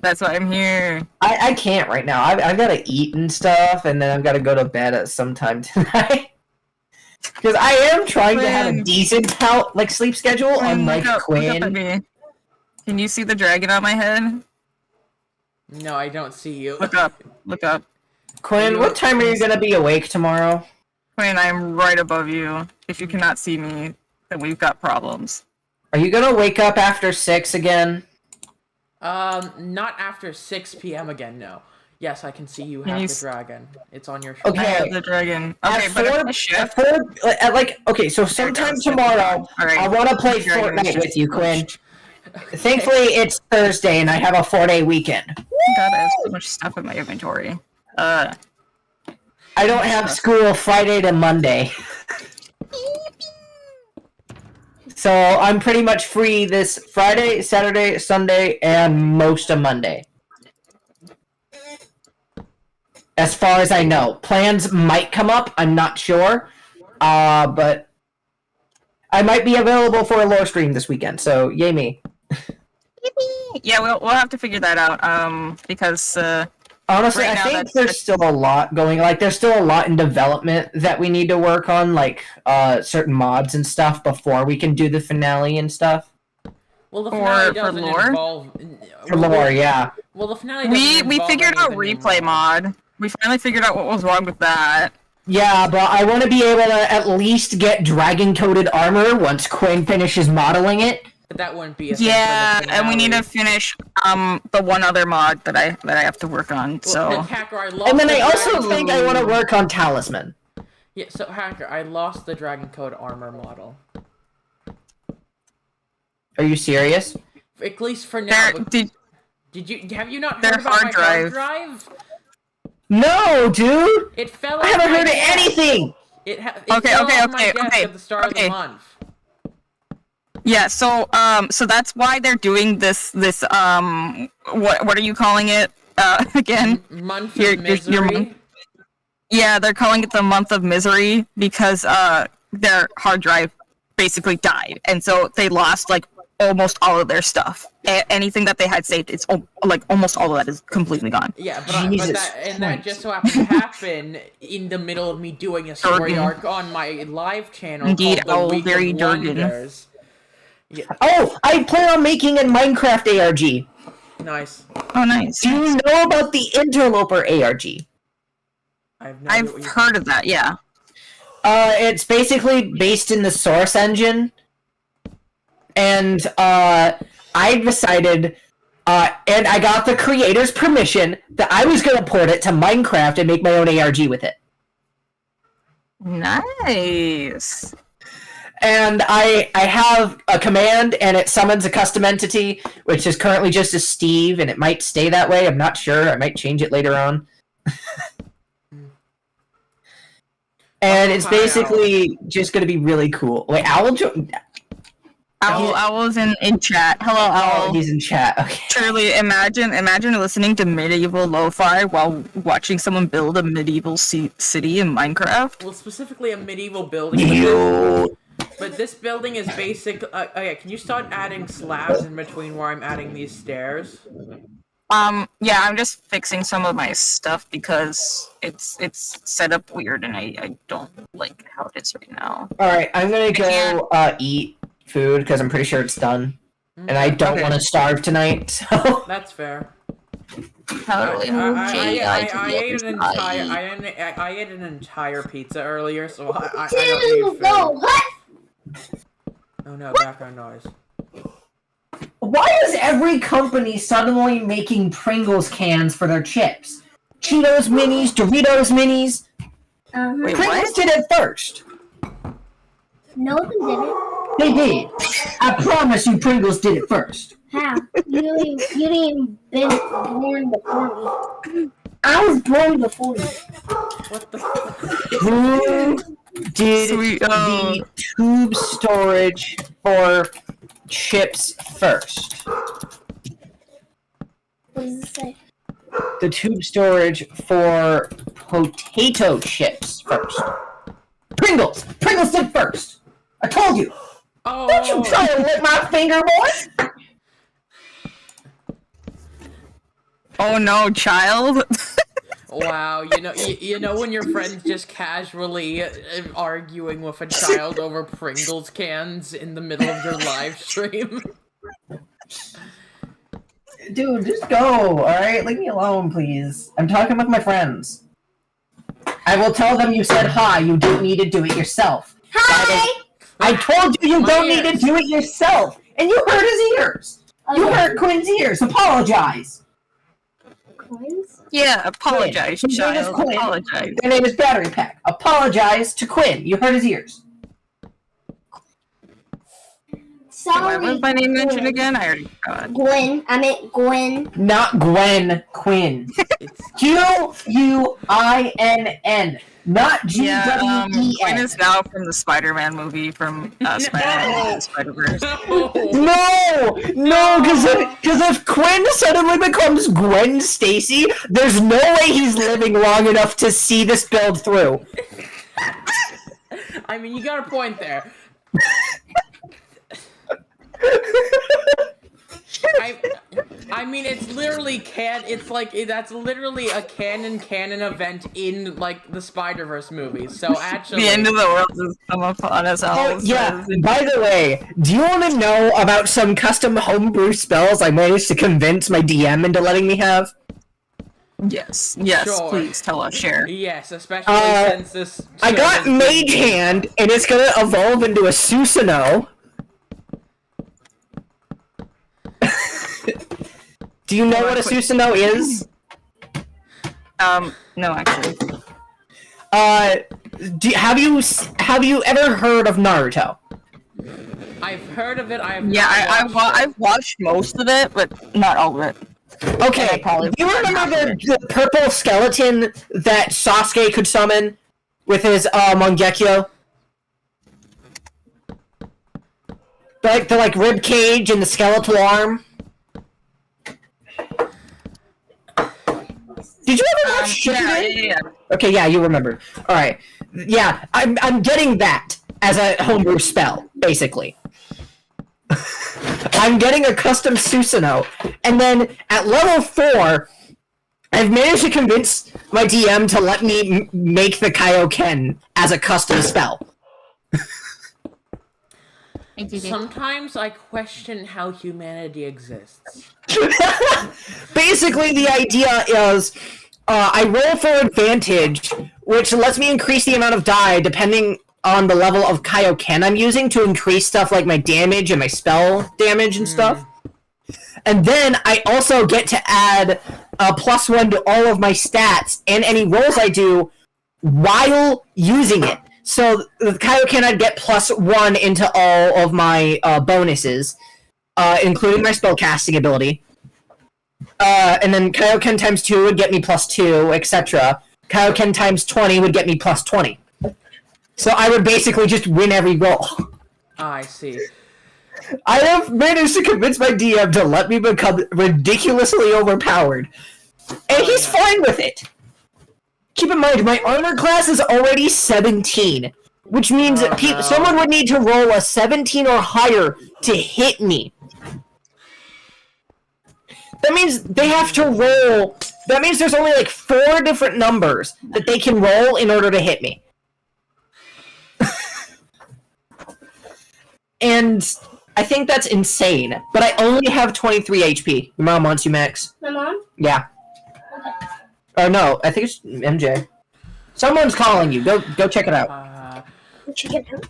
That's why I'm here. I can't right now. I've got to eat and stuff, and then I've got to go to bed at some time tonight. Because I am trying to have a decent sleep schedule, unlike Quinn. Can you see the dragon on my head? No, I don't see you. Look up. Look up. Quinn, what time are you going to be awake tomorrow? Quinn, I'm right above you. If you cannot see me, then we've got problems. Are you going to wake up after 6 again? Not after 6 p.m. again, no. Yes, I can see you have the dragon. It's on your shoulder. Okay, I have the dragon. Okay, but so sometime tomorrow, I want to play Fortnite with you, Quinn. Thankfully, it's Thursday, and I have a 4-day weekend. God, I have so much stuff in my inventory. I don't have school Friday to Monday. So I'm pretty much free this Friday, Saturday, Sunday, and most of Monday. As far as I know. Plans might come up, I'm not sure. But I might be available for a lore stream this weekend, so yay me. Yeah, we'll have to figure that out, because honestly, I think there's still a lot going. There's still a lot in development that we need to work on, certain mods and stuff before we can do the finale and stuff. Well, the finale doesn't involve... For lore, yeah. Well, the finale doesn't we figured out replay mod. We finally figured out what was wrong with that. Yeah, but I want to be able to at least get dragon-coated armor once Quinn finishes modeling it. But that wouldn't be a thing for the and we need to finish the one other mod that I have to work on. So and then I also think I want to work on Talisman. Yeah, so Hacker, I lost the Dragon Code armor model. Are you serious? At least for now. Have you not heard about my hard drive? No, dude. It fell. I haven't heard of anything. It fell off my desk at the start of the month. Yeah, so that's why they're doing this what are you calling it again? Month of misery. Yeah, they're calling it the month of misery because their hard drive basically died, and so they lost almost all of their stuff. Anything that they had saved, it's like almost all of that is completely gone. Yeah, but that just so happens to happen in the middle of me doing a story arc on my live channel. Indeed, called The Week very of Durgan. Wonders. Yeah. Oh, I plan on making a Minecraft ARG. Nice. Oh, nice. Do you know about the Interloper ARG? I've heard of that, yeah. It's basically based in the Source engine. And, I decided, and I got the creator's permission that I was gonna port it to Minecraft and make my own ARG with it. Nice. And I have a command, and it summons a custom entity, which is currently just a Steve, and it might stay that way. I'm not sure. I might change it later on. And it's basically just going to be really cool. Wait, Owl's in chat. Hello, Owl. Oh, he's in chat. Okay. Truly, imagine listening to medieval lo-fi while watching someone build a medieval city in Minecraft. Well, specifically a medieval building. But this building is basic. Okay, can you start adding slabs in between where I'm adding these stairs? Yeah, I'm just fixing some of my stuff because it's set up weird and I don't like how it is right now. Alright, I'm gonna go eat food because I'm pretty sure it's done. And I don't want to starve tonight, so... That's fair. I ate an entire pizza earlier, so I don't need food. What? Oh no, background noise. Why is every company suddenly making Pringles cans for their chips? Cheetos minis, Doritos minis? Wait, Pringles did it first. No, they didn't. They did. I promise you Pringles did it first. How? You didn't even been born before me. I was born before you. What the fuck? Who did the tube storage for chips first? What does it say? The tube storage for potato chips first. Pringles! Pringles did first! I told you! Oh. Don't you try to lick my finger, boy! Oh no, child! Wow, you know when your friend's just casually arguing with a child over Pringles cans in the middle of your live stream? Dude, just go, alright? Leave me alone, please. I'm talking with my friends. I will tell them you said hi, you didn't need to do it yourself. Hi! I told you My don't need to ears. do it yourself! And you hurt his ears! You hurt Quinn's ears! Apologize! Coins? Yeah, apologize, Quinn. His name is child. Quinn. Apologize. Their name is Battery Pack. Apologize to Quinn. You hurt his ears. Sorry. Why was my name mentioned again? I already forgot. Gwen. I meant Gwen. Not Gwen. Quinn. Q-U-I-N-N. Not G-W-E-N. Quinn is now from the Spider-Man movie from Spider-Man and Spider-Verse. No, because if Quinn suddenly becomes Gwen Stacy, there's no way he's living long enough to see this build through. I mean, you got a point there. I mean, it's literally that's literally a canon event in, like, the Spider-Verse movies, so actually... The end of the world has come upon us all. Oh, yeah, by the way, do you want to know about some custom homebrew spells I managed to convince my DM into letting me have? Yes, Sure. please tell us, share. Yes, especially since this... I got show has Mage been- Hand, and it's gonna evolve into a Susanoo. Do you know what a Susanoo is? No, actually. Have you ever heard of Naruto? I've heard of it, I have Yeah, not watched it. I've watched most of it, but not all of it. Okay, do you remember the purple skeleton that Sasuke could summon with his Mangekyo? The rib cage and the skeletal arm. Did you ever watch Shippuden? Yeah. Okay, yeah, you remember. All right, yeah, I'm getting that as a homebrew spell, basically. I'm getting a custom Susanoo, and then at level 4, I've managed to convince my DM to let me make the Kaioken as a custom spell. Sometimes I question how humanity exists. Basically, the idea is I roll for advantage, which lets me increase the amount of die depending on the level of Kaioken I'm using to increase stuff like my damage and my spell damage and stuff. And then I also get to add a +1 to all of my stats and any rolls I do while using it. So the Kaioken, I'd get +1 into all of my bonuses, including my spellcasting ability. And then Kaioken times 2 would get me +2, etc. Kaioken times 20 would get me +20. So I would basically just win every roll. I see. I have managed to convince my DM to let me become ridiculously overpowered. And he's fine with it. Keep in mind, my armor class is already 17, which means that someone would need to roll a 17 or higher to hit me. That means they have to roll... That means there's only like 4 different numbers that they can roll in order to hit me. And I think that's insane. But I only have 23 HP. Your mom wants you, Max. My mom? Yeah. Okay. Oh no, I think it's MJ. Someone's calling you. Go check it out. Check it out.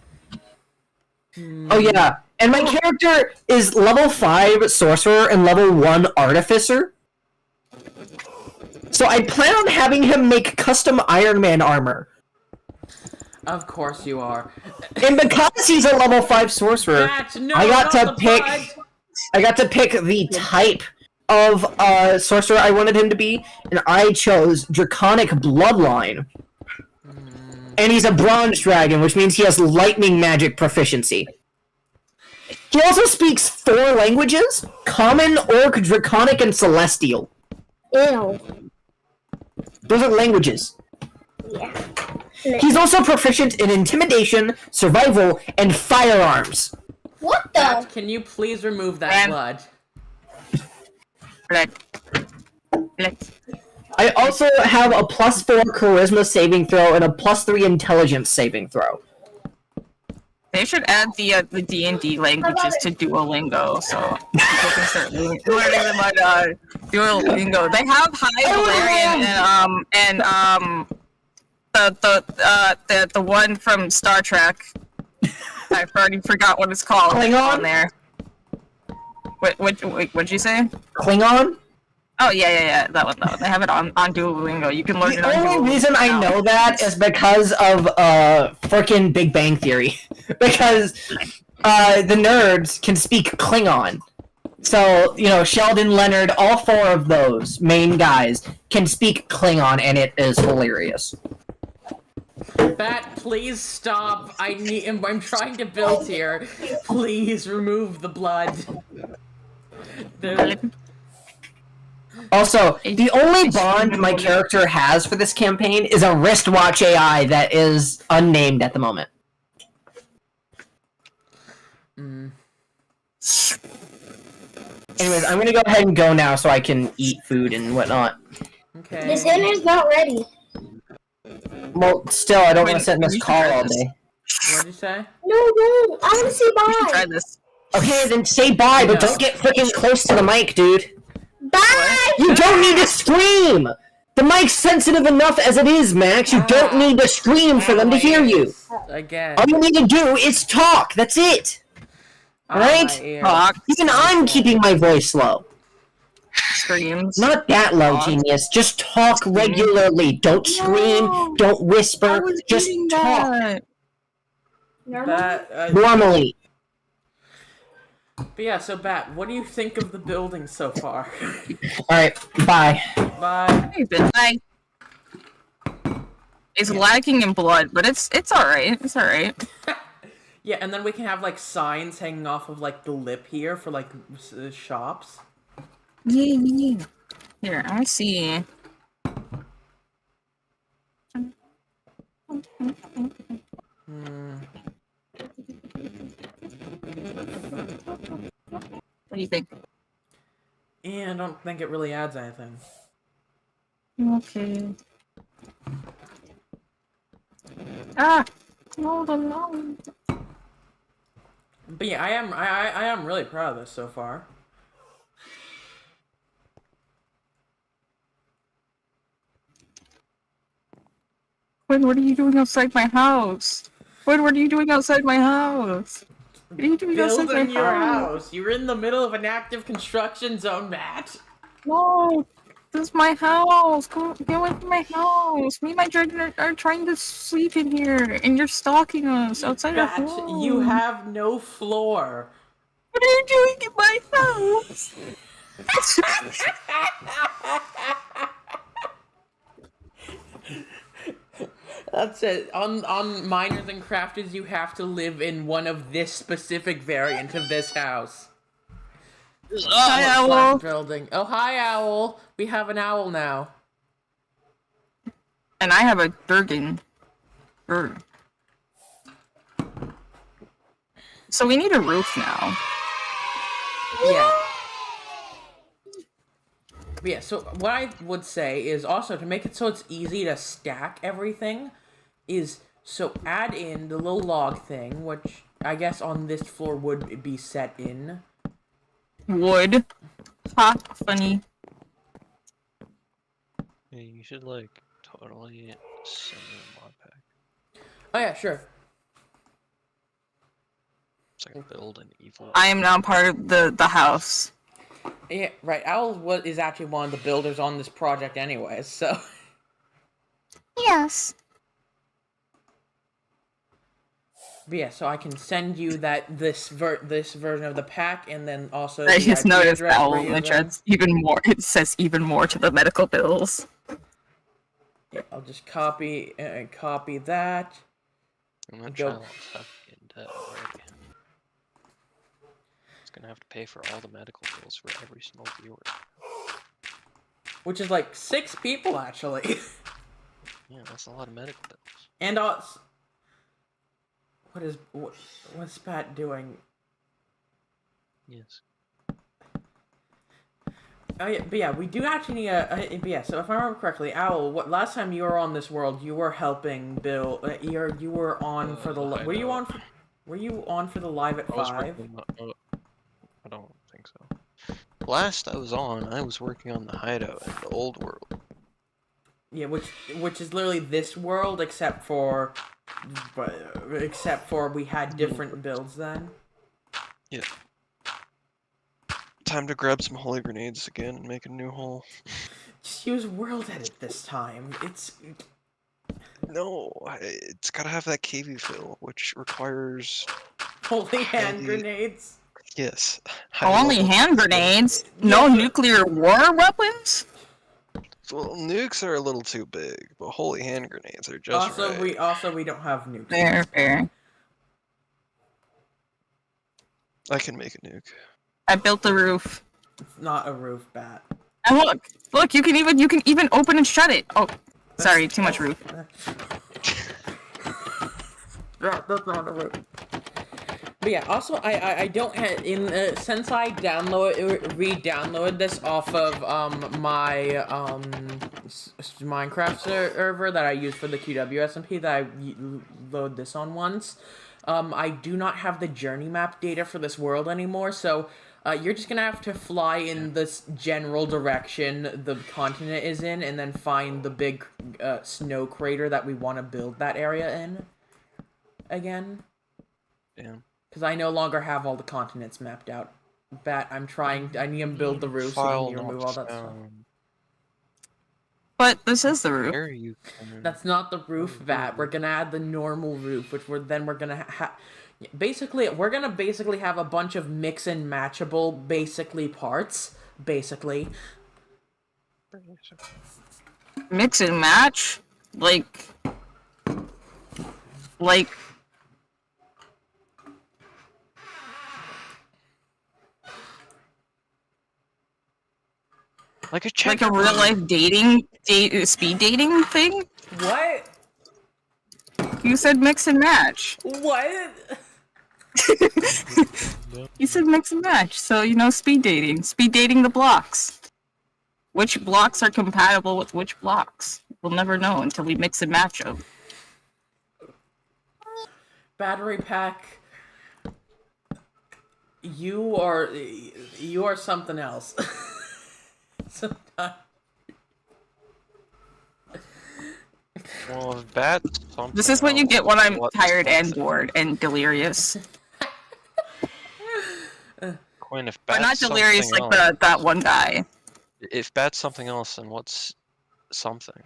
Oh yeah, and my character is level 5 sorcerer and level 1 artificer. So I plan on having him make custom Iron Man armor. Of course you are. And because he's a level 5 sorcerer, I got to pick the type of sorcerer I wanted him to be, and I chose Draconic Bloodline. And he's a bronze dragon, which means he has lightning magic proficiency. He also speaks 4 languages: Common, Orc, Draconic, and Celestial. Ew. Those are languages. Yeah. He's also proficient in Intimidation, Survival, and Firearms. What the? Dad, can you please remove that blood? I also have a +4 Charisma saving throw and a +3 Intelligence saving throw. They should add the D&D languages to Duolingo, so people can start learning them on Duolingo. They have High Valerian and the one from Star Trek. I already forgot what it's called. Klingon? On there. What'd you say? Klingon? Oh yeah, that one. They have it on Duolingo. You can learn it on Duolingo. The only reason I know that is because of frickin' Big Bang Theory. Because the nerds can speak Klingon. So, you know, Sheldon, Leonard, all 4 of those main guys can speak Klingon, and it is hilarious. Bat, please stop. I'm trying to build here. Please remove the blood. Also, the only bond my character has for this campaign is a wristwatch AI that is unnamed at the moment. Anyways, I'm gonna go ahead and go now so I can eat food and whatnot. Okay. This dinner's not ready. Well, still, I don't want to sit in this call all day. What did you say? No, I want to say bye. Try this. Okay, then say bye, but don't get freaking close to the mic, dude. Bye! You don't need to scream! The mic's sensitive enough as it is, Max. You don't need to scream for them to hear you. Again. All you need to do is talk. That's it. Right? Talk. Even I'm keeping my voice low. Screams. Not that low, genius. Just talk regularly. Don't scream. Don't whisper. Just talk. Normally. But yeah, so Bat, what do you think of the building so far? Alright, bye. Bye. Bye. It's lacking in blood, but it's alright. It's alright. Yeah, and then we can have, like, signs hanging off of, like, the lip here for, like, shops. Yeah. Here, I see. What do you think? Yeah, I don't think it really adds anything. Okay. Ah! Hold on. But yeah, I am really proud of this so far. Quinn, what are you doing outside my house? Quinn, what are you doing outside my house? What are you doing outside my Building your house? house. You're in the middle of an active construction zone, Matt. No! This is my house! Get away from my house! Me and my children are trying to sleep in here, and you're stalking us outside our Matt, home! you have no floor. What are you doing in my house? That's it. On Miners and Crafters, you have to live in one of this specific variant of this house. Hi, Flat Owl! building. Oh, hi, Owl. We have an owl now. And I have a Durgan bird. So we need a roof now. Yeah. But yeah, so what I would say is also to make it so it's easy to stack everything is so add in the little log thing, which I guess on this floor would be set in. Wood. Ha, funny. Yeah, you should like totally send me a mod pack. Oh yeah, sure. So I can build an evil. I am now part of the house. Yeah, right. Owl is actually one of the builders on this project anyways, so... Yes. But yeah, so I can send you this version of the pack, and then also I the just IP noticed address that for you address even more. It says even more to the medical bills. Yeah, I'll just copy that. And that Go. child's have to get in debt already. It's gonna have to pay for all the medical bills for every single viewer. Which is like 6 people, actually. Yeah, that's a lot of medical bills. And what's Pat doing? Yes. Oh yeah, but yeah, we do actually need but yeah, so if I remember correctly, Owl, last time you were on this world, you were helping Bill, you were on for the, I were you know. on for the live at I was 5? working on, I don't think so. Last I was on, I was working on the hideout in the old world. Yeah, which is literally this world, except for we had different builds then. Yeah. Time to grab some holy grenades again and make a new hole. Just use world edit this time. It's No, it's gotta have that KV fill, which requires... holy hand Holy- grenades. Yes. Only hand grenades? No nuclear war weapons? Well, nukes are a little too big, but holy hand grenades are just Also, right. we don't have nukes. Fair. I can make a nuke. I built the roof. It's not a roof, Bat. And look, you can even open and shut it. Oh, sorry, too much roof. That's not a roof. But yeah, also I don't have since I re-downloaded this off of my Minecraft server that I use for the QWSMP that I load this on once. I do not have the journey map data for this world anymore, so you're just gonna have to fly in this general direction the continent is in, and then find the big snow crater that we want to build that area in again. Damn. Because I no longer have all the continents mapped out. Bat, I need to build the roof so I need to remove all that stuff. But this is the roof. Where you can... That's not the roof, Bat. We're gonna add the normal roof, which we're gonna have... we're gonna basically have a bunch of mix and matchable, parts. Basically. Mix and match? Like... Like a Like a real life speed dating thing? What? You said mix and match. What? You said mix and match, so speed dating. Speed dating the blocks. Which blocks are compatible with which blocks? We'll never know until we mix and match them. Battery pack. You are something else. Sometimes. Well, if that's something This is what you get when I'm what's tired and something? bored and delirious. Quinn, if But that's not delirious something like else, that one guy. if that's something else, then what's something?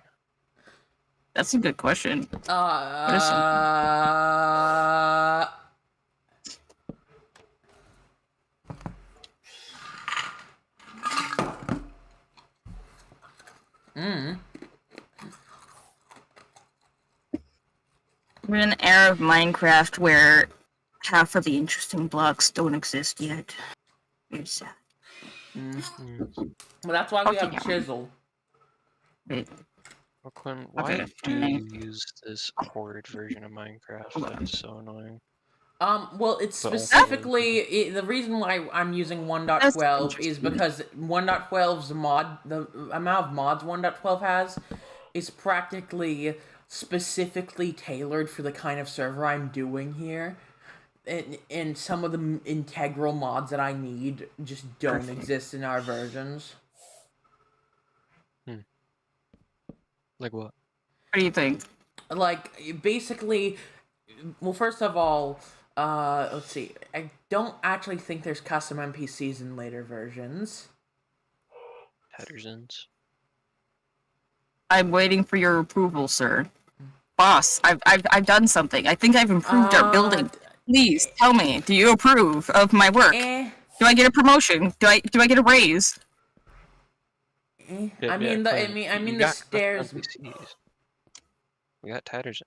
That's a good question. What is something? We're in an era of Minecraft where half of the interesting blocks don't exist yet. Very sad. Well, that's why we have chisel. Wait. Well, Quinn, why Okay. do you use this horrid version of Minecraft that is so annoying? Well, it's But also- specifically the reason why I'm using 1.12 is interesting. because 1.12's the amount of mods 1.12 has is practically specifically tailored for the kind of server I'm doing here. And some of the integral mods that I need just don't exist in our versions. Like what? What do you think? Like, basically, well, first of all, let's see. I don't actually think there's custom NPCs in later versions. Pattersons. I'm waiting for your approval, sir. Boss, I've done something. I think I've improved our building. Please tell me, do you approve of my work? Do I get a promotion? Do I get a raise? I mean the stairs. NPCs. We got Tattersons.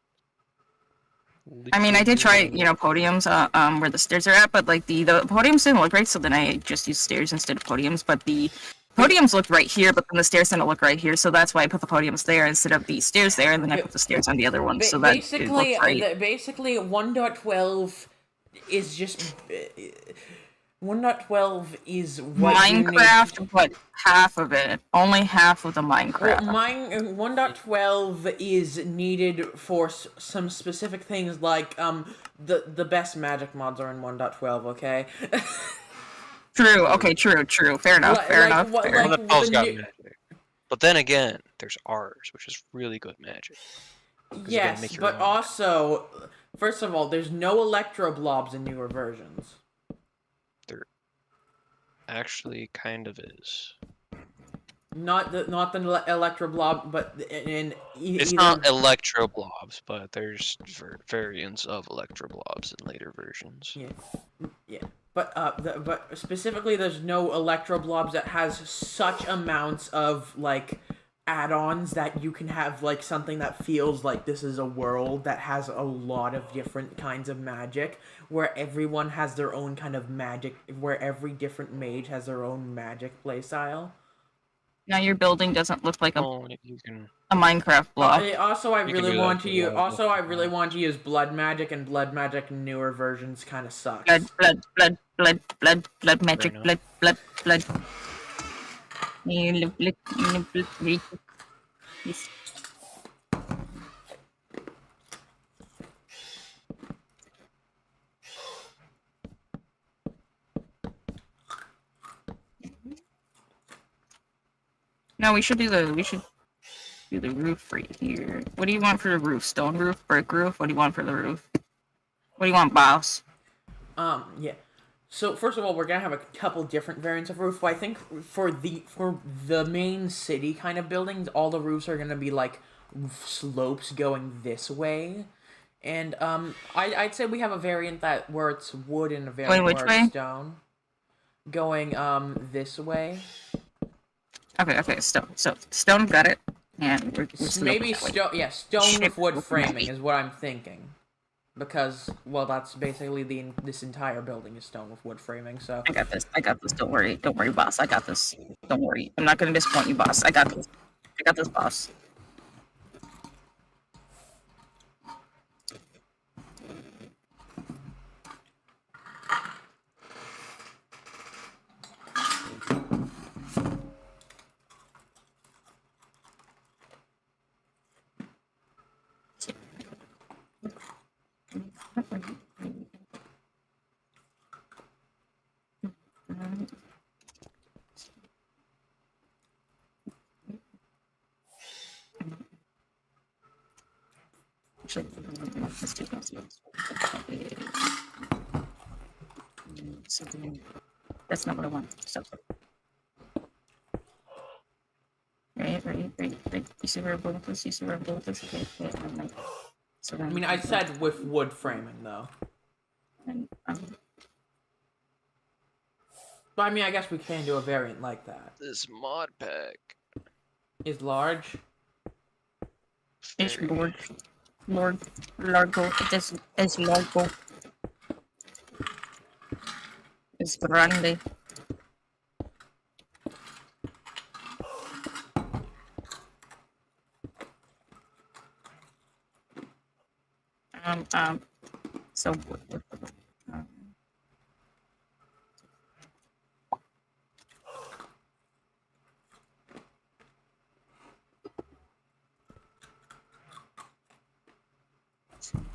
I mean, I did try, podiums, where the stairs are at, but like the podiums didn't look right, so then I just used stairs instead of podiums. But the podiums looked right here, but then the stairs didn't look right here, so that's why I put the podiums there instead of the stairs there, and then I put the stairs on the other one, so that it looked right. Basically, 1.12 is just 1.12 is what Minecraft, but half of it, only half of the Minecraft. Well, 1.12 is needed for some specific things, like the best magic mods are in 1.12. Okay. True. Okay. True. Fair enough. Fair enough. Like, fair. like, 1.12's got the magic. But then again, there's ours, which is really good magic. Yes, but also, first of all, there's no electro blobs in newer versions. There actually kind of is. Not the electro blob, but It's not electro blobs, but there's variants of electro blobs in later versions. Yeah. But specifically, there's no electro blobs that has such amounts of like add-ons that you can have like something that feels like this is a world that has a lot of different kinds of magic, where everyone has their own kind of magic, where every different mage has their own magic playstyle. Now your building doesn't look like You can. a Minecraft block. Also, I You can really do want that to for use. a lot of Also, I stuff. really want to use blood magic, and blood magic in newer versions kind of sucks. Blood magic, enough. blood. No, we should do the roof right here. What do you want for the roof? Stone roof, brick roof? What do you want for the roof? What do you want, boss? Yeah. So first of all, we're gonna have a couple different variants of roof. But I think for the main city kind of buildings, all the roofs are gonna be like slopes going this way, and I'd say we have a variant where it's wood and a variant which where way? it's stone, going this way. Okay, stone. So stone got it, and we're Maybe that way. stone. Yeah, stone with wood Shit. framing is what I'm thinking. Because, well, that's basically this entire building is stone with wood framing, so... I got this. Don't worry, boss. I got this. Don't worry. I'm not gonna disappoint you, boss. I got this, boss. actually, let's do this. Something. That's not what I want. So. Right. You see where I'm going with this? Okay. So then, I mean, I said with wood framing, though. And, But I mean, I guess we can do a variant like that. This mod pack. Is large? it's Very- largo. It is largo. It's grande. So.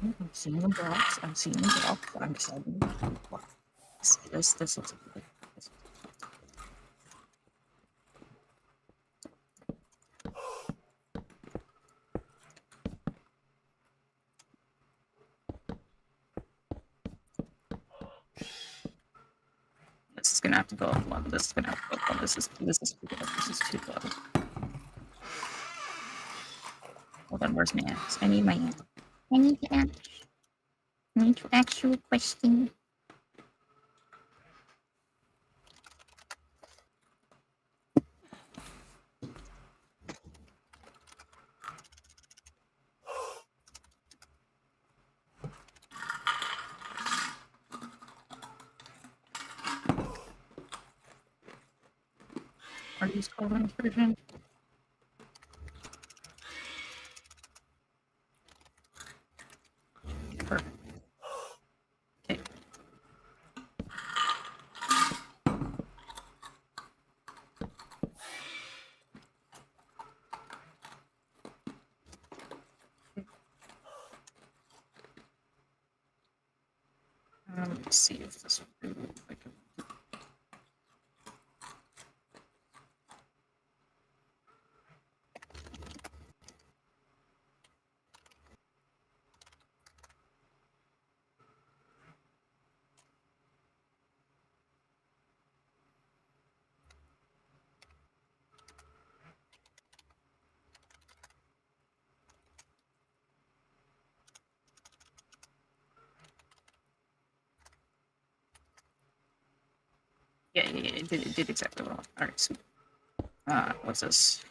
I'm seeing the blocks. I'm deciding. This looks good. This is gonna have to go up one. This is gonna have to go up one. This is too low. Hold on, where's my axe? I need my axe. I need to ask you a question. Are these coloring version? Perfect. Okay. Let's see if this will do. Yeah, it did exactly well. Alright, so what's this?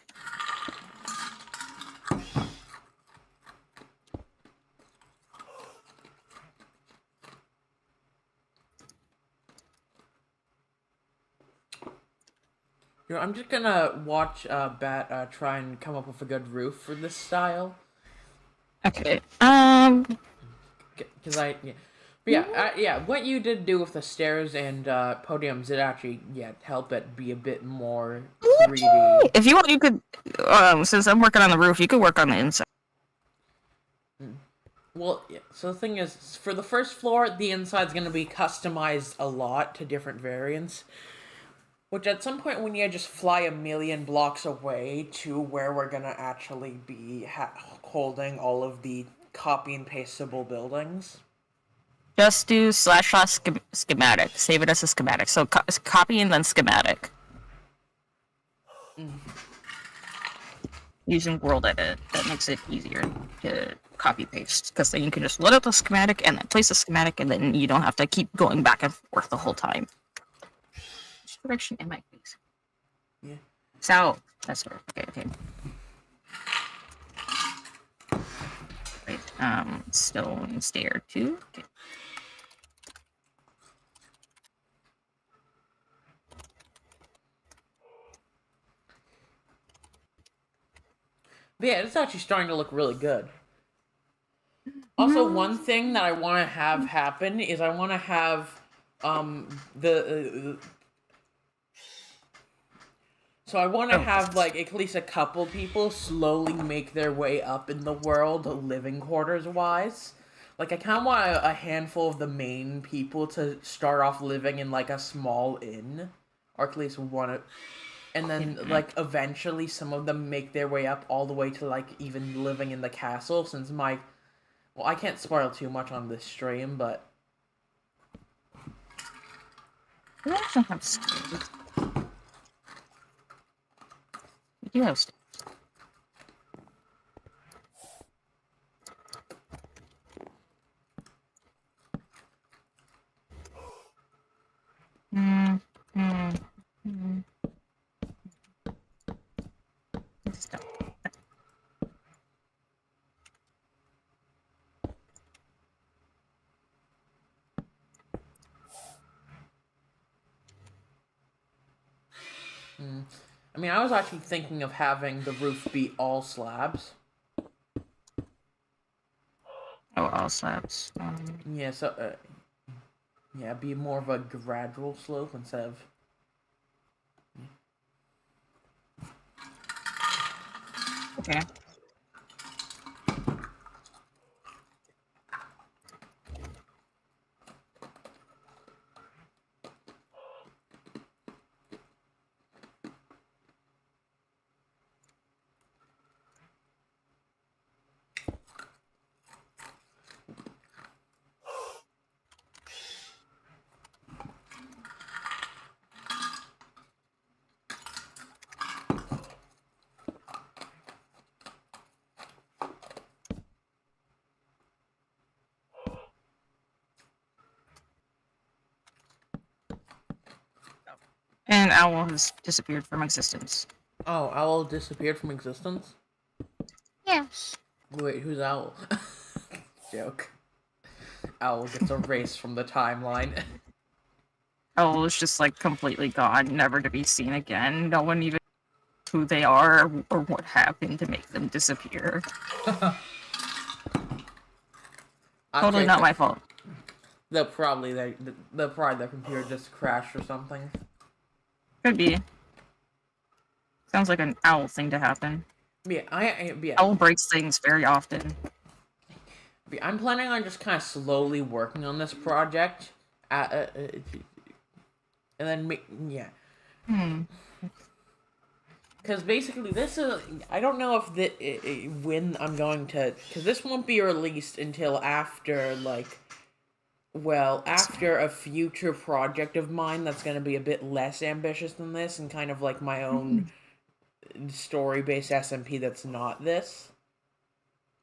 You know, I'm just gonna watch Bat try and come up with a good roof for this style. Okay. Because what you did do with the stairs and podiums did actually help it be a bit more 3D. If you want, you could. Since I'm working on the roof, you could work on the inside. Well, so the thing is, for the first floor, the inside's gonna be customized a lot to different variants. Which at some point we need to just fly a million blocks away to where we're gonna actually be holding all of the copy and pasteable buildings. Just do / schematic. Save it as a schematic. So copy and then schematic. Using world edit, that makes it easier to copy paste, because then you can just load up the schematic and then place the schematic, and then you don't have to keep going back and forth the whole time. Which direction am I facing? Yeah. South. That's right. Okay. Right. Stone stair 2. Okay. But yeah, it's actually starting to look really good. Also, one thing that I want to have happen is I want to have so I want to have like at least a couple people slowly make their way up in the world, living quarters wise. Like I kind of want a handful of the main people to start off living in like a small inn, or at least one. And then, like, eventually some of them make their way up all the way to, like, even living in the castle, since my Well, I can't spoil too much on this stream, but We actually have stairs. We do have stairs. Hmm. Hmm. Hmm. Let's stop. I mean, I was actually thinking of having the roof be all slabs. Oh, all slabs. Yeah, so yeah, be more of a gradual slope instead of. Okay. And Owl has disappeared from existence. Oh, Owl disappeared from existence? Yes. Wait, who's Owl? Joke. Owl gets erased from the timeline. Owl is just like completely gone, never to be seen again. No one even knows who they are or what happened to make them disappear. Totally not my fault. They'll probably their computer just crashed or something. Could be. Sounds like an Owl thing to happen. Yeah, Owl breaks things very often. I'm planning on just kind of slowly working on this project, and then yeah. Because basically, this is I don't know if when I'm going to, because this won't be released until after after a future project of mine that's going to be a bit less ambitious than this and kind of like my own story-based SMP that's not this.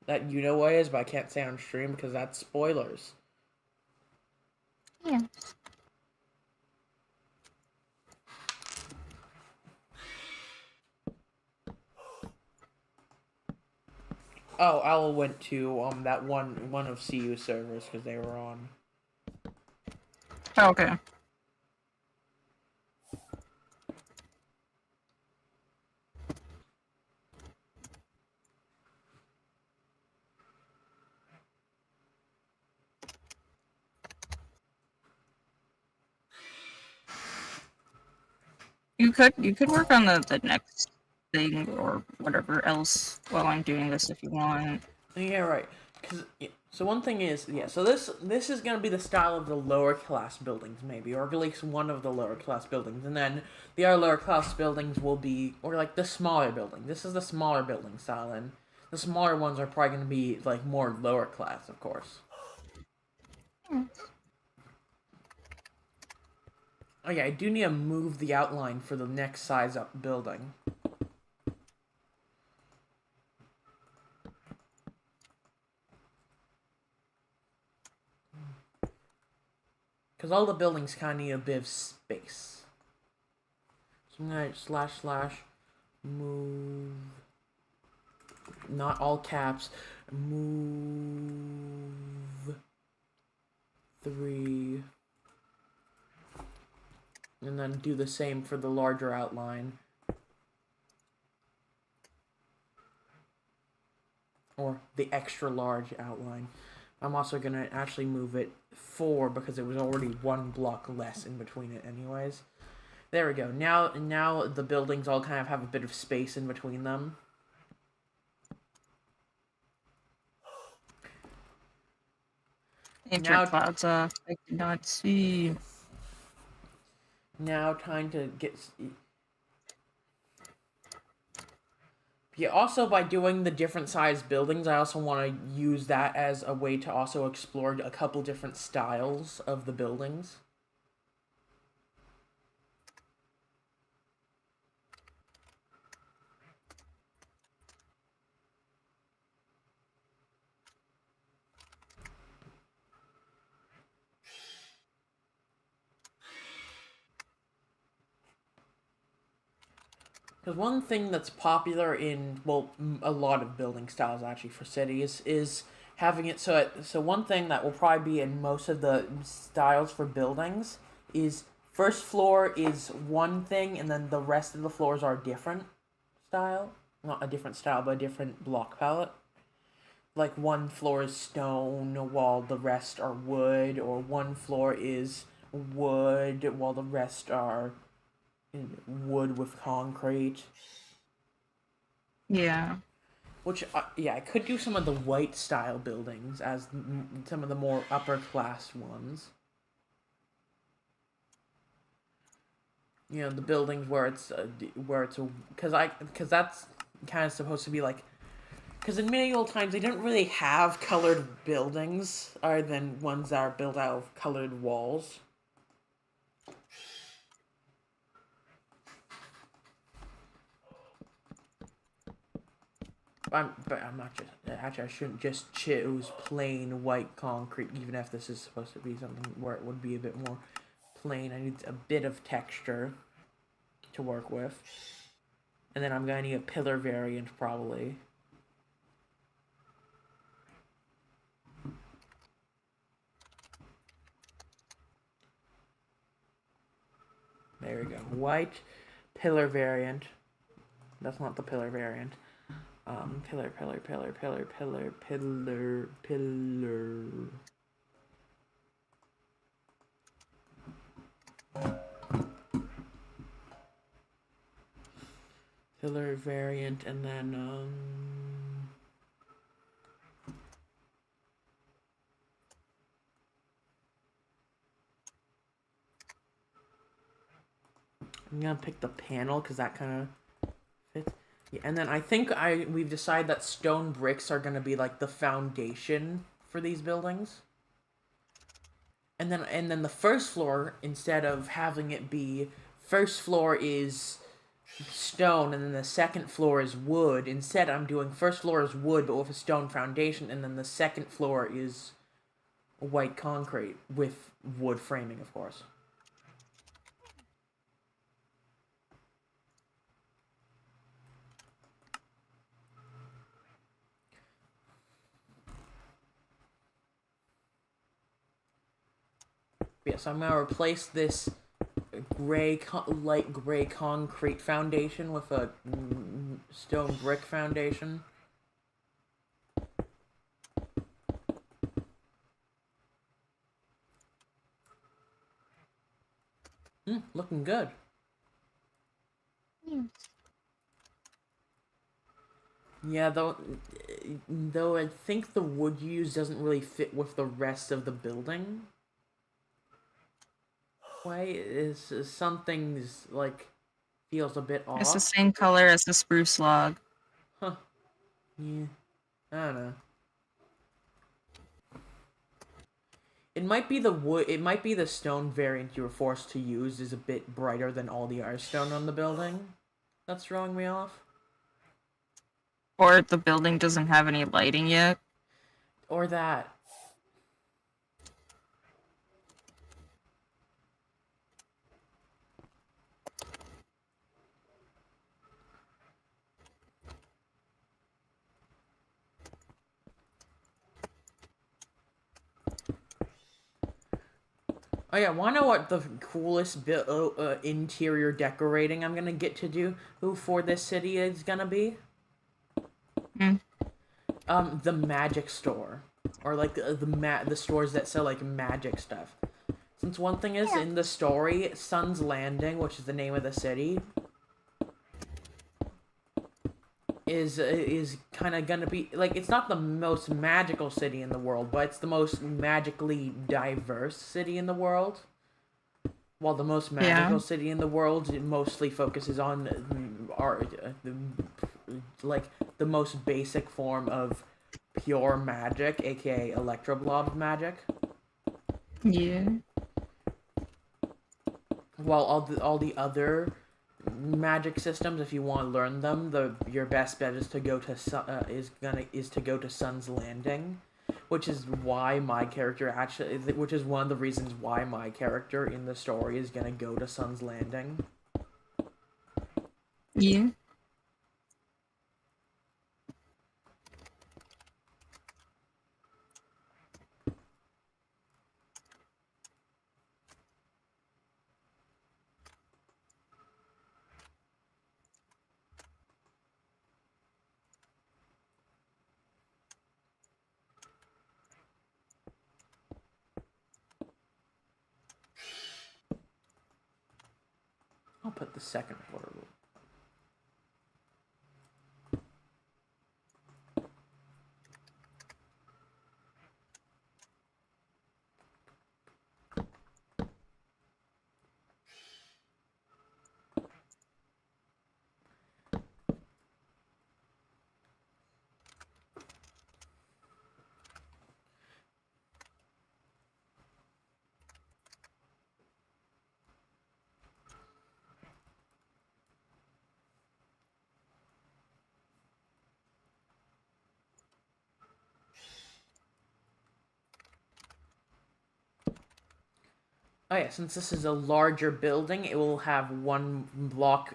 That you know what is, but I can't say on stream because that's spoilers. Yeah. Oh, Owl went to that one of CU servers because they were on. Oh, okay. You could work on the next thing or whatever else while I'm doing this if you want. Yeah, right. So one thing is, so this is gonna be the style of the lower class buildings, maybe, or at least one of the lower class buildings, and then the other lower class buildings will be, or like the smaller building. This is the smaller building style, and the smaller ones are probably gonna be like more lower class, of course. Oh yeah, I do need to move the outline for the next size up building. Because all the buildings kind of need a bit of space. So I'm going to / move. Not all caps. Move 3. And then do the same for the larger outline. Or the extra large outline. I'm also going to actually move it 4 because it was already 1 block less in between it anyways. There we go. Now the buildings all kind of have a bit of space in between them. Clouds, I did not see. Now time to get... Yeah, also by doing the different size buildings, I also want to use that as a way to also explore a couple different styles of the buildings. Because one thing that's popular in, well, a lot of building styles actually for cities is having it so so one thing that will probably be in most of the styles for buildings is first floor is one thing and then the rest of the floors are a different style. Not a different style, but a different block palette. Like one floor is stone while the rest are wood, or one floor is wood while the rest are wood with concrete. Yeah. Which, yeah, I could do some of the white style buildings as some of the more upper class ones. You know, the buildings where it's because that's kind of supposed to be like, because in medieval times they didn't really have colored buildings other than ones that are built out of colored walls. But I'm not just. Actually, I shouldn't just choose plain white concrete, even if this is supposed to be something where it would be a bit more plain. I need a bit of texture to work with. And then I'm gonna need a pillar variant, probably. There we go. White pillar variant. That's not the pillar variant. Pillar. Pillar variant, and then, I'm gonna pick the panel, because that kind of fits. Yeah, and then I think we've decided that stone bricks are gonna be, like, the foundation for these buildings. And then the first floor, instead of having it be first floor is stone and then the second floor is wood, instead I'm doing first floor is wood but with a stone foundation, and then the second floor is white concrete with wood framing, of course. Yeah, so I'm gonna replace this light gray concrete foundation with a stone brick foundation. Looking good. Yeah, though I think the wood used doesn't really fit with the rest of the building. Way is something's like feels a bit off. It's the same color as the spruce log. Huh. Yeah. I don't know. It might be the wood. It might be the stone variant you were forced to use is a bit brighter than all the other stone on the building. That's throwing me off. Or the building doesn't have any lighting yet. Or that. Oh yeah, wanna know what the coolest interior decorating I'm gonna get to do for this city is gonna be? The magic store, or like the stores that sell like magic stuff. Since one thing is in the story, Sun's Landing, which is the name of the city, is kind of gonna be like, it's not the most magical city in the world, but it's the most magically diverse city in the world. While the most magical city in the world mostly focuses on art, like the most basic form of pure magic, aka electroblob magic. Yeah. While all the other magic systems, if you want to learn them, your best bet is to go to to go to Sun's Landing, which is why my character which is one of the reasons why my character in the story is gonna go to Sun's Landing. Yeah. I'll put the second portal. Oh yeah, since this is a larger building, it will have one block.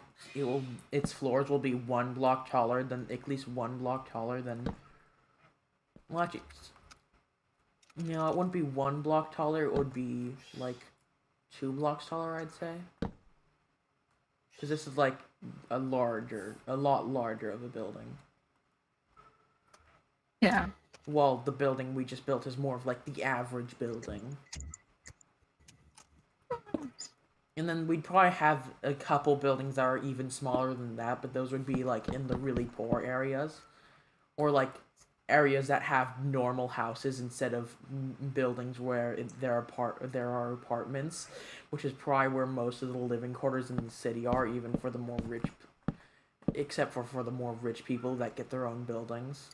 Its floors will be one block taller than at least one block taller than. Well, actually, no, it wouldn't be one block taller. It would be like 2 blocks taller, I'd say. Because this is like a lot larger of a building. Yeah. While the building we just built is more of like the average building. And then we'd probably have a couple buildings that are even smaller than that, but those would be like in the really poor areas. Or like areas that have normal houses instead of buildings where there are apartments, which is probably where most of the living quarters in the city are, even for the more rich, except for the more rich people that get their own buildings.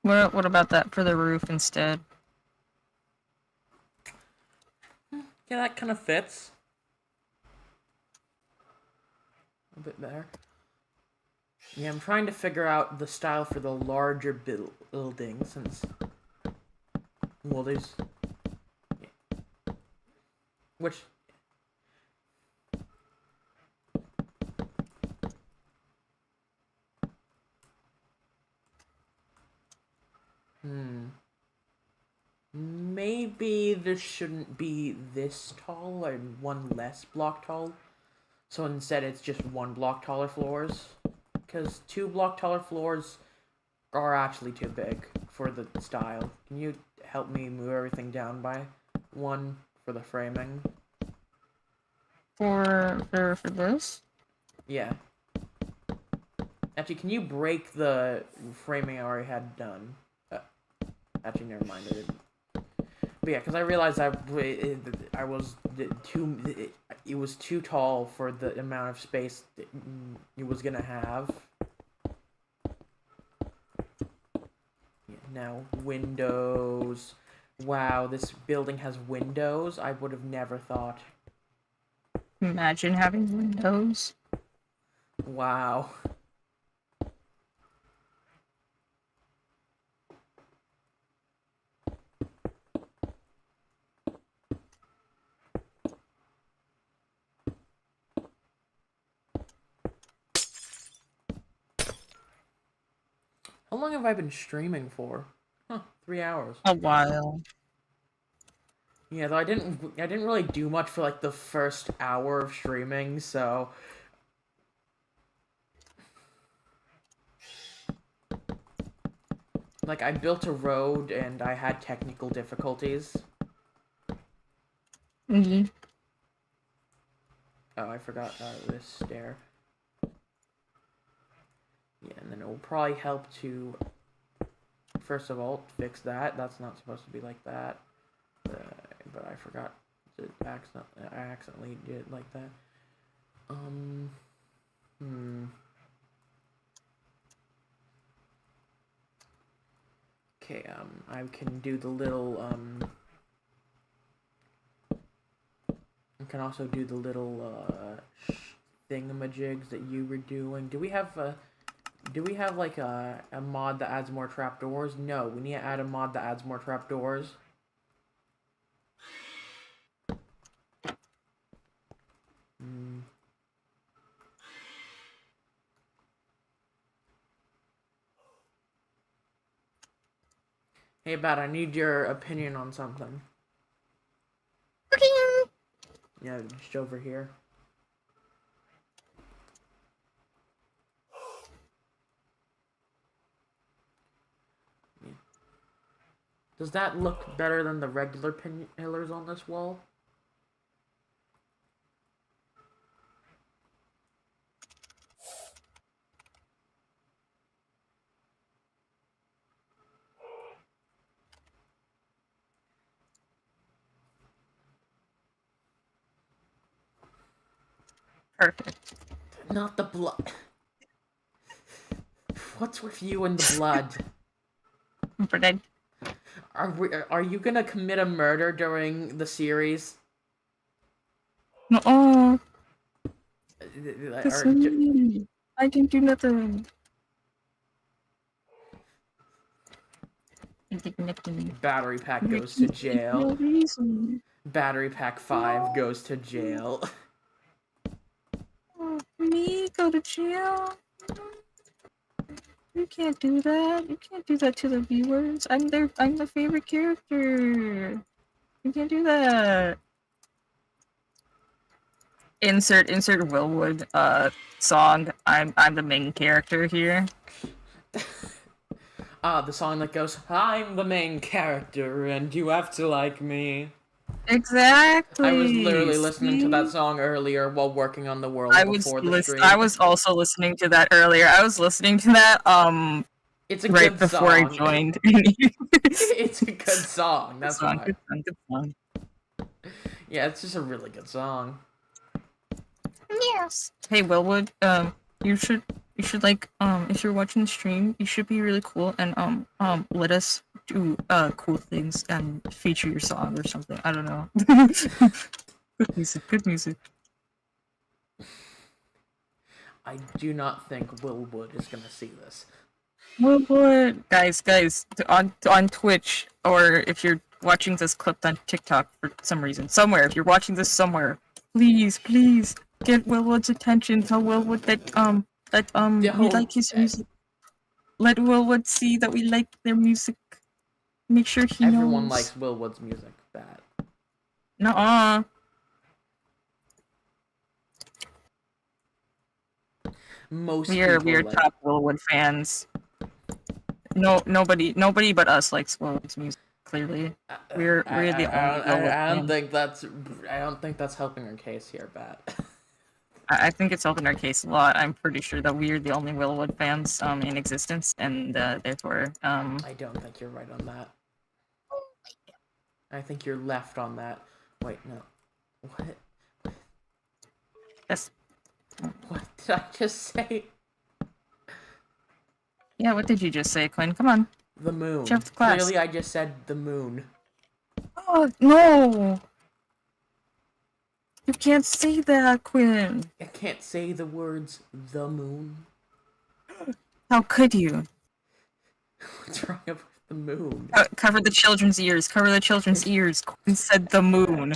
What about that for the roof instead? Yeah, that kind of fits. A bit better. Yeah, I'm trying to figure out the style for the larger building since... Well, there's... Yeah. Which... Maybe this shouldn't be this tall and one less block tall. So instead it's just 1 block taller floors. Because 2 block taller floors are actually too big for the style. Can you help me move everything down by 1 for the framing? For this? Yeah. Actually, can you break the framing I already had done? Actually, never mind. I didn't. But yeah, because I realized I was too. It was too tall for the amount of space it was gonna have. Yeah, now windows. Wow, this building has windows. I would have never thought. Imagine having windows. Wow. How long have I been streaming for? Huh, 3 hours. A while. Yeah, though I didn't really do much for like the first hour of streaming, so like I built a road and I had technical difficulties. Mm-hmm. Oh, I forgot this stair. Yeah, and then it will probably help to first of all fix that. That's not supposed to be like that. But I forgot to I accidentally did it like that. Okay, I can do the little, I can also do the little, thingamajigs that you were doing. Do we have like a mod that adds more trapdoors? No, we need to add a mod that adds more trapdoors. Hey, Bat, I need your opinion on something. Yeah, just over here. Yeah. Does that look better than the regular pillars on this wall? Perfect. Not the blood. What's with you and the blood? But Are you gonna commit a murder during the series? no, Or I didn't do nothing. I did nothing. Battery pack goes to No jail. reason. Battery pack 5 goes to jail. Me go to jail? You can't do that. You can't do that to the viewers. I'm the favorite character. You can't do that. Insert Willwood song. I'm the main character here. The song that goes, I'm the main character and you have to like me. Exactly. I was literally listening to that song earlier while working on the world before the stream. I was also listening to that earlier. I was listening to that it's a right good before song. I joined. It's a good song. That's why. Good song. Yeah, it's just a really good song. Yes. Hey, Willwood, you should you should like if you're watching the stream, you should be really cool and let us do cool things and feature your song or something. I don't know. Good music, good music. I do not think Will Wood is gonna see this. What? Guys, on Twitch, or if you're watching this clipped on TikTok for some reason, somewhere, if you're watching this somewhere, please get Willwood's attention. Tell Willwood that we like his music. Let Willwood see that we like their music. Make sure he knows. Everyone likes Will Wood's music. Bad. Nuh-uh. Most We're people like... top Willwood fans. Nobody but us likes Willwood's music. Clearly, we're the only. I don't think that's helping our case here, Bat. I think it's helping our case a lot. I'm pretty sure that we're the only Willwood fans in existence, and therefore I don't think you're right on that. I think you're left on that. Wait, no. What? Yes. What did I just say? Yeah, what did you just say, Quinn? Come on. The moon. Jeff class. Clearly, I just said the moon. Oh, no! You can't say that, Quinn. I can't say the words the moon. How could you? What's wrong with the moon? Cover the children's ears. Cover the children's ears. Quinn said the moon.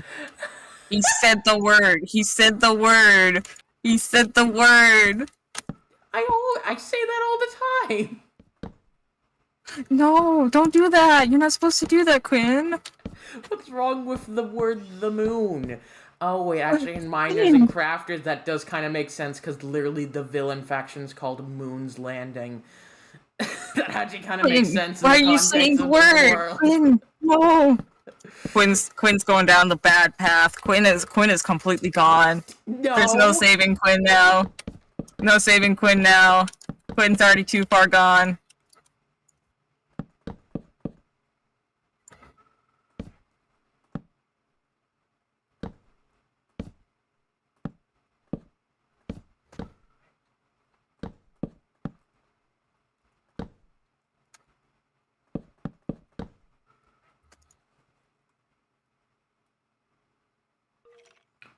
He said the word. He said the word. He said the word. I say that all the time. No, don't do that. You're not supposed to do that, Quinn. What's wrong with the word the moon? Oh wait, actually in Miners and Crafters that does kind of make sense because literally the villain faction is called Moon's Landing. That actually kind of makes sense. Why are you saying the word? Quinn, no. Quinn's going down the bad path. Quinn is completely gone. No. There's no saving Quinn now. No saving Quinn now. Quinn's already too far gone.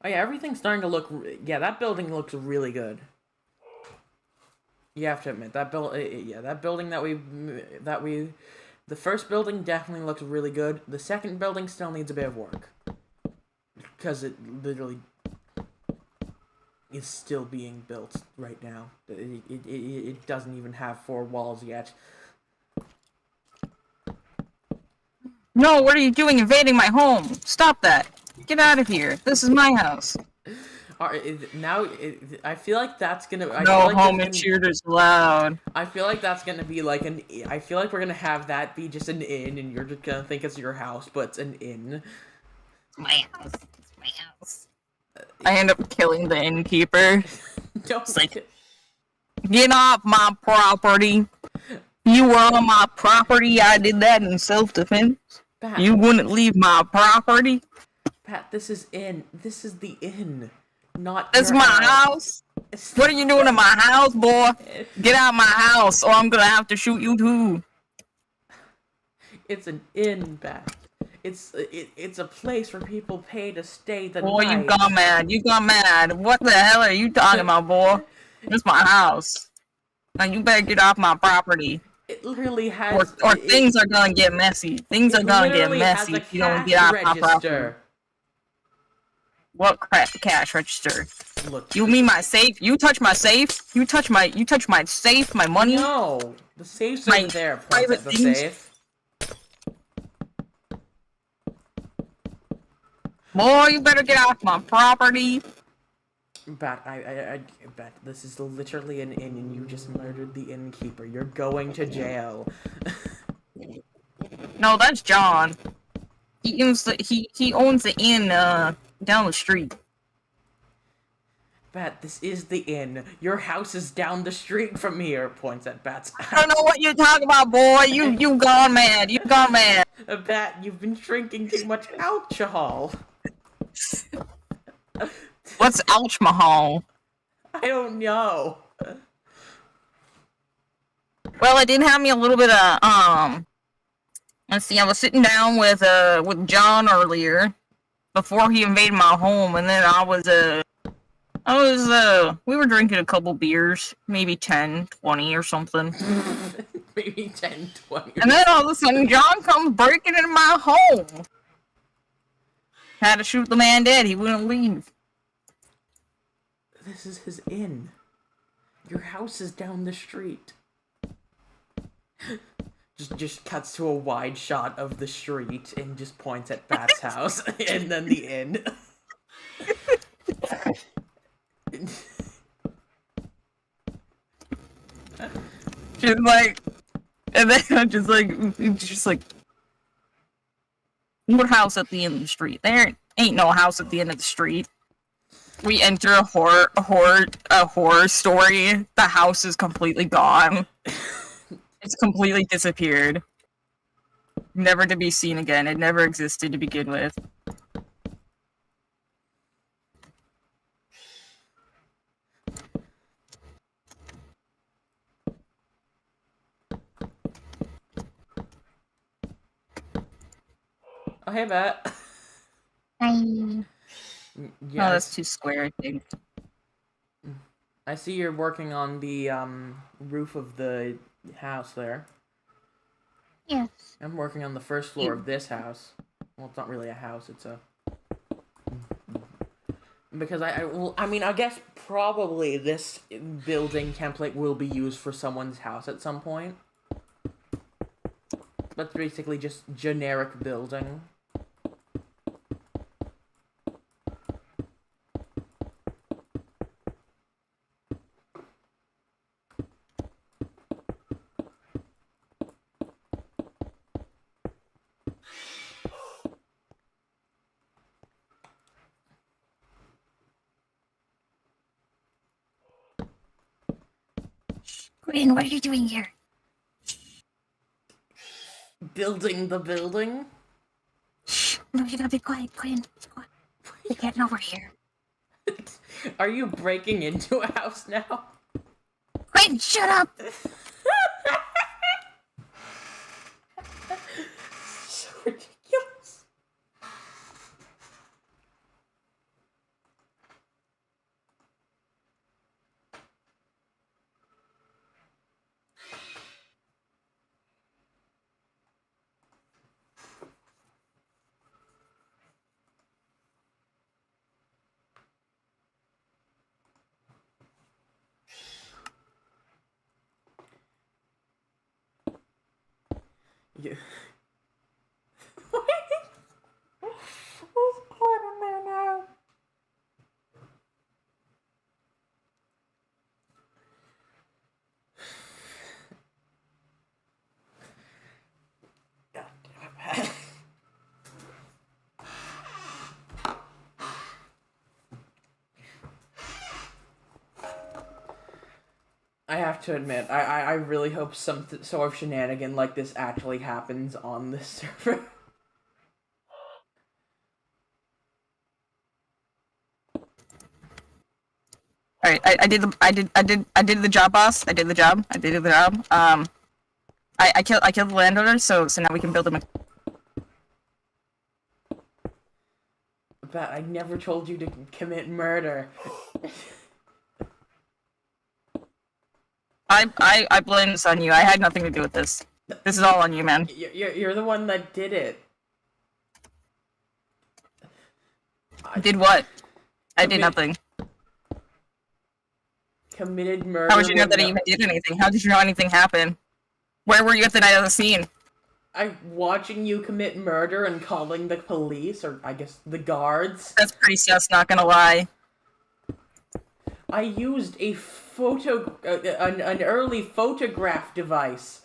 Oh yeah, everything's starting to look... Yeah, that building looks really good. You have to admit, that building that we... The first building definitely looks really good. The second building still needs a bit of work. Because it literally is still being built right now. It doesn't even have 4 walls yet. No, what are you doing invading my home? Stop that. Get out of here. This is my house. I feel like that's gonna... No home intruders allowed. I feel like that's gonna be like an... I feel like we're gonna have that be just an inn, and you're just gonna think it's your house, but it's an inn. It's my house. It's my house. I end up killing the innkeeper. Don't... Like, get off my property. You were on my property. I did that in self-defense. Pat, you wouldn't leave my property. Pat, this is the inn, not It's your my house. What are you doing in my house, boy? Get out of my house, or I'm gonna have to shoot you too. It's an inn, Pat. It's a place where people pay to stay the boy, night. You got mad. You got mad. What the hell are you talking about, boy? It's my house. Now you better get off my property. It literally has... Or things are gonna get messy. Things are gonna get messy if you don't get off my property. What cash register? Look, you mean my safe? You touch my safe? You touch my safe, my money? No, the safe's over there. Private the safe. Boy, you better get off my property. But I bet this is literally an inn, and you just murdered the innkeeper. You're going to jail. No, that's John. He owns the inn down the street. Bat, this is the inn. Your house is down the street from here. Points at Bat's house. I don't know what you're talking about, boy. You gone mad. You gone mad. Bat, you've been drinking too much alcohol. What's alcohol? I don't know. Well, it did have me a little bit of let's see, I was sitting down with John earlier before he invaded my home, and then we were drinking a couple beers, maybe 10, 20 or something. Maybe 10, 20. And then all of a sudden, John comes breaking into my home. Had to shoot the man dead. He wouldn't leave. This is his inn. Your house is down the street. Just cuts to a wide shot of the street and just points at Bat's house and then the inn. Just like, and then I'm just like, what house at the end of the street? There ain't no house at the end of the street. We enter a horror story. The house is completely gone. It's completely disappeared. Never to be seen again. It never existed to begin with. Oh, hey, Bat. Hi. Oh, that's too square, I think. I see you're working on the roof of the house there. Yes. I'm working on the first floor of this house. Well, it's not really a house, it's a... Because I mean, I guess probably this building template will be used for someone's house at some point. That's basically just generic building. Quinn, what are you doing here? Building the building? Shh. No, you gotta be quiet, Quinn. Be quiet. You're getting over here. Are you breaking into a house now? Quinn, shut up! So ridiculous. Yeah. What's going on there now? God damn it. I have to admit, I really hope some sort of shenanigan like this actually happens on this server. Alright, I did the job, boss. I did the job. I killed the landowner, so now we can build him a... But I never told you to commit murder. I blame this on you. I had nothing to do with this. This is all on you, man. You're the one that did it. Did what? I did nothing. Committed murder. How would you know that I even did anything? How did you know anything happened? Where were you at the night of the scene? I'm watching you commit murder and calling the police, or I guess the guards. That's pretty sus, not gonna lie. I used a an early photograph device.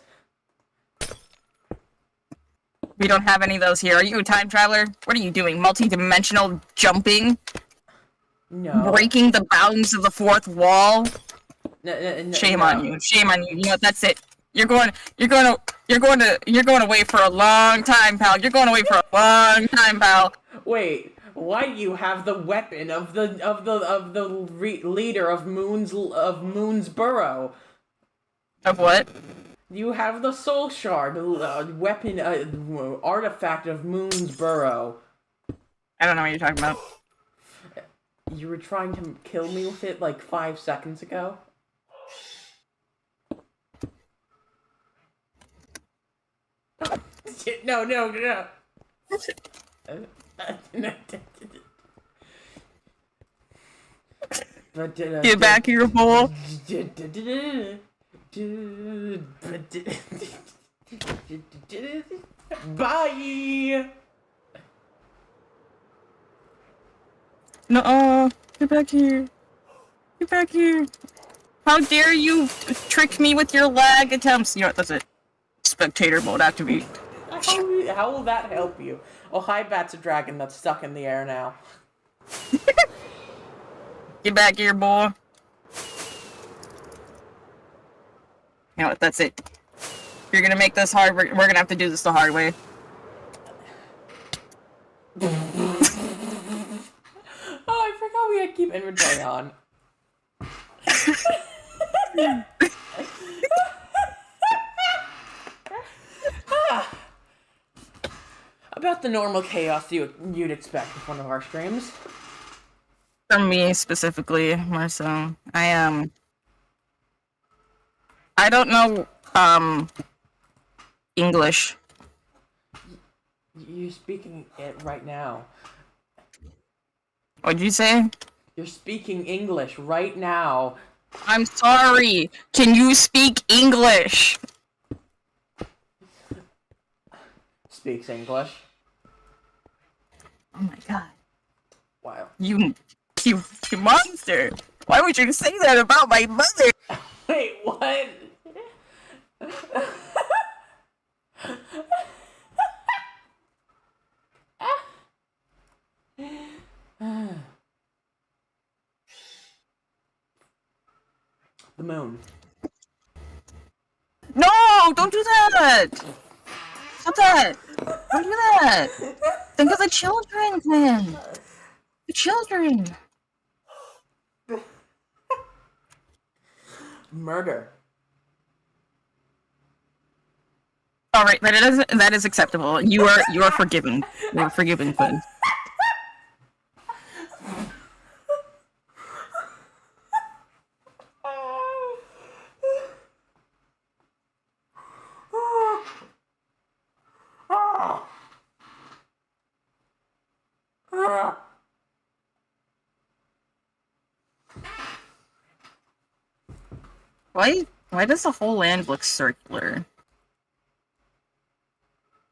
We don't have any of those here. Are you a time traveler? What are you doing? Multi-dimensional jumping? No. Breaking the bounds of the fourth wall? Shame on no. you. Shame on you. You know what? That's it. You're going away for a long time, pal. You're going away for a long time, pal. Wait, why do you have the weapon of the leader of Moon's Burrow? Of what? You have the soul shard, weapon, artifact of Moon's Burrow. I don't know what you're talking about. You were trying to kill me with it like 5 seconds ago? No, no, no. Get back here, bull. Bye! No, get back here. Get back here. How dare you trick me with your lag attempts? You know what, that's it. Spectator mode activate. How will that help you? Oh, hi, Bat's a dragon that's stuck in the air now. Get back here, boy. You know what, that's it. If you're gonna make this hard, we're gonna have to do this the hard way. Oh, I forgot we had to keep inventory on. About the normal chaos you'd expect with one of our streams. From me specifically, more so. I don't know English. You're speaking it right now. What'd you say? You're speaking English right now. I'm sorry. Can you speak English? Speaks English. Oh my god. Wow. You monster. Why would you say that about my mother? Wait, what? The moon. No! Don't do that! Stop that! Don't do that! Think of the children, Quinn! The children! Murder. Alright, that is acceptable. You are forgiven. You are forgiven, Quinn. Why does the whole land look circular?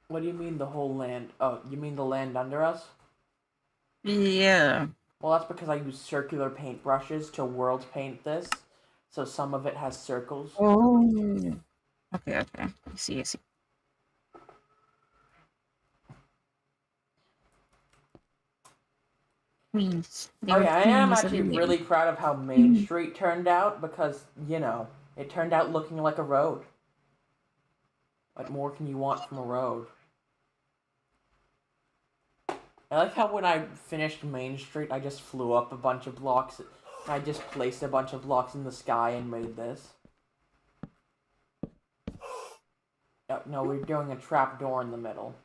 What do you mean the whole land? Oh, you mean the land under us? Yeah. Well, that's because I use circular paintbrushes to world paint this, so some of it has circles. Oh. Okay. I see. Please. Oh yeah, I am actually really proud of how Main Street turned out because, you know, it turned out looking like a road. What more can you want from a road? I like how when I finished Main Street, I just flew up a bunch of blocks. I just placed a bunch of blocks in the sky and made this. No, we're doing a trapdoor in the middle.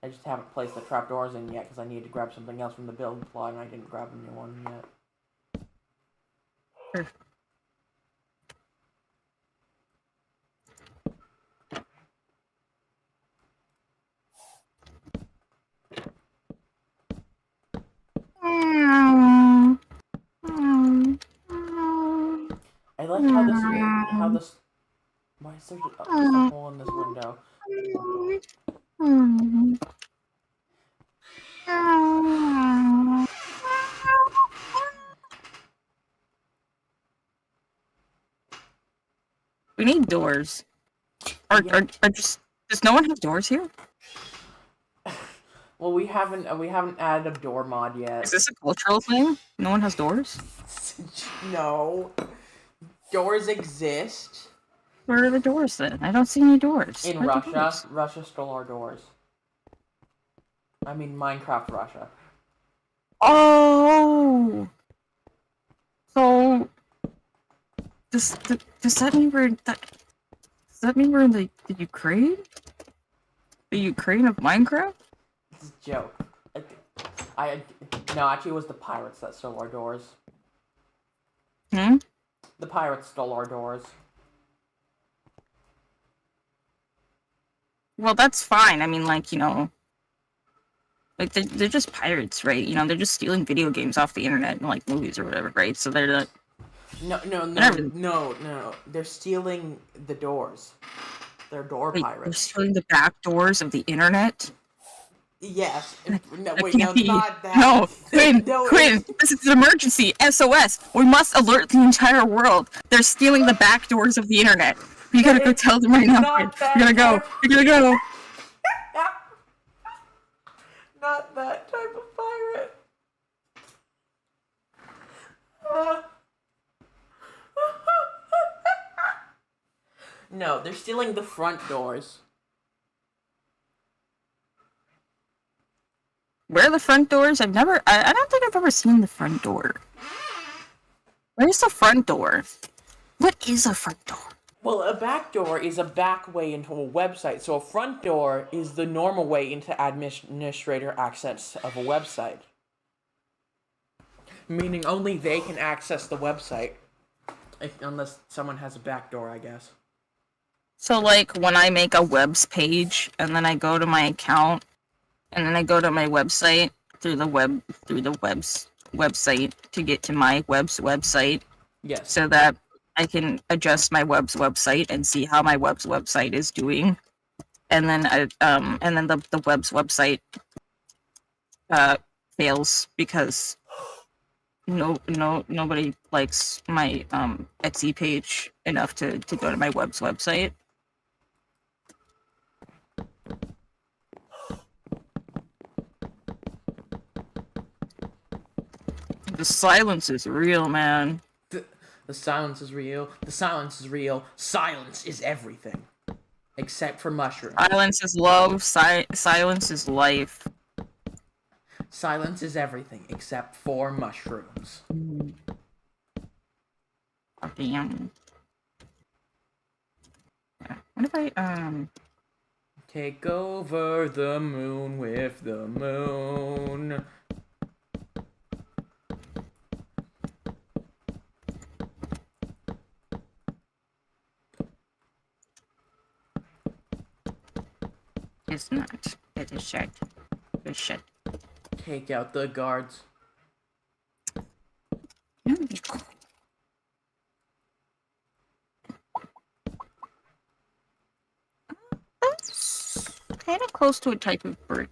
I just haven't placed the trapdoors in yet because I need to grab something else from the build plot and I didn't grab a new one yet. Sure. I like how this. Why is there just a hole in this window? We need doors. Are just does no one have doors here? Well, we haven't added a door mod yet. Is this a cultural thing? No one has doors? No. Doors exist. Where are the doors then? I don't see any doors. In Where are the Russia. doors? Russia stole our doors. I mean, Minecraft Russia. Oh! So Does that mean does that mean we're in the Ukraine? The Ukraine of Minecraft? It's a joke. No, actually, it was the pirates that stole our doors. Hmm? The pirates stole our doors. Well, that's fine. I mean, like, you know, like they're just pirates, right? You know, they're just stealing video games off the internet and like movies or whatever, right? So they're not. No. They're stealing the doors. They're door Wait, they're pirates. stealing the back doors of the internet? Yes. No, That wait, can't no, be. not that. No, Quinn, No, Quinn, this is an emergency. SOS. We must alert the entire world. They're stealing the back doors of the internet. We gotta go tell them right now, Quinn. not that We gotta go. type- We gotta go. Not that type of pirate. No, they're stealing the front doors. Where are the front doors? I don't think I've ever seen the front door. Where's the front door? What is a front door? Well, a back door is a back way into a website, so a front door is the normal way into administrator access of a website. Meaning only they can access the website. Unless someone has a back door, I guess. So, like, when I make a webs page, and then I go to my account, and then I go to my website through the website to get to my website, Yes. so that I can adjust my website and see how my website is doing, and then the website fails because nobody likes my Etsy page enough to go to my website. The silence is real, man. The silence is real. The silence is real. Silence is everything. Except for mushrooms. Silence is love. Silence is life. Silence is everything except for mushrooms. Oh, damn. What if I Take over the moon with the moon. It's not. It is shut. It's shut. Take out the guards. That's kind of close to a type of brick.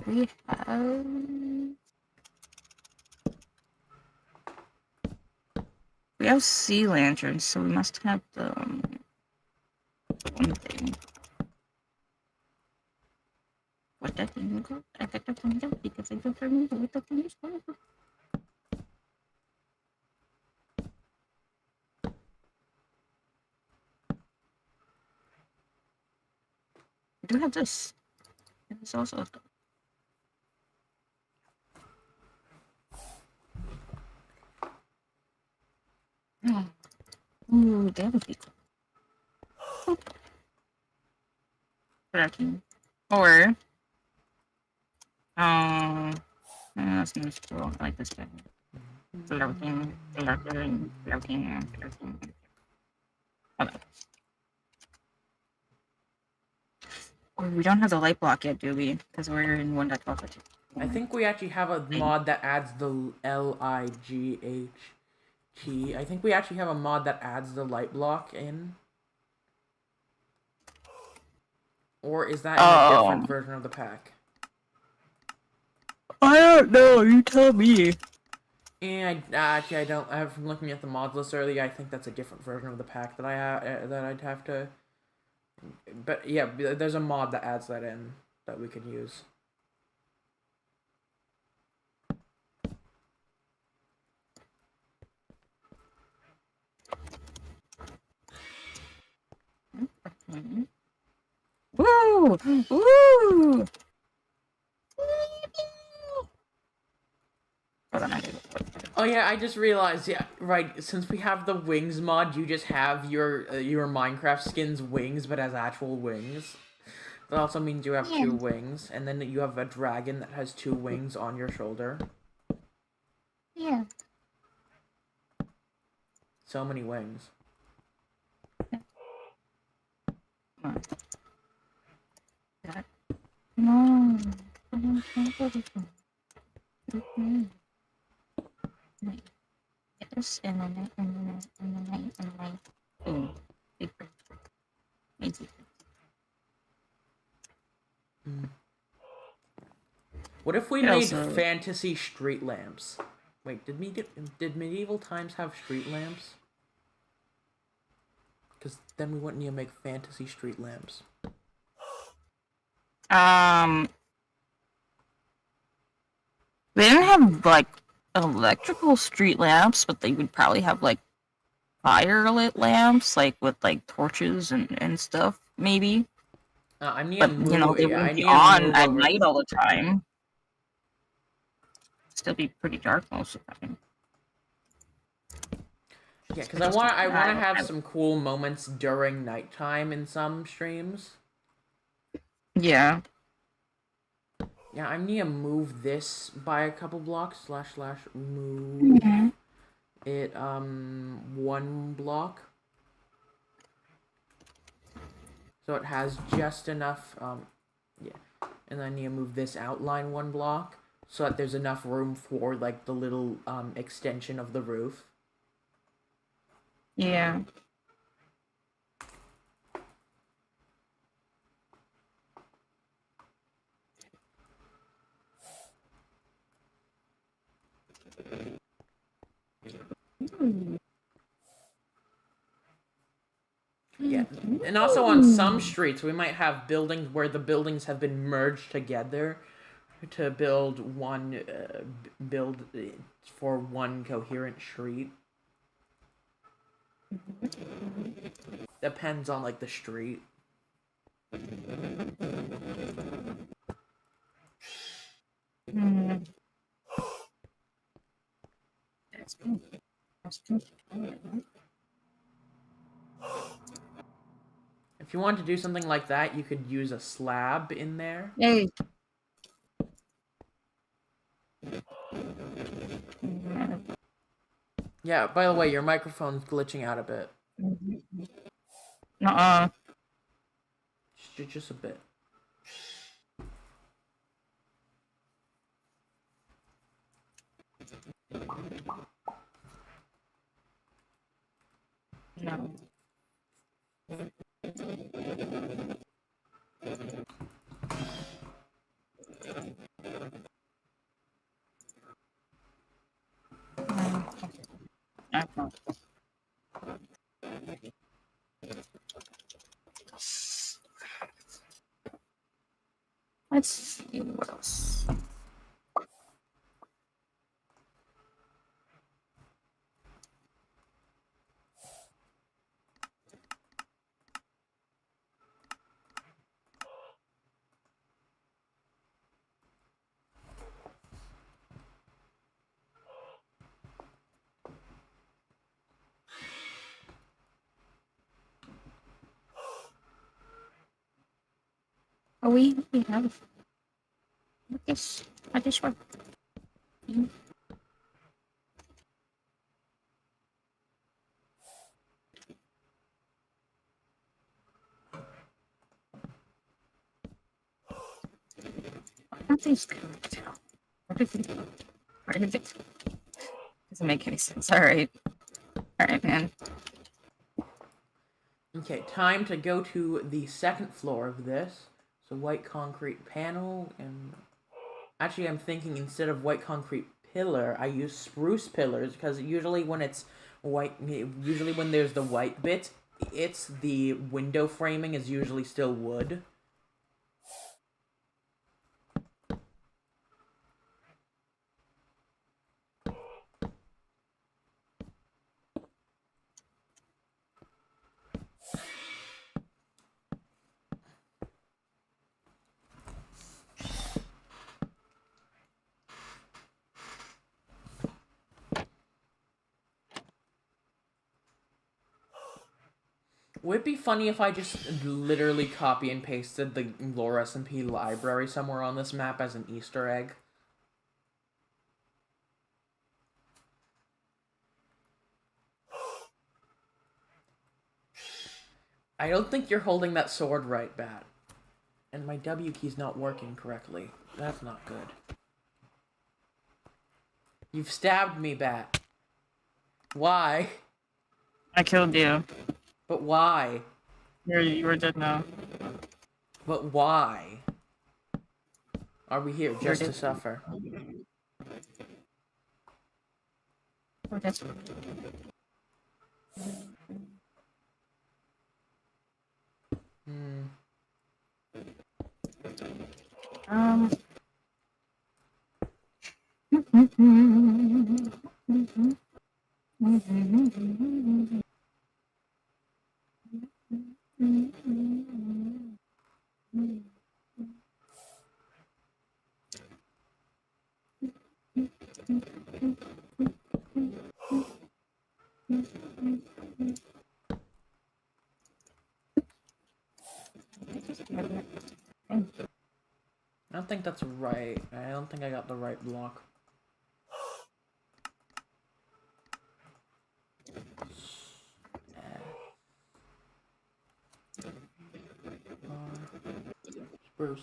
We have sea lanterns, so we must have the one thing. What that thing called? I got to find out because I don't remember what that thing is called. I do have this. It's also. Oh. Ooh, that would be cool. Cracking. Or. That's not cool. I like this guy. Flirting. Okay. Oh, we don't have the light block yet, do we? Because we're in 1.12. I think we actually have a mod that adds the LIGHT. I think we actually have a mod that adds the light block in. Or is that in a different version of the pack? I don't know. You tell me. And actually, I don't. From looking at the mods list earlier, I think that's a different version of the pack that I that I'd have to. But yeah, there's a mod that adds that in that we could use. Woo! Woo! Oh yeah, I just realized. Yeah, right. Since we have the wings mod, you just have your Minecraft skin's wings, but as actual wings. That also means you have Yeah. 2 wings, and then you have a dragon that has 2 wings on your shoulder. Yeah. So many wings. No. Yes, and then. Boom. Big bird. Easy. What if we Could made also- fantasy street lamps? Wait, did medieval times have street lamps? Because then we wouldn't need to make fantasy street lamps. They didn't have like electrical street lamps, but they would probably have like fire lit lamps, like with like torches and stuff, maybe. I need But to move. you know, they Yeah, I wouldn't be need to on move at over. night all the time. Still be pretty dark most of the time. Yeah, because I want to have some cool moments during nighttime in some streams. Yeah. Yeah, I need to move this by a couple blocks. / move it 1 block. So it has just enough yeah. And then I need to move this outline 1 block so that there's enough room for like the little extension of the roof. Yeah. Yeah, and also on some streets we might have buildings where the buildings have been merged together to build one for one coherent street. Depends on like the street. If you want to do something like that, you could use a slab in there. Hey. Yeah, by the way, your microphone's glitching out a bit. Nuh-uh. Just a bit. No. Let's see what else. Oh, we have this. I just work. Nothing's good. Doesn't make any sense. All right, man. Okay, time to go to the 2nd floor of this. So white concrete panel, and actually I'm thinking instead of white concrete pillar, I use spruce pillars because usually when it's white, usually when there's the white bit, it's the window framing is usually still wood. Would it be funny if I just literally copy and pasted the lore SMP library somewhere on this map as an Easter egg? I don't think you're holding that sword right, Bat. And my W key's not working correctly. That's not good. You've stabbed me, Bat. Why? I killed you. But why? You're dead now. But why? Are we here just to dead. suffer? We're dead. Hmm. Um. I don't think that's right. I don't think I got the right block. Spruce.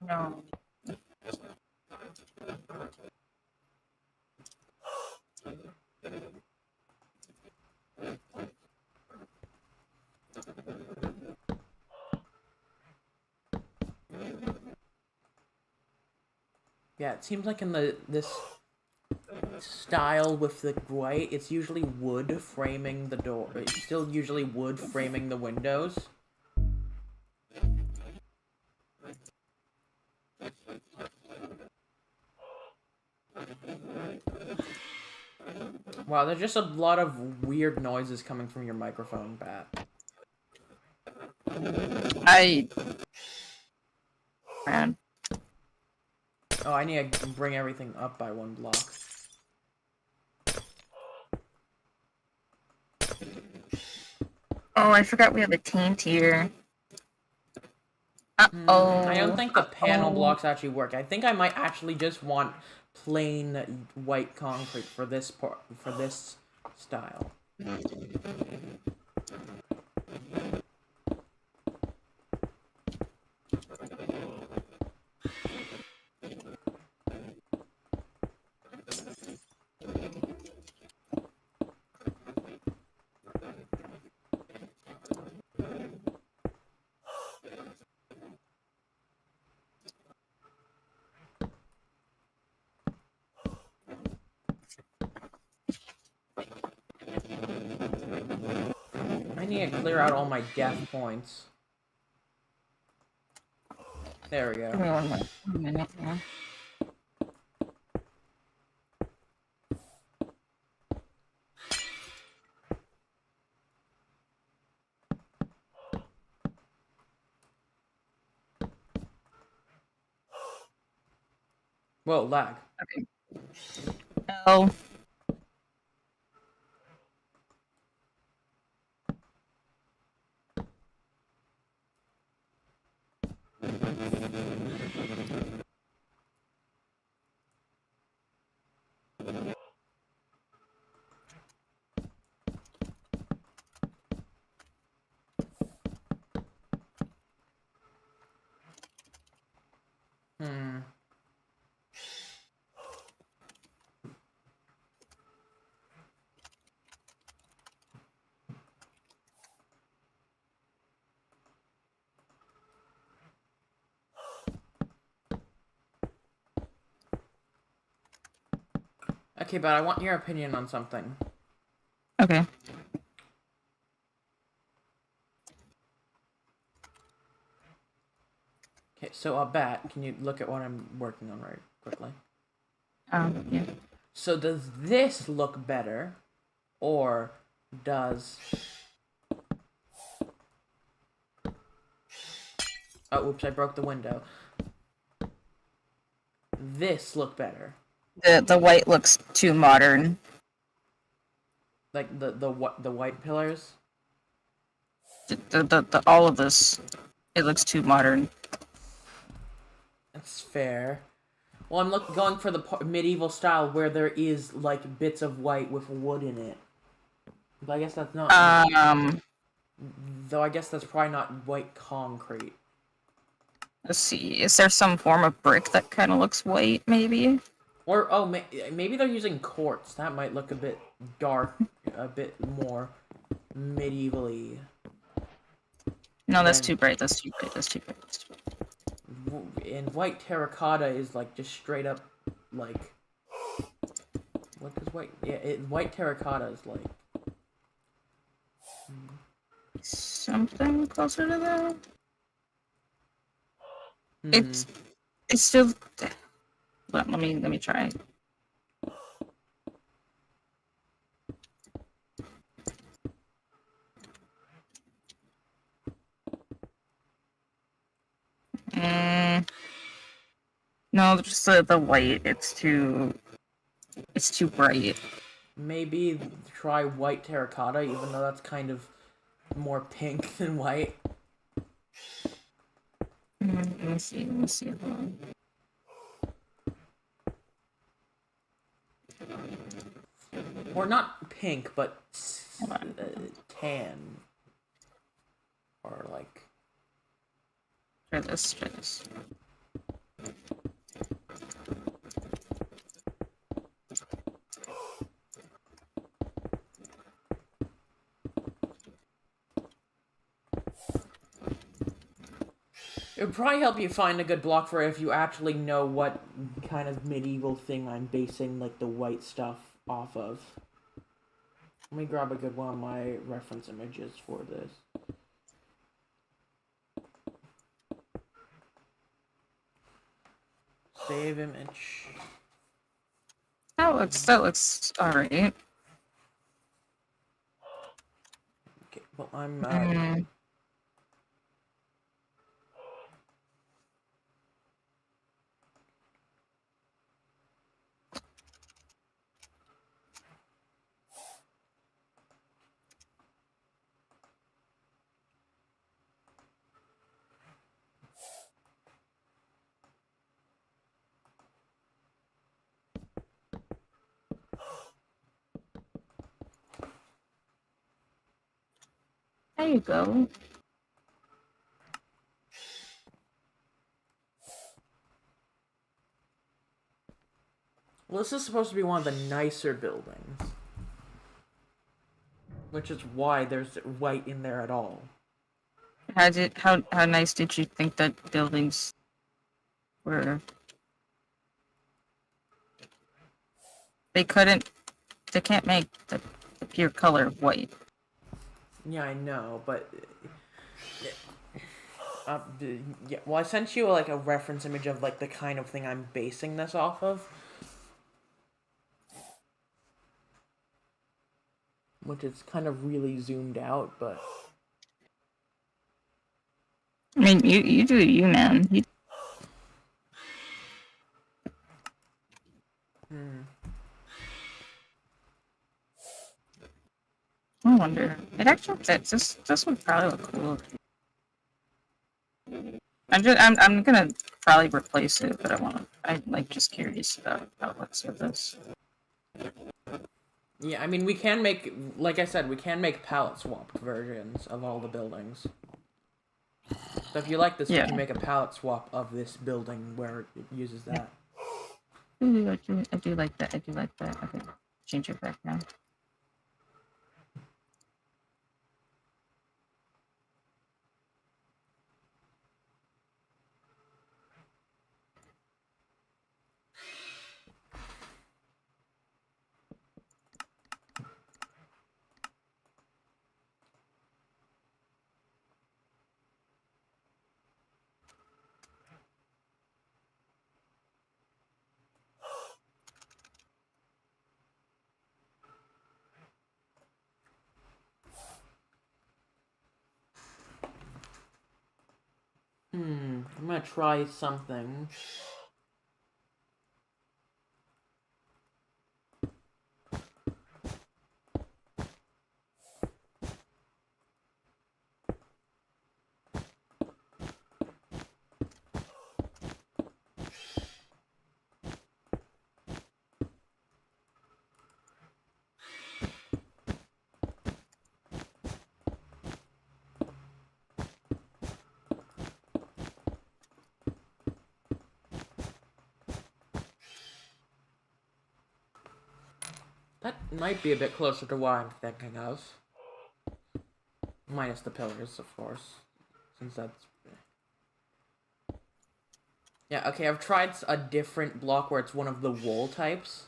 No. Yeah, it seems like in this style with the white, it's usually wood framing the door. It's still usually wood framing the windows. Wow, there's just a lot of weird noises coming from your microphone, Bat. Man. Oh, I need to bring everything up by one block. Oh, I forgot we have a taint here. Uh-oh. I don't think the panel blocks actually work. I think I might actually just want plain white concrete for this part, for this style. I need to clear out all my death points. There we Give me go. one minute. Yeah. Whoa, lag. Oh. Hmm. Okay, but I want your opinion on something. Okay. Okay, so Bat, can you look at what I'm working on right quickly? Yeah. So does this look better, or does Oh, oops, I broke the window. This look better. The white looks too modern. Like the white pillars. The all of this, it looks too modern. That's fair. Well, I'm going for the medieval style where there is like bits of white with wood in it. But I guess that's not. Though I guess that's probably not white concrete. Let's see. Is there some form of brick that kind of looks white, maybe? Or oh, maybe they're using quartz. That might look a bit dark, a bit more medievally. No, that's too bright. That's too bright. That's too bright. That's too bright. And white terracotta is like just straight up like. What is white? Yeah, white terracotta is like. Something closer to that. Hmm. It's still. Let me try. No, just the white. It's too bright. Maybe try white terracotta, even though that's kind of more pink than white. Let me see. Let me see. Hold on. Or not pink, but tan. Or like. Try this. Try this. It would probably help you find a good block for it if you actually know what kind of medieval thing I'm basing like the white stuff off of. Let me grab a good one of my reference images for this. Save image. That looks alright. Okay, well I'm There you go. Well, this is supposed to be one of the nicer buildings. Which is why there's white in there at all. How nice did you think that buildings were? They can't make the pure color of white. Yeah, I know, but yeah. Well, I sent you like a reference image of like the kind of thing I'm basing this off of, which is kind of really zoomed out, but I mean, you do you, man. I wonder. It actually fits. This would probably look cool. I'm gonna probably replace it, but I'm like just curious about how it looks with this. yeah. I mean, we can make, like I said, we can make palette swap versions of all the buildings. So if you like this, Yeah. we can make a palette swap of this building where it uses that. Ooh, I do like that. I do like that. Okay, change it back now. gonna try something. That might be a bit closer to what I'm thinking of. Minus the pillars, of course. Since that's... Yeah, okay, I've tried a different block where it's one of the wall types.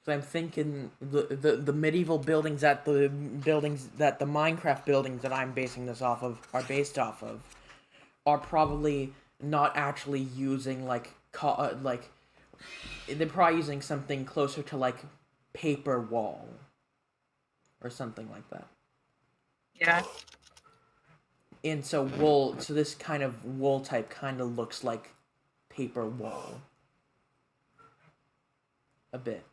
So I'm thinking the medieval buildings that the Minecraft buildings that I'm basing this off of are based off of are probably not actually using like they're probably using something closer to like paper wall or something like that. Yeah. And so this kind of wool type kind of looks like paper wall a bit.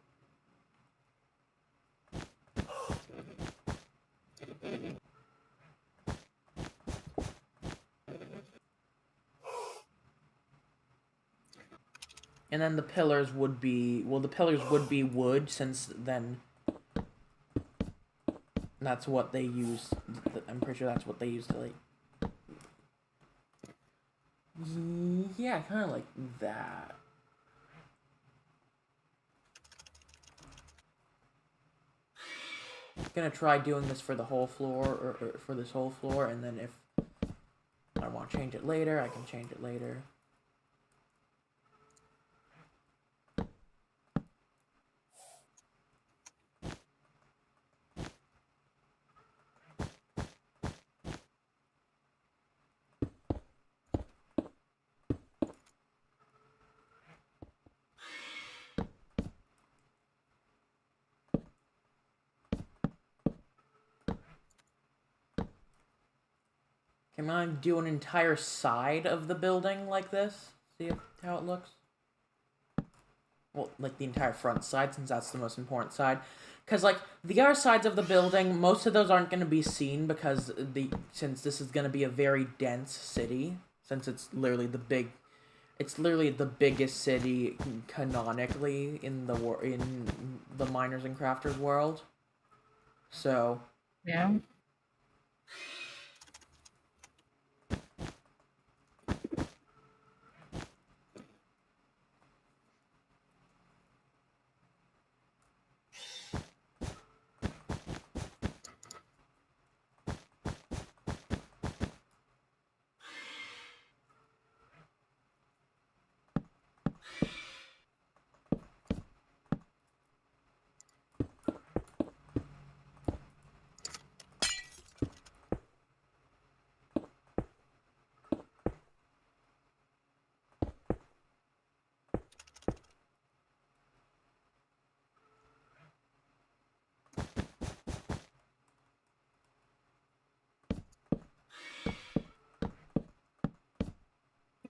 And then the pillars would be wood, since then that's what they use. I'm pretty sure that's what they use to like. Yeah, kind of like that. Gonna try doing this for the whole floor, or for this whole floor, and then if I want to change it later, I can change it later. Can I do an entire side of the building like this? See how it looks? Well, like the entire front side, since that's the most important side. Because, like, the other sides of the building, most of those aren't going to be seen because since this is going to be a very dense city, since it's literally the biggest city canonically in the miners and crafters world. So, Yeah.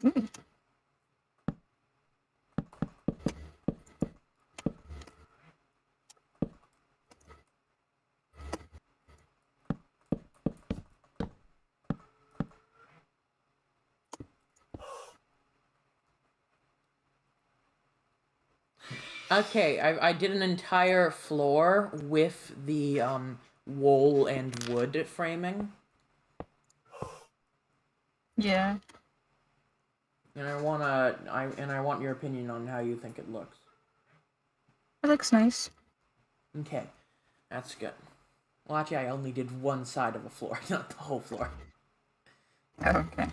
Mm. okay, I did an entire floor with the, wool and wood framing. Yeah. And I want your opinion on how you think it looks. It looks nice. Okay, that's good. Well, actually, I only did one side of a floor, not the whole floor. Oh, okay.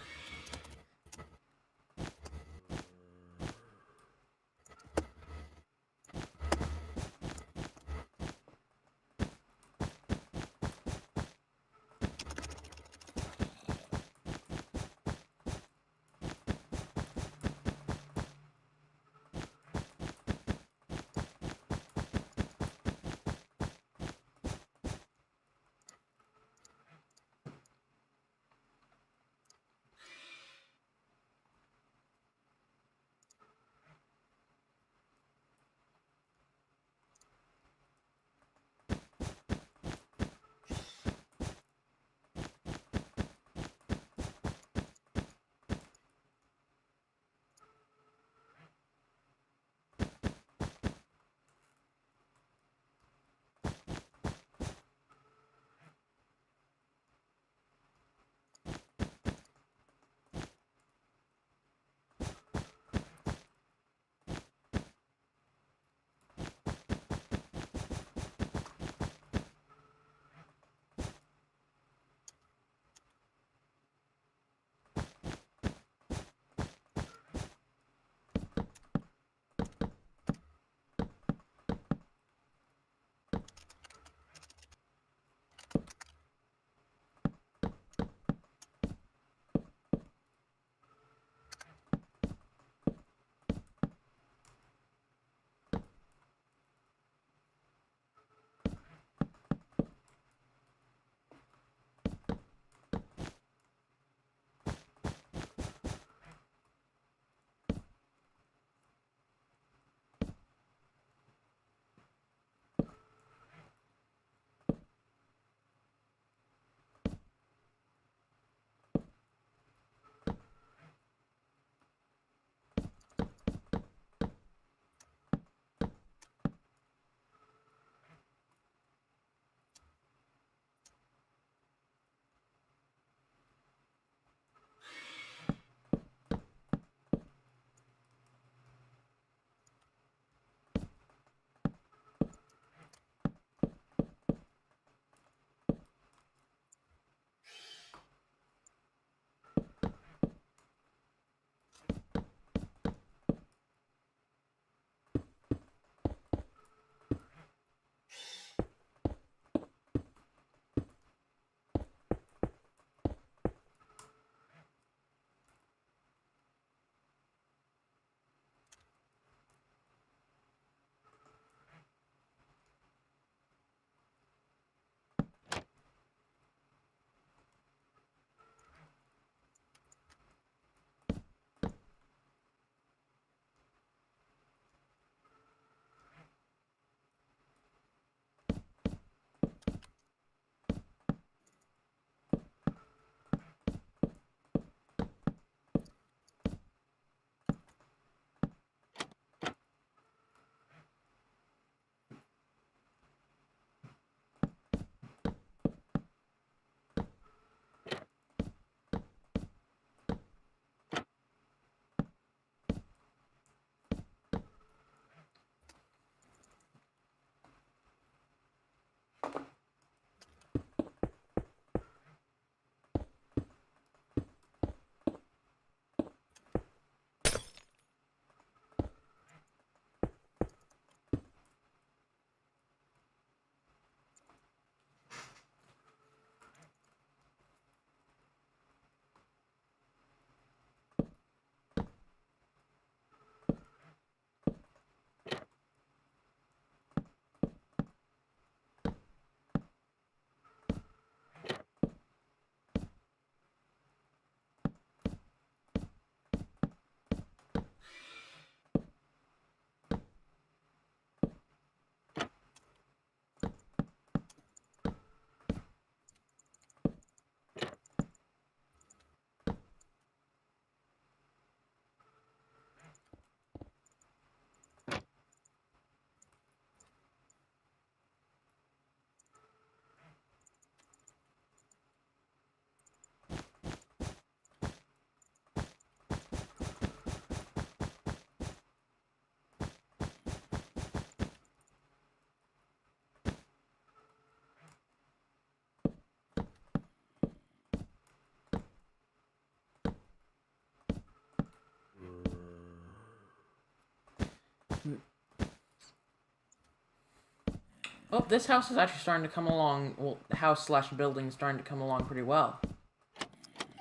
Oh, this house is actually starting to come along. Well, the house slash building is starting to come along pretty well.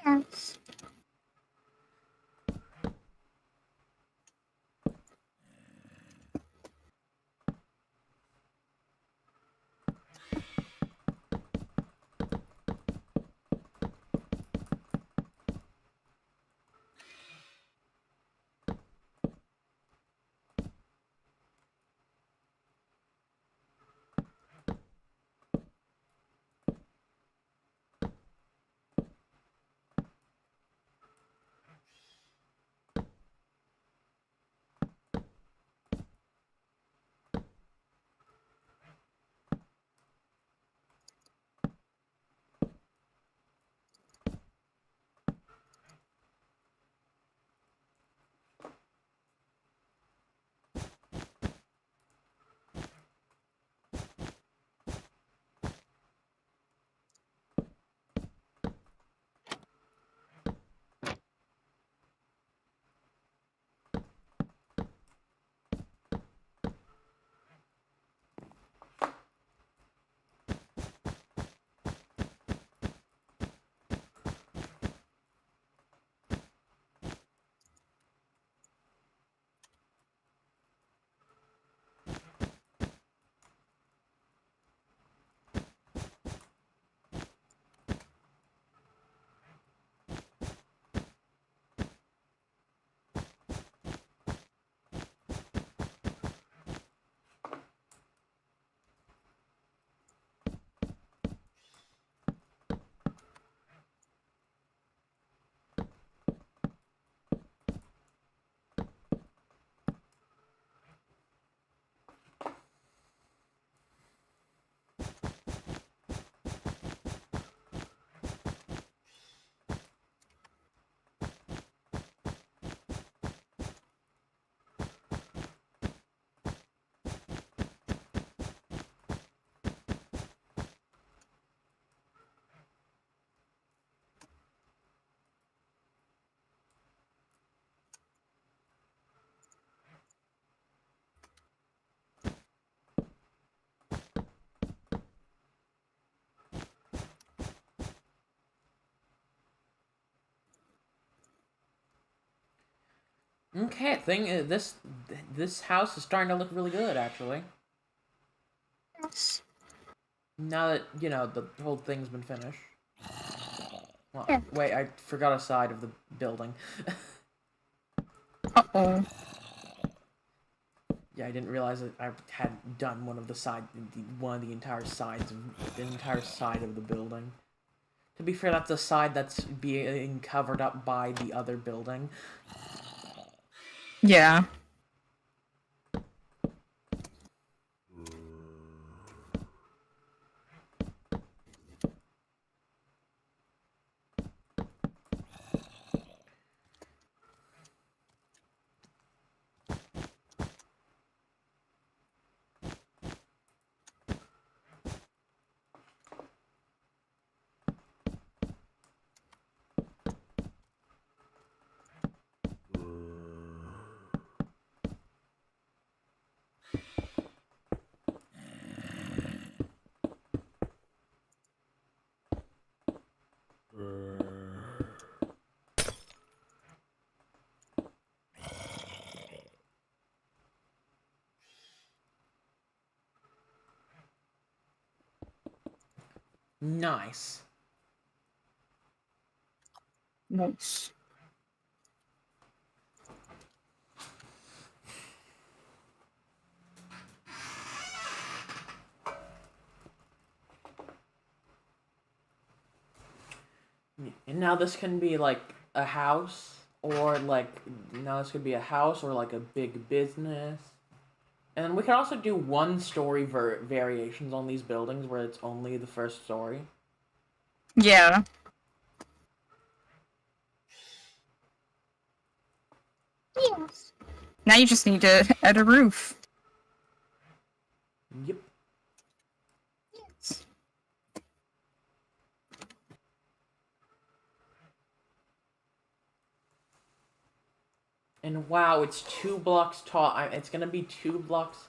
Yes. Okay, this house is starting to look really good, actually. Yes. Now that the whole thing's been finished. Well, Yeah. wait, I forgot a side of the building. Uh-oh. Yeah, I didn't realize that I had done one of the entire side of the building. To be fair, that's the side that's being covered up by the other building. Yeah. Nice. Nice. And now this can be like a house, or like now this could be a house or like a big business. And then we could also do one-story variations on these buildings where it's only the first story. Yeah. Yes. Now you just need to add a roof. Yep. Yes. And wow, it's 2 blocks tall. It's gonna be 2 blocks.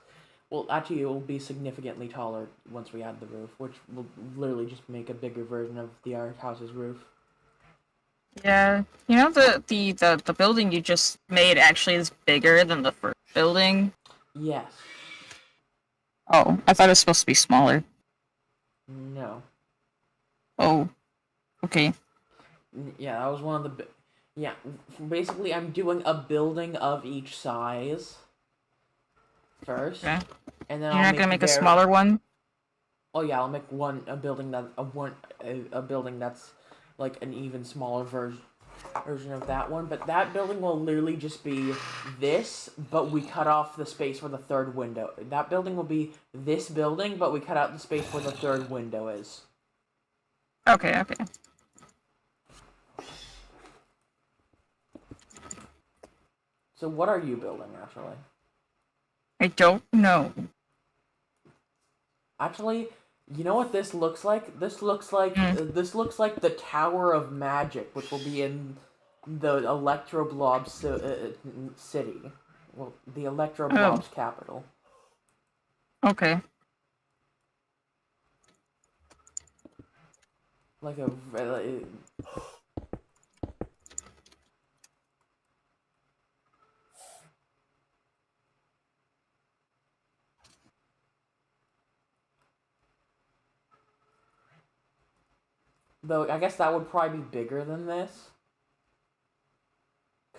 Well, actually, it will be significantly taller once we add the roof, which will literally just make a bigger version of the our house's roof. Yeah, you know the building you just made actually is bigger than the first building. Yes. Oh, I thought it was supposed to be smaller. No. Oh, okay. Yeah, that was one of the. Yeah, basically, I'm doing a building of each size first, Okay. and then You're I'll not gonna make a very- smaller one? Oh yeah, I'll make a building that's like an even smaller version of that one. But that building will literally just be this, but we cut off the space for the third window. That building will be this building, but we cut out the space where the third window is. Okay, okay. So what are you building actually? I don't know. Actually, you know what this looks like? This looks like the Tower of Magic, which will be in the Electroblob city. Well, the Electroblob's capital. Okay. Like a though I guess that would probably be bigger than this.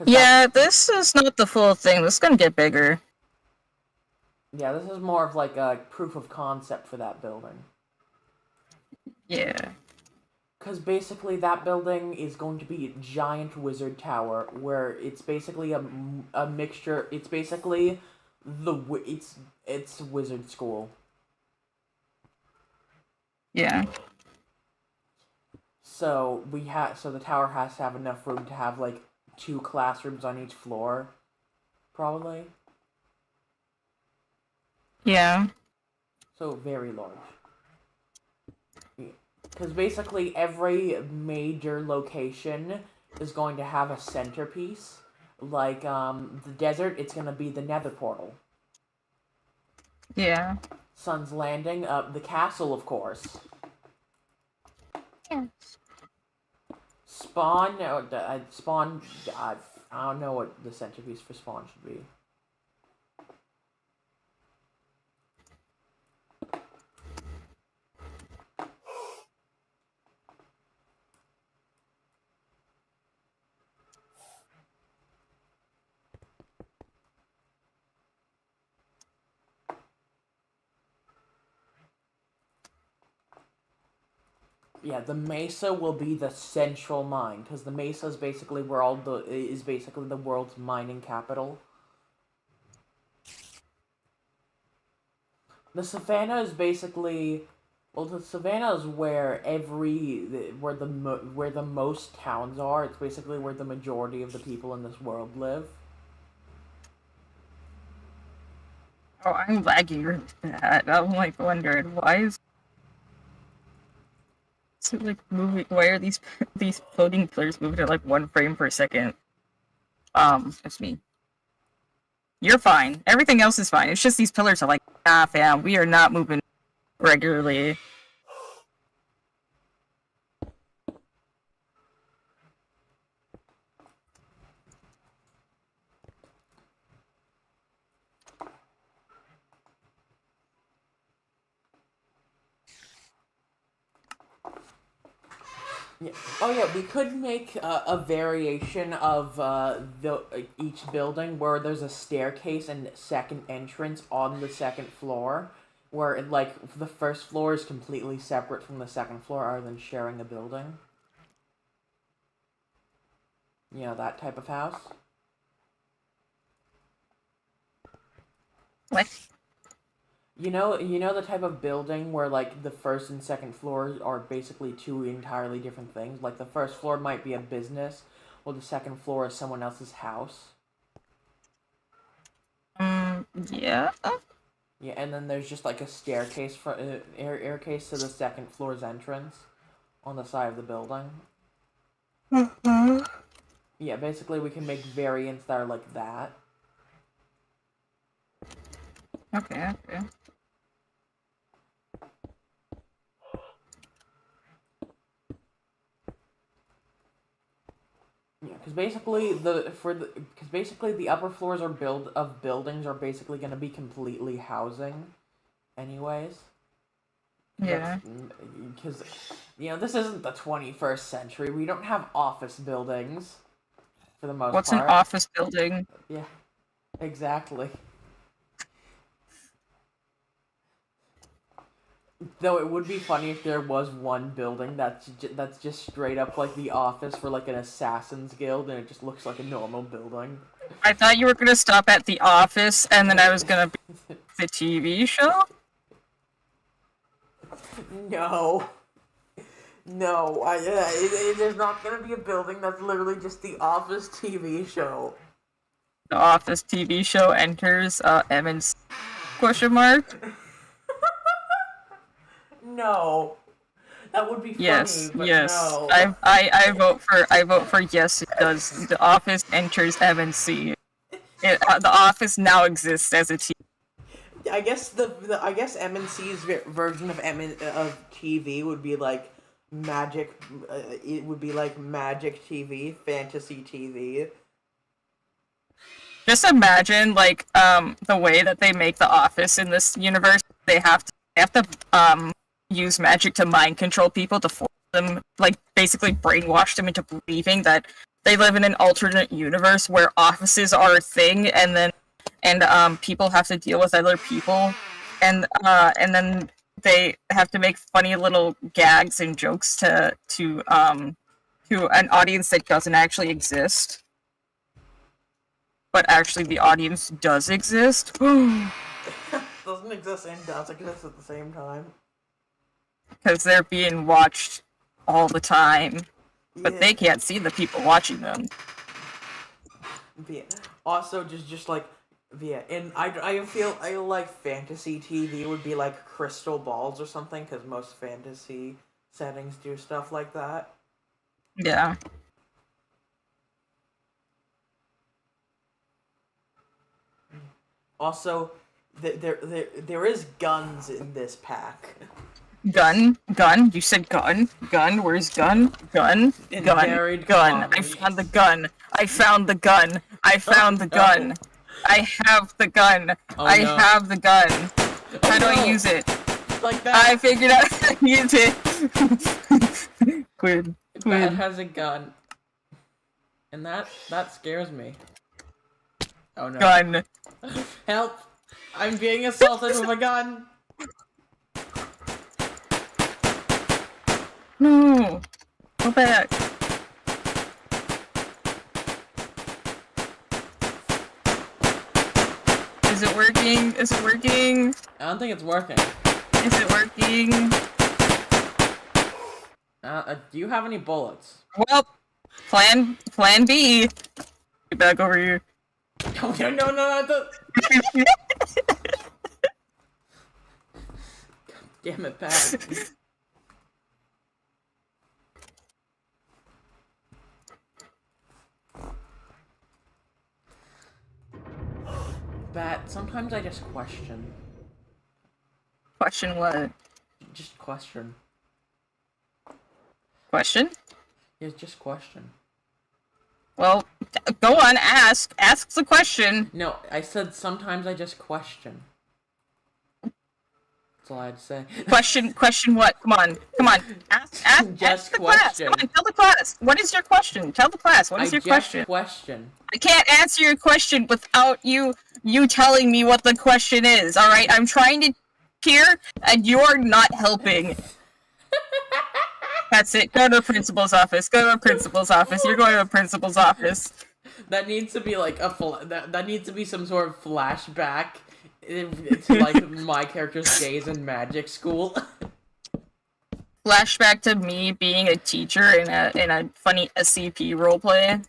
Yeah, this is not the full thing. This is gonna get bigger. Yeah, this is more of like a proof of concept for that building. Yeah. Because basically that building is going to be a giant wizard tower where it's basically a mixture. It's basically it's wizard school. Yeah. So the tower has to have enough room to have like 2 classrooms on each floor, probably. Yeah. So very large. Because basically every major location is going to have a centerpiece. Like the desert, it's gonna be the Nether portal. Yeah. Sun's Landing, the castle, of course. Yeah. Spawn, Spawn. I don't know what the centerpiece for Spawn should be. Yeah, the Mesa will be the central mine because the Mesa is basically where basically the world's mining capital. The Savannah is basically, well, the Savannah is where where the most towns are. It's basically where the majority of the people in this world live. Oh, I'm lagging really bad. I'm like wondering why is it like moving? Why are these floating pillars moving at like 1 frame per second? It's me. You're fine. Everything else is fine. It's just these pillars are like, ah, fam, we are not moving regularly. Yeah. Oh yeah, we could make a variation of each building where there's a staircase and second entrance on the second floor, where like the first floor is completely separate from the second floor, other than sharing a building. You know, that type of house. What? You know the type of building where like the first and second floors are basically 2 entirely different things. Like the first floor might be a business, while the second floor is someone else's house. Yeah. Yeah, and then there's just like a staircase staircase to the second floor's entrance on the side of the building. Yeah, basically we can make variants that are like that. Okay, okay. Yeah, because basically the upper floors are buildings are basically going to be completely housing, anyways. Yeah. Because this isn't the 21st century. We don't have office buildings for the most What's part. an office building? Yeah, exactly. Though it would be funny if there was one building that's just straight up like the office for like an assassin's guild, and it just looks like a normal building. I thought you were gonna stop at the office, and then I was gonna be the TV show. No. No, there's not gonna be a building that's literally just the Office TV show. The Office TV show enters Emmons question mark. No. That would be funny, Yes, but yes. no. I vote for yes. It does. The Office enters MNC. The Office now exists as a TV. I guess I guess MNC's version of of TV would be like magic. It would be like magic TV, fantasy TV. Just imagine like the way that they make the Office in this universe. They have to use magic to mind control people to force them, like basically brainwash them into believing that they live in an alternate universe where offices are a thing, and people have to deal with other people, and then they have to make funny little gags and jokes to an audience that doesn't actually exist. But actually, the audience does exist. Doesn't exist and does exist at the same time. Because they're being watched all the time, but Yeah. they can't see the people watching them. Yeah. Also, just like and I feel like fantasy TV would be like crystal balls or something, because most fantasy settings do stuff like that. Yeah. Also, there is guns in this pack. Gun? You said gun? Where's gun? Gun? In Gun. varied I quantities. found the gun. I found the gun. I have the gun. I have the gun. How do I use it? Like that. I figured out how to use it. Quinn. That has a gun. And that scares me. Oh no. Gun. Help! I'm being assaulted with a gun! No. Go back. Is it working? I don't think it's working. Is it working? Do you have any bullets? Well, plan B. Get back over here. No, damn it, Pat. Bat, sometimes I just question. Question what? Just question. Question? Yeah, just question. Well, go on, ask. Ask the question. No, I said sometimes I just question. That's all I had to say. Question what? Come on. Ask the class. question. Come on, tell the class. What is your question? Tell the class. What is your question? Question. I can't answer your question without you telling me what the question is, alright? I'm trying to here, and you're not helping. That's it. Go to the principal's office. You're going to the principal's office. That needs to be like that needs to be some sort of flashback to like my character's days in magic school. Flashback to me being a teacher in a funny SCP roleplay.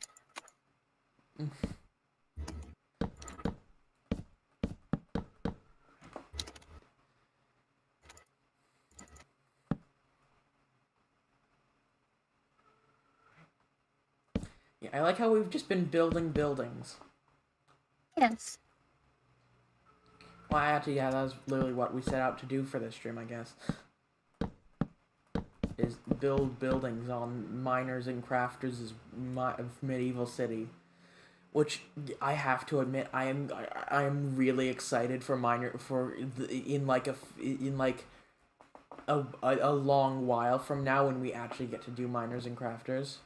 Yeah, I like how we've just been building buildings. Yes. Well, actually, yeah, that was literally what we set out to do for this stream, I guess. Is build buildings on miners and crafters' medieval city. Which I have to admit, I am really excited for in like a long while from now when we actually get to do miners and crafters.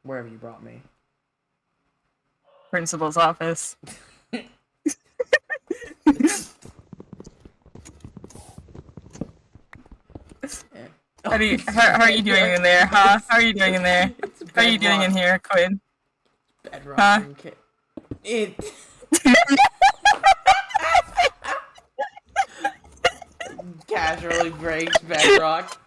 Where have you brought me? Principal's office. How are you doing in there, huh? How are you doing in there? How are you doing in here, Quinn? Bedrock Huh? and it. Casually breaks bedrock.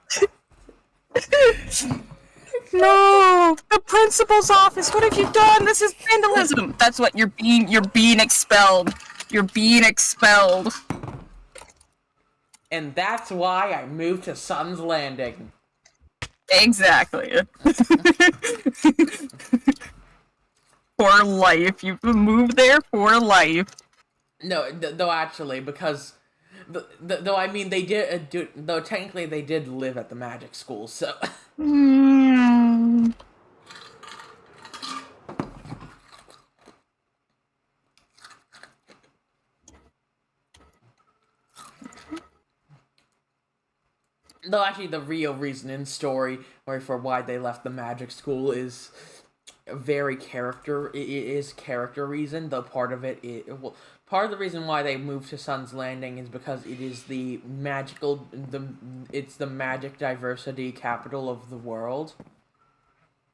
No, the principal's office. What have you done? This is vandalism. That's what you're being expelled. You're being expelled. And that's why I moved to Sun's Landing. Exactly. For life. You moved there for life. No, though actually, because though I mean they did though technically they did live at the magic school, so. Hmm. Though actually, the real reason in story or for why they left the magic school is very character. It is character reason. Though part of part of the reason why they moved to Sun's Landing is because it is it's the magic diversity capital of the world.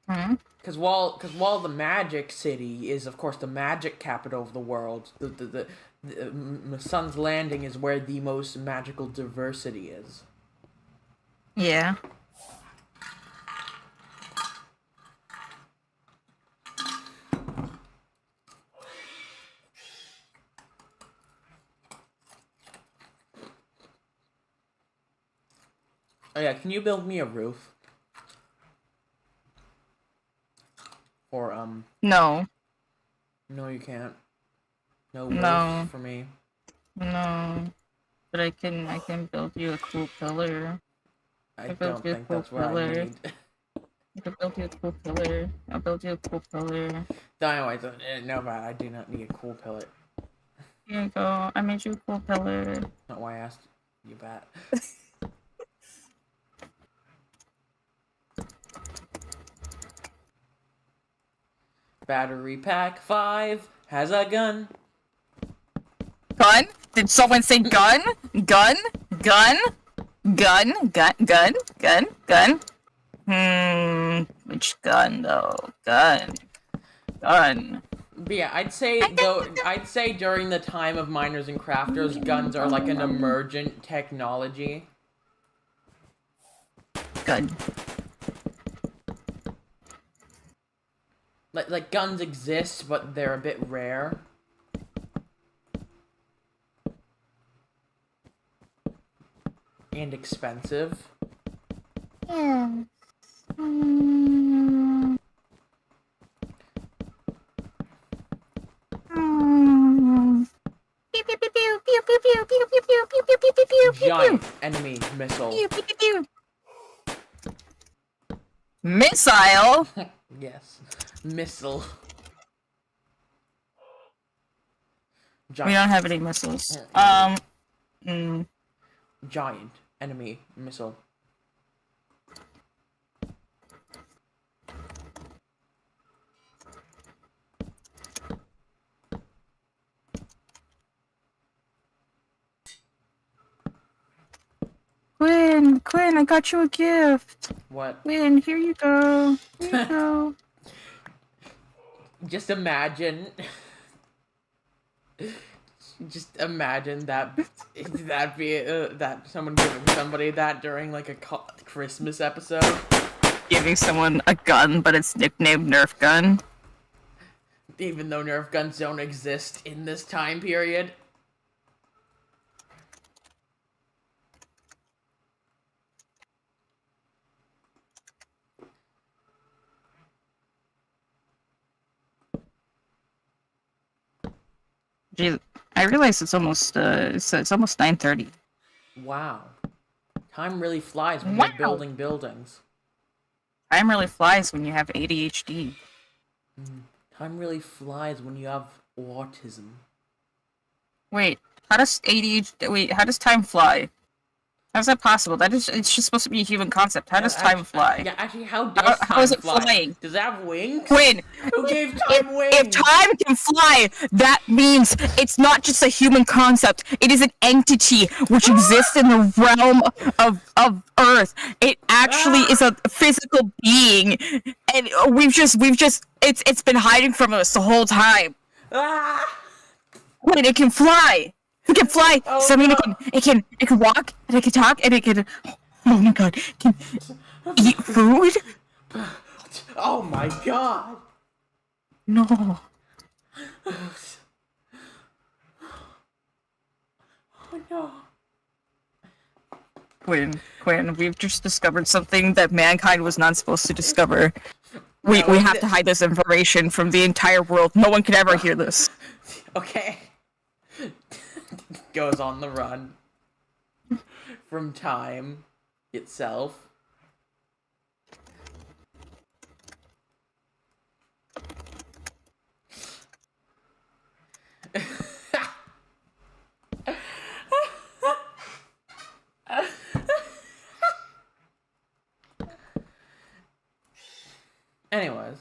Hmm? Because while the magic city is of course the magic capital of the world, the Sun's Landing is where the most magical diversity is. Yeah. Oh yeah, can you build me a roof? Or No. no, you can't. No No. roofs for me. No. But I can build you a cool pillar. I built don't you a think cool that's what I pillar. need. I can build you a cool pillar. I'll build you a cool pillar. Anyways, no, but I do not need a cool pillar. Here you go. I made you a cool pillar. Not why I asked you that. Battery pack 5 has a gun. Gun? Did someone say gun? Gun? Gun? Gun? Gun? Gun? Gun? Gun? Which gun though? Gun. Gun. But yeah, I'd say during the time of miners and crafters, guns are like an emergent technology. Gun. Like guns exist, but they're a bit rare. And expensive. Yeah. Pew pew pew pew pew pew pew pew pew pew pew pew pew pew pew. Giant enemy missile. Pew pew pew pew. Missile? Yes. Missile. We Giant. don't have any missiles. Giant enemy missile. Quinn, I got you a gift. What? Quinn, here you go. Here you go. Just imagine. Just imagine that that someone giving somebody that during like a Christmas episode. Giving someone a gun, but it's nicknamed Nerf gun. Even though Nerf guns don't exist in this time period. Gee, I realize it's almost it's almost 9:30. Wow. Time really flies when Wow. you're building buildings. Time really flies when you have ADHD. Time really flies when you have autism. Wait, how does ADHD? Wait, how does time fly? How's that possible? It's just supposed to be a human concept. How does time fly? Yeah, actually, how does How time is it fly? flying? Does it have wings? Quinn, Who gave time wings? if time can fly, that means it's not just a human concept. It is an entity which exists in the realm of Earth. It actually is a physical being, and it's been hiding from us the whole time. Ah! Wait, it can fly. It can fly. Oh, So I mean, no. it can walk, and it can talk, and it can. Oh my god! It can eat food. Oh my god! No. Oh no. Quinn, we've just discovered something that mankind was not supposed to discover. We No, have to hide this information from the entire world. No one could ever hear this. Okay. Goes on the run. From time itself. Anyways.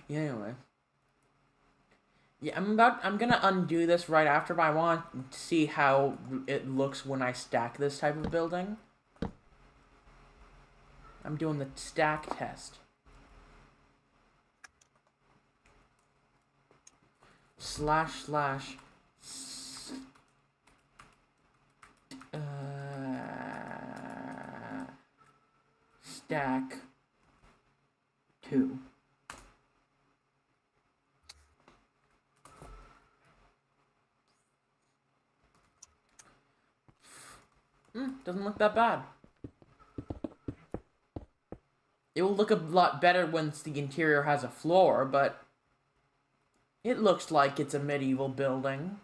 Anyway. Yeah, I'm gonna undo this right after, but I want to see how it looks when I stack this type of building. I'm doing the stack test. Slash stack 2. Doesn't look that bad. It will look a lot better once the interior has a floor, but it looks like it's a medieval building.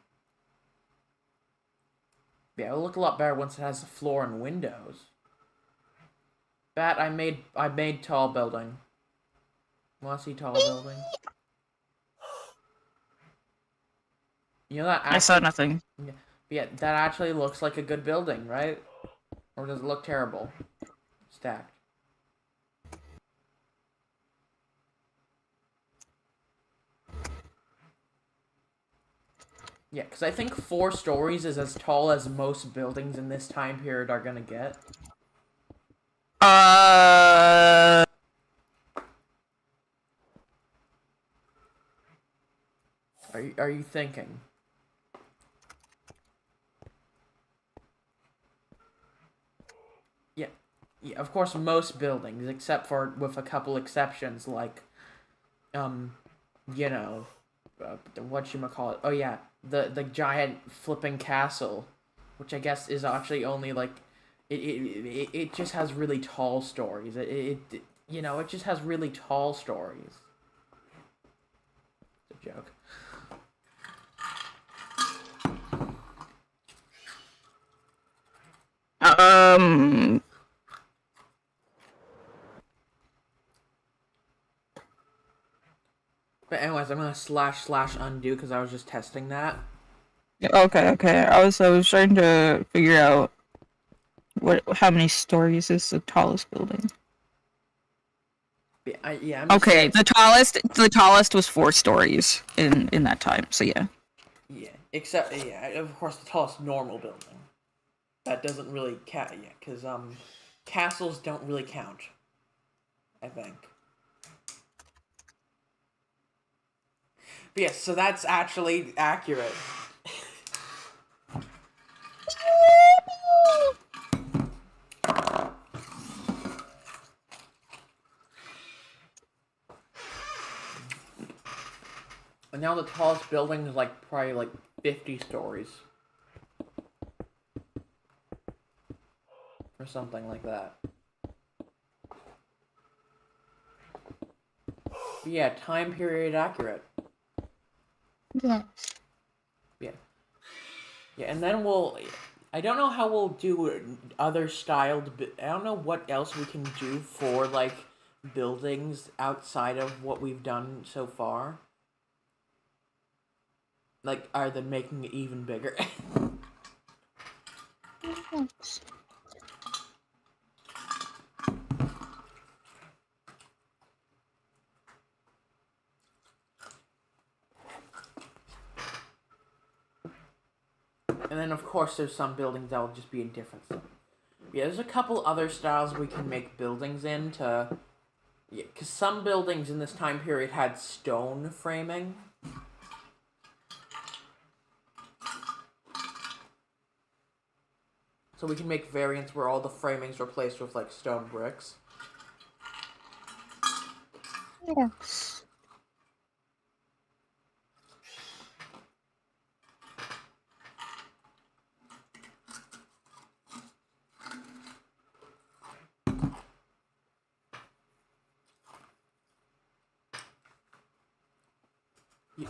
Yeah, it'll look a lot better once it has a floor and windows. Bat, I made tall building. Wanna see tall building? You know that I saw nothing. Yeah, that actually looks like a good building, right? Or does it look terrible? Stacked. Yeah, because I think 4 stories is as tall as most buildings in this time period are gonna get. Are you thinking? Yeah, of course most buildings, except for with a couple exceptions, like, you know, whatchamacallit. Oh yeah, the giant flipping castle, which I guess is actually only like, it just has really tall stories. It you know, it just has really tall stories. It's a joke. But anyways, I'm gonna slash undo because I was just testing that. Okay. I was trying to figure out how many stories is the tallest building. Yeah, I'm just Okay, saying, the tallest was 4 stories in that time. So yeah. yeah, except yeah, of course the tallest normal building. That doesn't really count, yeah, because castles don't really count. I think. But yes, so that's actually accurate. And now the tallest building is like probably like 50 stories. Or something like that. Yeah, time period accurate. Yes. Yeah. Yeah, and then we'll... I don't know how we'll do other styled... I don't know what else we can do for, like, buildings outside of what we've done so far. Like, other than making it even bigger. Yes. And then, of course, there's some buildings that will just be in different styles. Yeah, there's a couple other styles we can make buildings in to... Yeah, because some buildings in this time period had stone framing. So we can make variants where all the framing's replaced with, like, stone bricks. Yes. Yeah.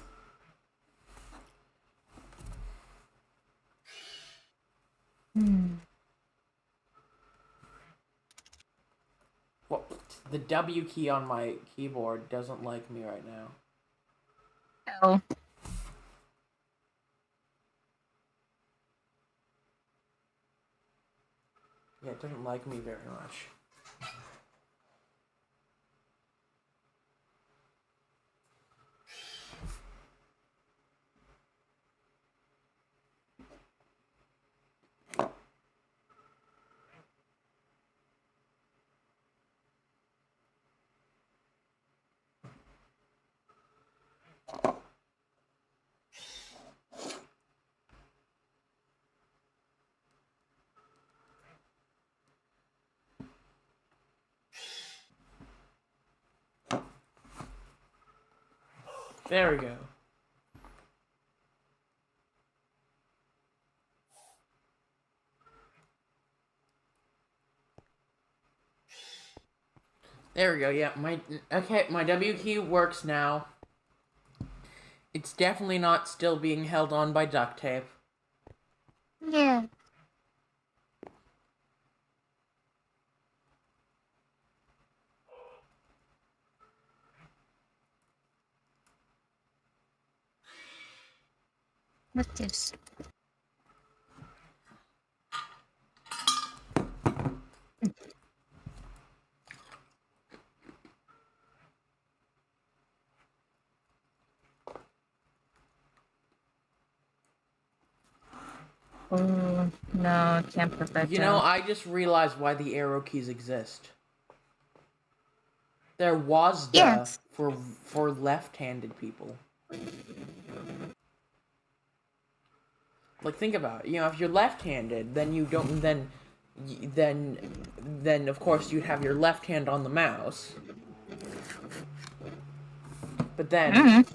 Well, the W key on my keyboard doesn't like me right now. Oh. Yeah, it doesn't like me very much. There we go. There we go, yeah, my W key works now. It's definitely not still being held on by duct tape. Yeah. What's this? Oh, no, can't put that You know, down. I just realized why the arrow keys exist. There was Yes. for left-handed people. Like, think about it. You know, if you're left-handed, then you don't then of course you'd have your left hand on the mouse. But then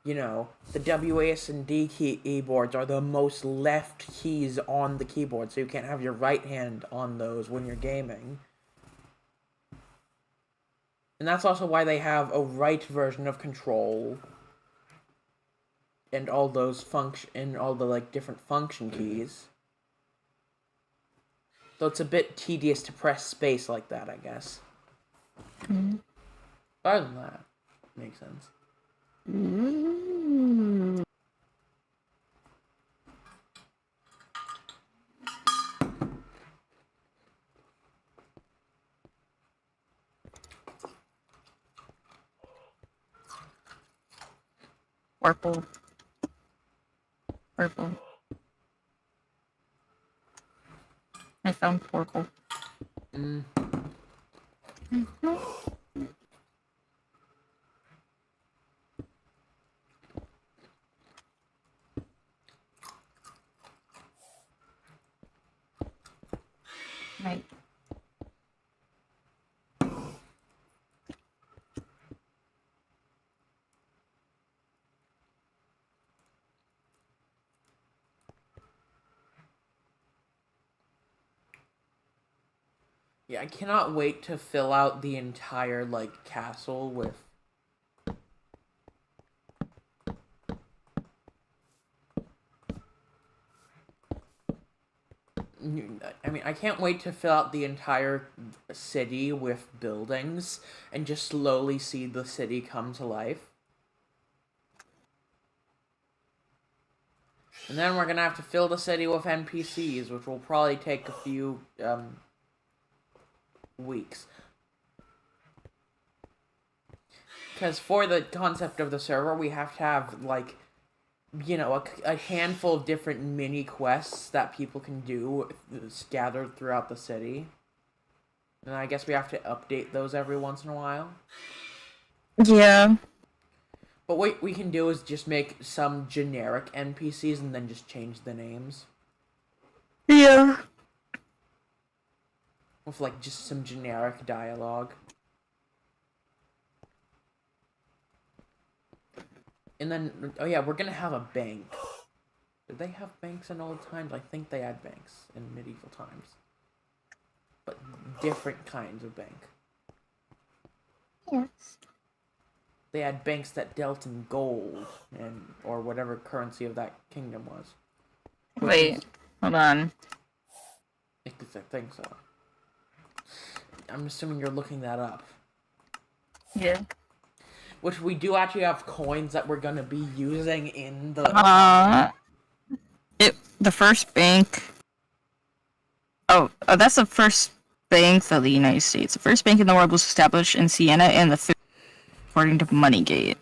you know, the WAS and D keyboards are the most left keys on the keyboard, so you can't have your right hand on those when you're gaming. And that's also why they have a right version of control and all those all the like different function keys. Though it's a bit tedious to press space like that, I guess. Other than that, makes sense. Purple. Purple. I found purple. Right. Yeah, I cannot wait to fill out the entire, like, castle with... I mean, I can't wait to fill out the entire city with buildings and just slowly see the city come to life. And then we're gonna have to fill the city with NPCs, which will probably take a few, weeks. Because for the concept of the server, we have to have, like, you know, a handful of different mini quests that people can do scattered throughout the city. And I guess we have to update those every once in a while. Yeah. But what we can do is just make some generic NPCs and then just change the names. Yeah. With, like, just some generic dialogue. And then, oh yeah, we're gonna have a bank. Did they have banks in old times? I think they had banks in medieval times. But different kinds of bank. Yes. They had banks that dealt in gold, and or whatever currency of that kingdom was. Wait, hold on. I think so. I'm assuming you're looking that up. Yeah. Which we do actually have coins that we're gonna be using in the... The first bank. Oh, that's the first bank of the United States. The first bank in the world was established in Siena in the according to Moneygate.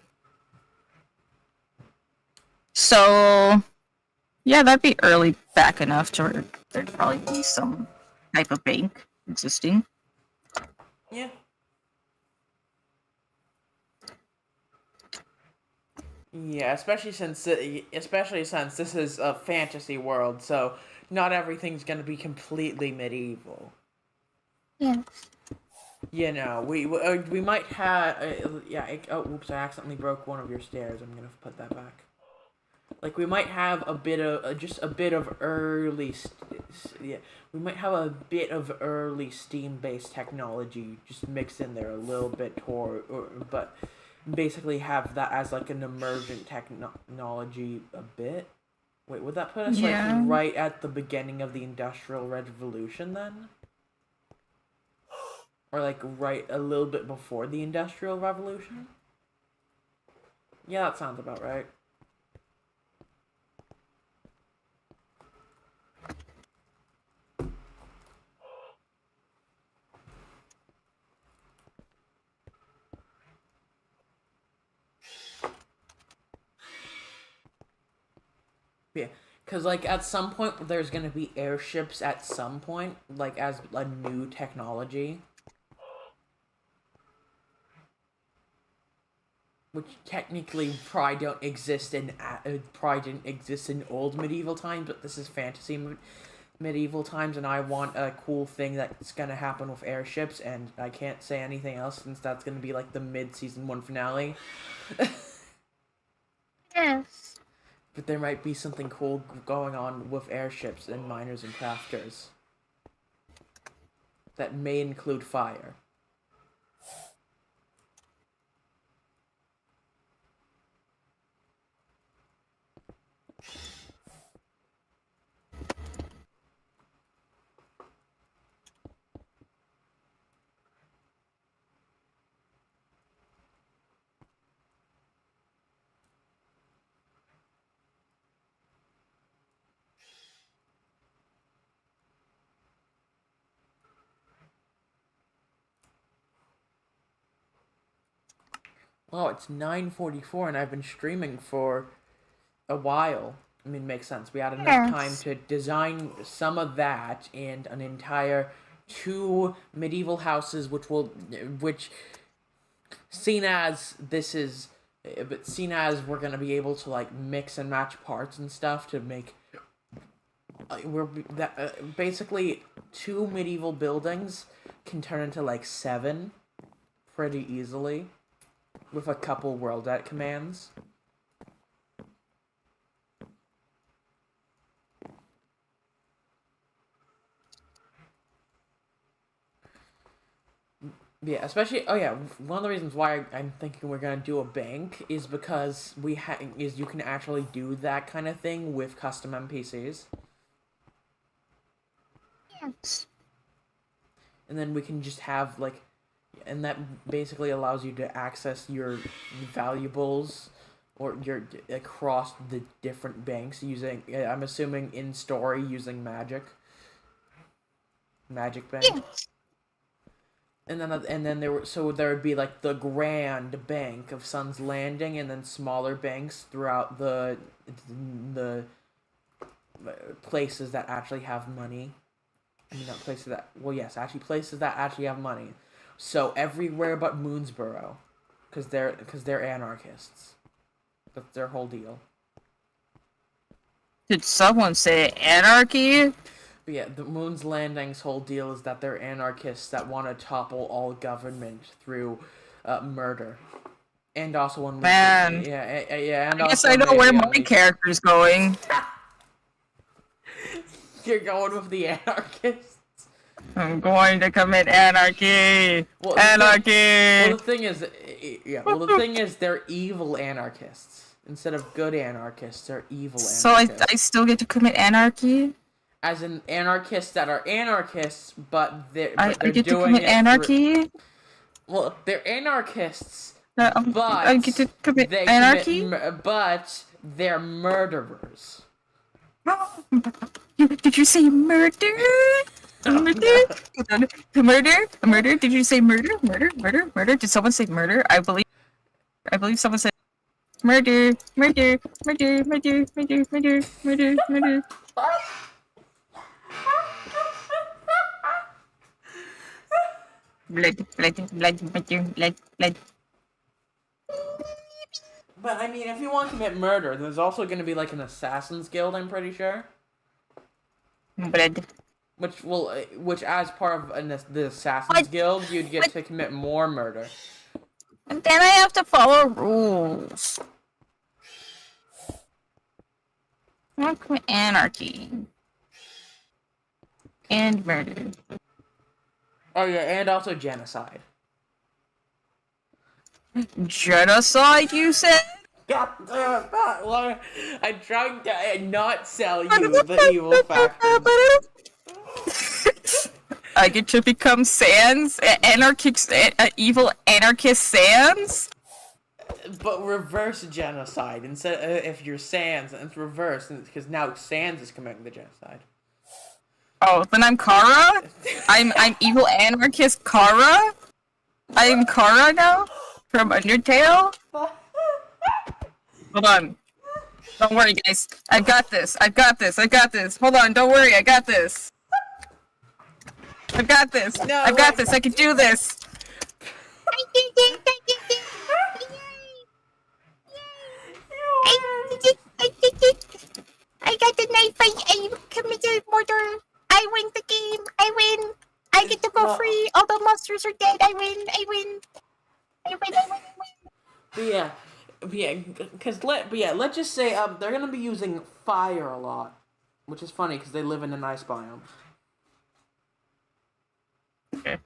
So, yeah, that'd be early back enough to where there'd probably be some type of bank existing. Yeah. Yeah, especially since this is a fantasy world, so not everything's gonna be completely medieval. Yes. You know, we might have oh, oops! I accidentally broke one of your stairs. I'm gonna put that back. Like we might have a bit of just a bit of early, yeah, we might have a bit of early steam-based technology just mixed in there a little bit, but basically have that as like an emergent technology a bit. Wait, would that put us Yeah. like right at the beginning of the Industrial Revolution then? Or like right a little bit before the Industrial Revolution? Yeah, that sounds about right. Yeah, because like at some point there's gonna be airships at some point, like as a new technology. Which technically probably don't exist in probably didn't exist in old medieval times, but this is fantasy medieval times, and I want a cool thing that's gonna happen with airships, and I can't say anything else since that's gonna be like the mid-season 1 finale. Yes. But there might be something cool going on with airships and miners and crafters that may include fire. Oh, it's 9:44 and I've been streaming for a while. I mean, makes sense. We had enough time to design some of that and an entire 2 medieval houses, which, seen as this is, but seen as we're gonna be able to like mix and match parts and stuff to make, basically 2 medieval buildings can turn into like 7 pretty easily with a couple world at commands. Yeah, especially. Oh yeah, one of the reasons why I'm thinking we're gonna do a bank is because you can actually do that kind of thing with custom NPCs, Yes. and then we can just have like, and that basically allows you to access your valuables or your across the different banks using. I'm assuming in story using magic bank. Yes. And then there would be like the Grand Bank of Sun's Landing, and then smaller banks throughout the places that actually have money. I mean, not places that actually places that actually have money. So everywhere but Moonsboro, because they're anarchists. That's their whole deal. Did someone say anarchy? But yeah, the Moon's Landing's whole deal is that they're anarchists that want to topple all government through murder. And also when Man. yeah, and I guess also I know where maybe my unleash- character's going. You're going with the anarchists. I'm going to commit anarchy. Well, Anarchy. the thing is, the thing is, they're evil anarchists instead of good anarchists. They're evil So anarchists. I still get to commit anarchy? As in anarchists that are anarchists, but they're I they're get to doing commit it anarchy? well, they're anarchists, but I get to commit they anarchy? but they're murderers. Did you say murder? Murder? Murder? Did you say murder? Murder? Did someone say murder? I believe someone said murder. Blood. But I mean, if you want to commit murder, there's also going to be like an assassins guild. I'm pretty sure. Blood. Which as part of the assassins guild, you'd get to commit more murder. And then I have to follow rules. I want to commit anarchy. And murder. Oh yeah, and also genocide. Genocide, you said? God damn it, Pat, why- I'm trying to not sell you the evil factors. I get to become Sans? Evil anarchist Sans? But reverse genocide. Instead, if you're Sans, it's reverse, because now Sans is committing the genocide. Oh, then I'm Kara? I'm evil anarchist Kara? I am Kara now? From Undertale? Hold on. Don't worry, guys. I got this. Hold on, don't worry, I got this. I've got this. No, I've got wait. this. I can do this. I got the knife. I committed murder. I win the game. I win. I get to go free. All the monsters are dead. I win. Let's just say they're gonna be using fire a lot, which is funny because they live in an ice biome. Okay.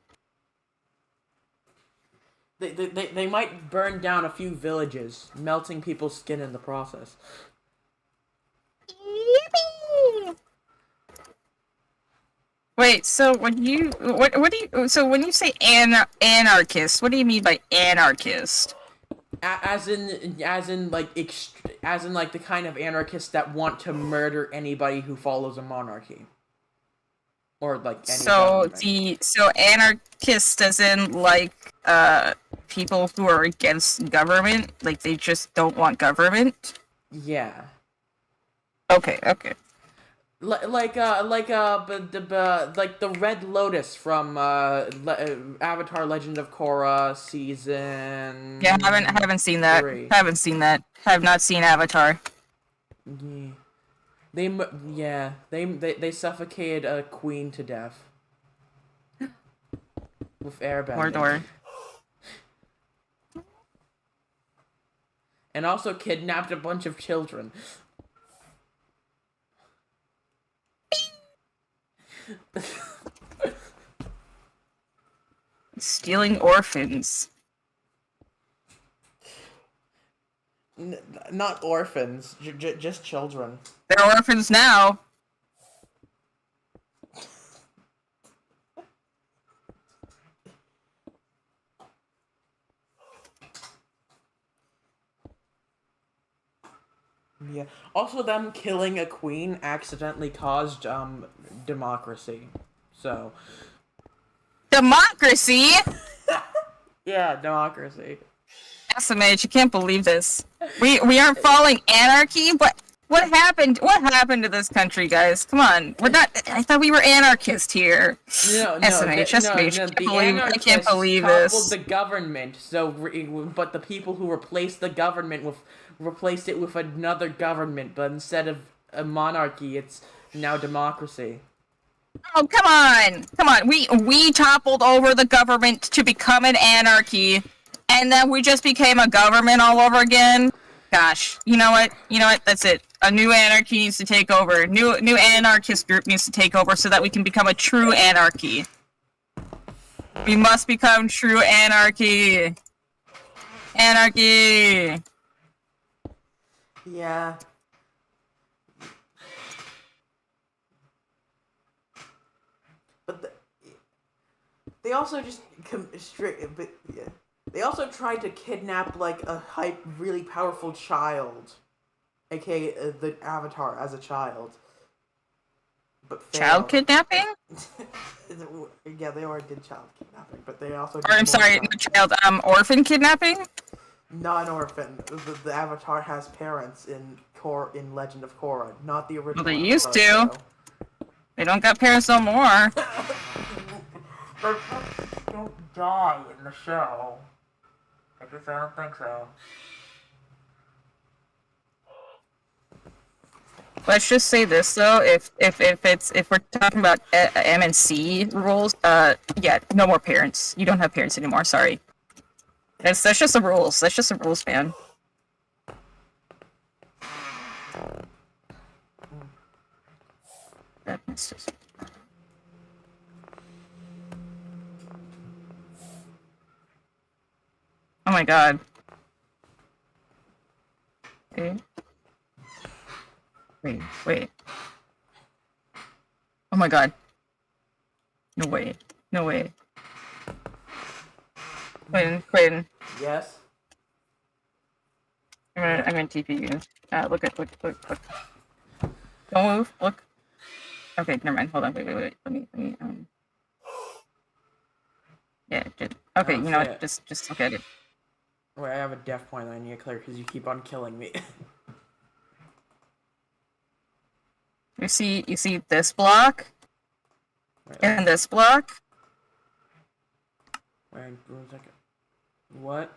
They might burn down a few villages, melting people's skin in the process. Yippee! Wait, so when you when you say anarchist, what do you mean by anarchist? As in like the kind of anarchists that want to murder anybody who follows a monarchy, or like any government. So anarchist as in like people who are against government, like they just don't want government. Yeah. Okay. Like the Red Lotus from Avatar: Legend of Korra season. Yeah, I haven't seen that. 3. Haven't seen that. Have not seen Avatar. Yeah. They suffocated a queen to death with airbending. Mordor. And also kidnapped a bunch of children. stealing orphans. Not orphans, just children. They're orphans now. Yeah. Also, them killing a queen accidentally caused democracy. So. Democracy? Yeah, democracy. SMH, you can't believe this. We aren't following anarchy, but what happened? What happened to this country, guys? Come on, we're not. I thought we were anarchists here. No, SMH, I can't believe this. The government. So, but the people who replaced the government replaced it with another government. But instead of a monarchy, it's now democracy. Oh, come on! We toppled over the government to become an anarchy, and then we just became a government all over again. Gosh, you know what? That's it. A new anarchy needs to take over. New anarchist group needs to take over so that we can become a true anarchy. We must become true anarchy. Anarchy. Yeah. But they also just they also tried to kidnap like a really powerful child, aka the Avatar as a child. But failed. Child kidnapping? Yeah, they already did child kidnapping, but they also. Or I'm sorry, not child. Orphan kidnapping? Not an orphan. The Avatar has parents in Legend of Korra, not the original. Well, they used to. Though. They don't got parents no more. They don't die in the show. I don't think so. Let's just say this though: if we're talking about MNC rules, yeah, no more parents. You don't have parents anymore. Sorry. That's just the rules. That's just the rules, man. Oh my god. Okay. Wait. Oh my god. No way. Quinn. Yes. I'm gonna TP you. Look. Don't move. Look. Okay, never mind. Hold on. Wait. Let me. Yeah. Okay. You know what? Just look at it. Wait, I have a death point that I need to clear because you keep on killing me. You see this block? And this block? Wait, 1 second. What?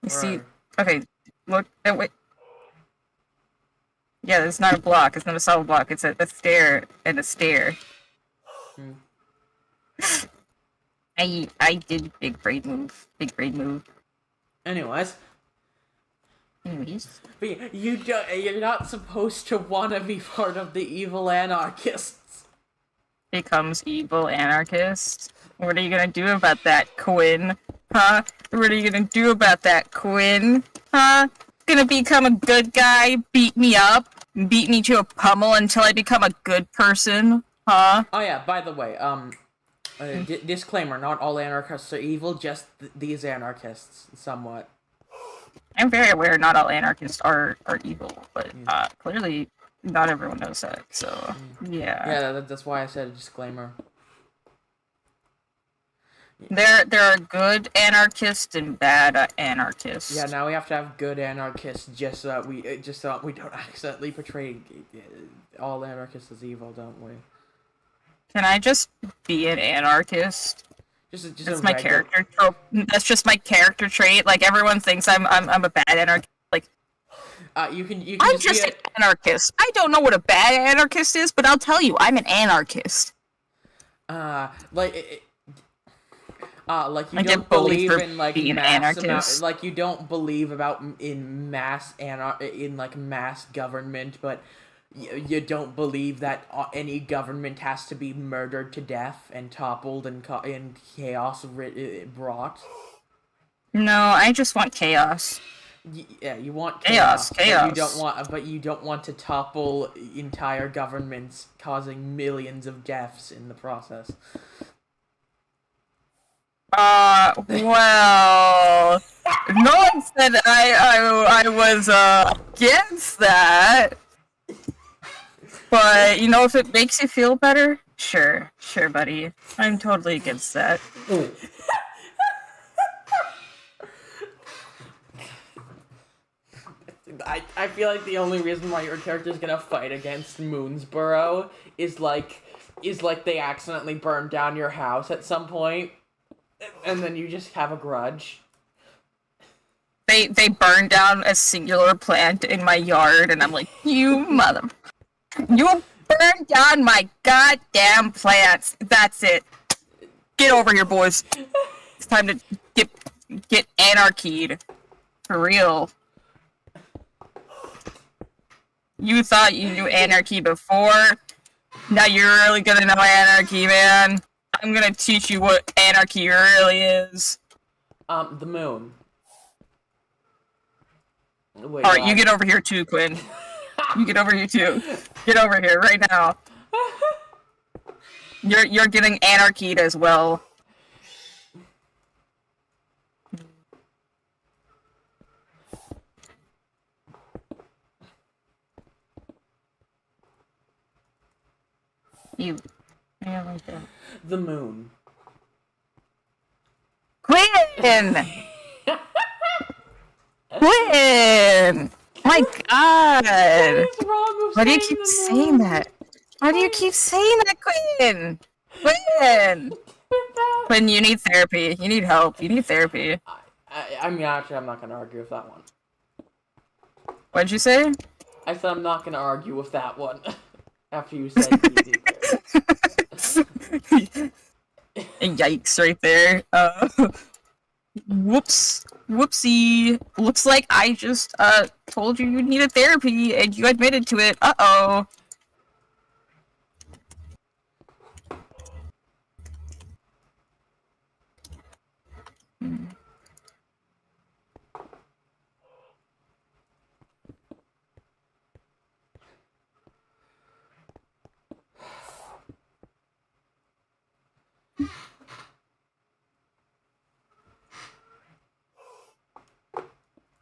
You see? Okay, look. Wait. Yeah, it's not a block. It's not a solid block. It's a stair and a stair. I did big brain move. Anyways. But you're not supposed to want to be part of the evil anarchists. Becomes evil anarchist. What are you gonna do about that, Quinn? Huh? What are you gonna do about that, Quinn? Huh? Gonna become a good guy, beat me up, beat me to a pummel until I become a good person? Huh? Oh yeah, by the way, disclaimer, not all anarchists are evil, just these anarchists, somewhat. I'm very aware not all anarchists are evil, but clearly not everyone knows that, so yeah. Yeah, that's why I said a disclaimer. There are good anarchists and bad anarchists. Yeah, now we have to have good anarchists just so that we don't accidentally portray all anarchists as evil, don't we? Can I just be an anarchist? That's my character trope. That's just my character trait. Like everyone thinks I'm a bad anarchist. Like you can I'm just an anarchist. I don't know what a bad anarchist is, but I'll tell you, I'm an anarchist. Like you don't believe in like mass like you don't believe in mass government, but You don't believe that any government has to be murdered to death and toppled and chaos brought? No, I just want chaos. Yeah, you want Chaos, chaos, but you don't chaos. want. But you don't want to topple entire governments, causing millions of deaths in the process. Well, no one said I was against that. But you know, if it makes you feel better, sure, buddy. I'm totally against that. I feel like the only reason why your character's gonna fight against Moonsboro is like they accidentally burned down your house at some point, and then you just have a grudge. They burned down a singular plant in my yard, and I'm like, you burned down my goddamn plants. That's it. Get over here, boys. It's time to get anarchied. For real. You thought you knew anarchy before? Now you're really gonna know anarchy, man. I'm gonna teach you what anarchy really is. The moon. Wait, Alright, you get over here too, Quinn. You get over here too. Get over here right now. You're getting anarchied as well. You. Yeah, like that. The moon. Quinn! Quinn! My God! What is wrong with Why do you saying keep the saying moon? that? Why do you keep saying that, Quinn? Quinn! Quinn, you need therapy. You need help. You need therapy. I mean, actually, I'm not gonna argue with that one. What'd you say? I said I'm not gonna argue with that one. After you said easy. Yikes, right there. Whoops. Whoopsie. Looks like I just, told you needed therapy, and you admitted to it. Uh-oh.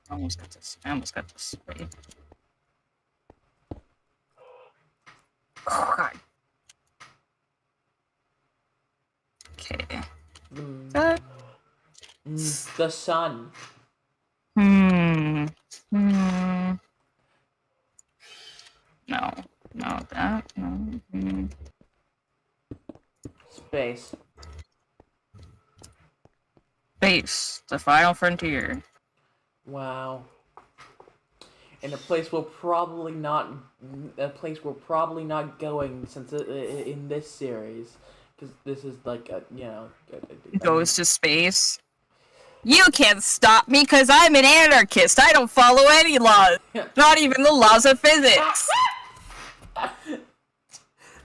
I almost got this. Wait. Oh, God. Okay. The sun. No, that. No. Space. Space, the final frontier. Wow. And a place we're probably not going since in this series, because this is like a Goes to space. You can't stop me because I'm an anarchist. I don't follow any laws. Not even the laws of physics.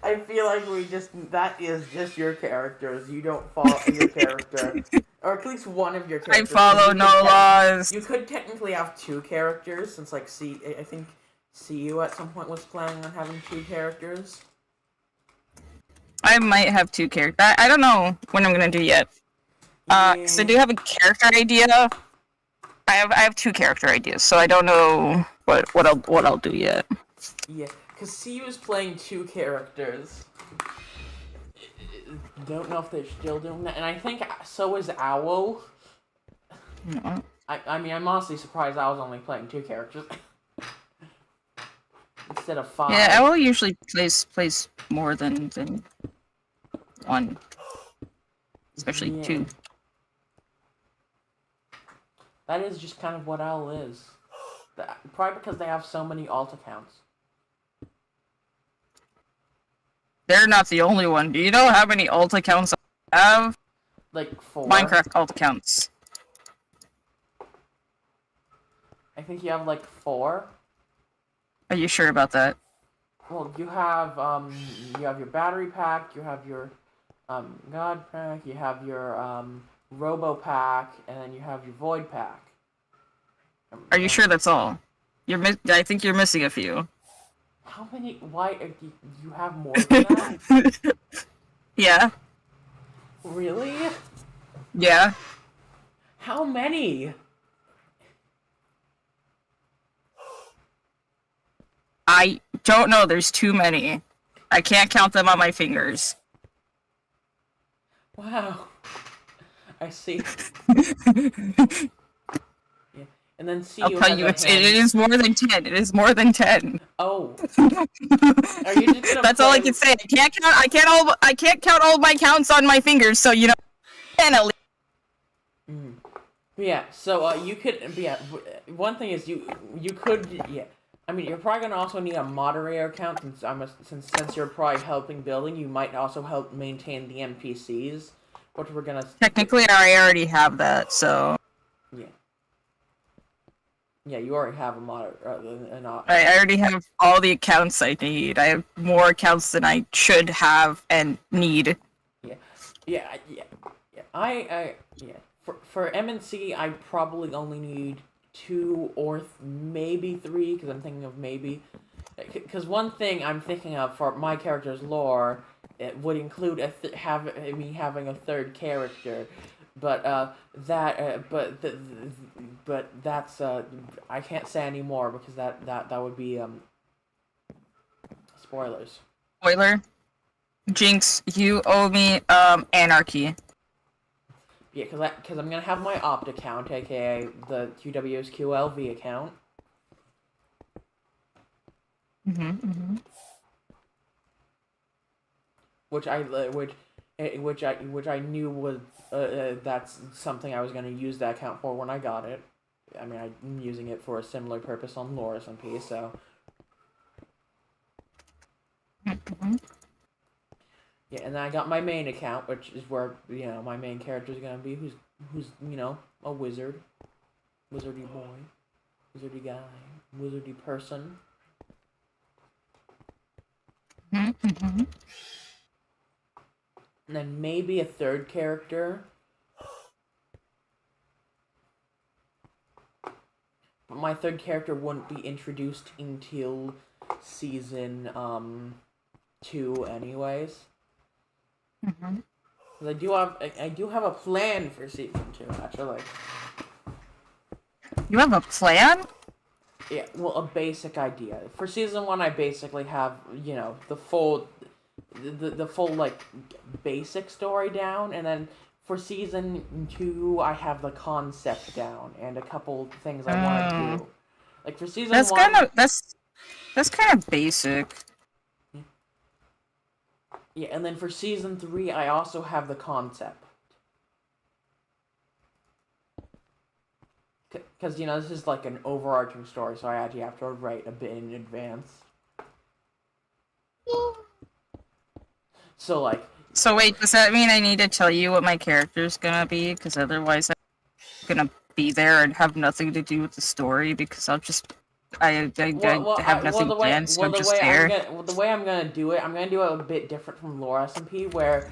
I feel like that is just your characters. You don't follow your character. Or at least one of your I characters. follow no laws. You could technically have two characters, since like I think CU at some point was planning on having two characters. I might have two characters. I don't know when I'm gonna do yet. Because I do have a character idea. I have two character ideas, so I don't know what I'll do yet. Yeah, because CU is playing two characters. Don't know if they're still doing that, and I think so is Owl. No. I mean, I'm honestly surprised I was only playing two characters instead of 5. Yeah, Owl usually plays more than one, especially Yeah. 2. That is just kind of what Owl is. Probably because they have so many alt accounts. They're not the only one. Do you know how many alt accounts I have? Like 4. Minecraft alt accounts. I think you have like 4. Are you sure about that? well, you have your battery pack, you have your god pack, you have your robo pack, and then you have your void pack. Are you sure that's all? I think you're missing a few. How many? Why you have more than that? Yeah. Really? Yeah. How many? I don't know. There's too many. I can't count them on my fingers. Wow. I see. Yeah. And then I'll CU tell has you, a it hand. is more than 10. It is more than 10. Oh. Are you just gonna That's all I play- can say. I can't count all my counts on my fingers, so you know, and at least. Yeah, so you could, yeah, one thing is you could, yeah, I mean, you're probably gonna also need a moderator account since you're probably helping building. You might also help maintain the NPCs, which we're gonna Technically, I already have that, so yeah, yeah, you already have a moderator. I already have all the accounts I need. I have more accounts than I should have and need. Yeah, yeah, yeah, yeah. Yeah. For MNC, I probably only need 2 or maybe 3, because I'm thinking of maybe. Because one thing I'm thinking of for my character's lore, it would include me having a third character, but but that's I can't say anymore because that would be spoilers. Spoiler. Jinx, you owe me anarchy. Yeah, because I'm gonna have my opt account, aka the QWSQLV account. Which I knew was that's something I was gonna use that account for when I got it. I mean, I'm using it for a similar purpose on Lore SMP, so. Yeah, and then I got my main account, which is where my main character is gonna be, who's a wizard, wizardy boy, wizardy guy, wizardy person. And then maybe a third character. But my third character wouldn't be introduced until season 2 anyways. I do have a plan for season 2 actually. You have a plan? Yeah, well, a basic idea. For season 1 I basically have, the full like basic story down, and then for season 2 I have the concept down and a couple things I want to do. Like for season 1 that's kind of basic. Yeah, and then for season 3 I also have the concept. Because, this is like an overarching story, so I actually have to write a bit in advance. So, like... So wait, does that mean I need to tell you what my character's gonna be? Because otherwise I'm gonna be there and have nothing to do with the story, because I'll just... I have nothing planned, so I'm just there. The way I'm gonna do it, I'm gonna do it a bit different from Lore SMP, where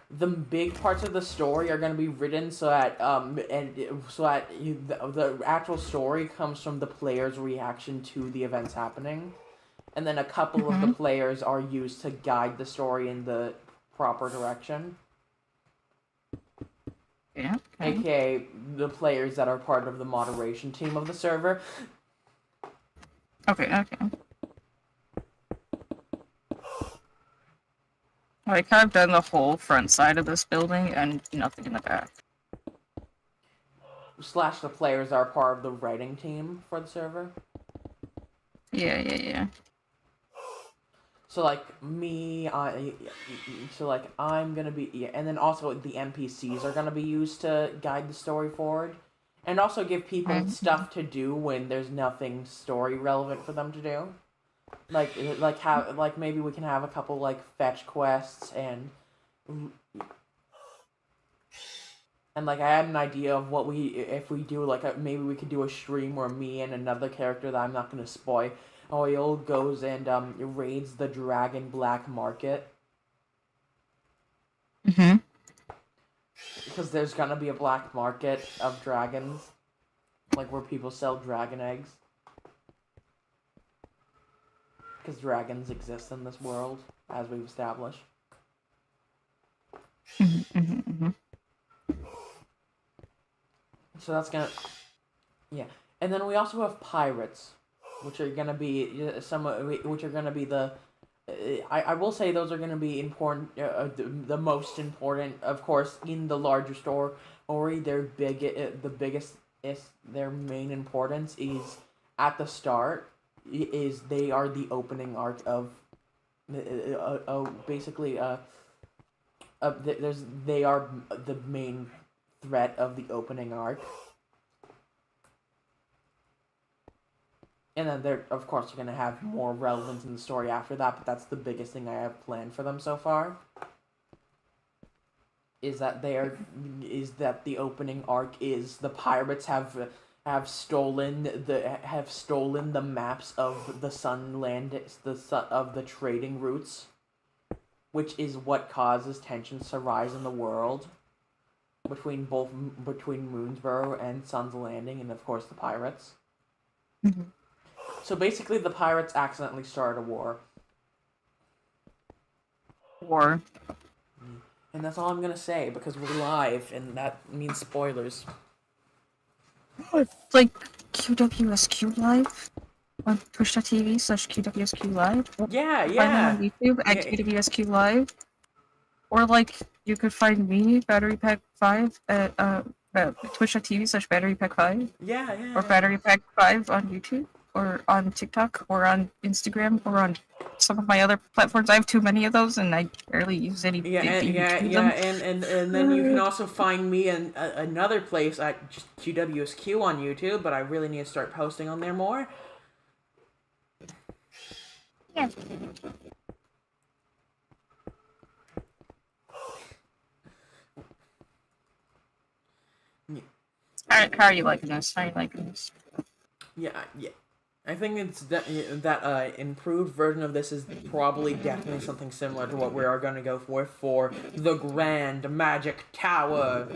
the big parts of the story are gonna be written so that the actual story comes from the player's reaction to the events happening, and then a couple of the players are used to guide the story in the proper direction. Yeah. AKA the players that are part of the moderation team of the server. Okay. Like, I've done the whole front side of this building and nothing in the back. / the players are part of the writing team for the server. Yeah. So, like, I'm gonna be, and then also the NPCs are gonna be used to guide the story forward. And also give people stuff to do when there's nothing story relevant for them to do. Like maybe we can have a couple, like, fetch quests and like, I had an idea of what if we do, like, maybe we could do a stream where me and another character that I'm not gonna spoil, Oil goes and raids the Dragon Black Market. Mm-hmm. Because there's gonna be a black market of dragons. Like where people sell dragon eggs. Because dragons exist in this world, as we've established. Mm-hmm. Mm-hmm. So that's gonna... Yeah. And then we also have pirates, which are gonna be which are gonna be the... I will say those are gonna be important, the most important, of course, in the larger story. The biggest is their main importance is at the start. Is they are the opening arc of, basically they are the main threat of the opening arc. And then they're, of course, going to have more relevance in the story after that, but that's the biggest thing I have planned for them so far. Is that the opening arc is the pirates have stolen the maps of the Sunland, of the trading routes, which is what causes tensions to rise in the world between Moonsboro and Sun's Landing, and of course the pirates. Mm-hmm. So basically, the pirates accidentally started a war. War. And that's all I'm gonna say, because we're live, and that means spoilers. It's like QWSQ Live on twitch.tv/QWSQ Live. Yeah, Find them on YouTube at QWSQ Live. Or like, you could find me, Battery Pack 5, at twitch.tv/Battery Pack 5. Yeah. Or Battery Pack 5 on YouTube. Or on TikTok, or on Instagram, or on some of my other platforms. I have too many of those, and I barely use any. And then you can also find me in another place at just QWSQ on YouTube, but I really need to start posting on there more. Yeah. How are you liking this? How are you liking this? Yeah. I think it's that improved version of this is probably definitely something similar to what we are going to go for the Grand Magic Tower,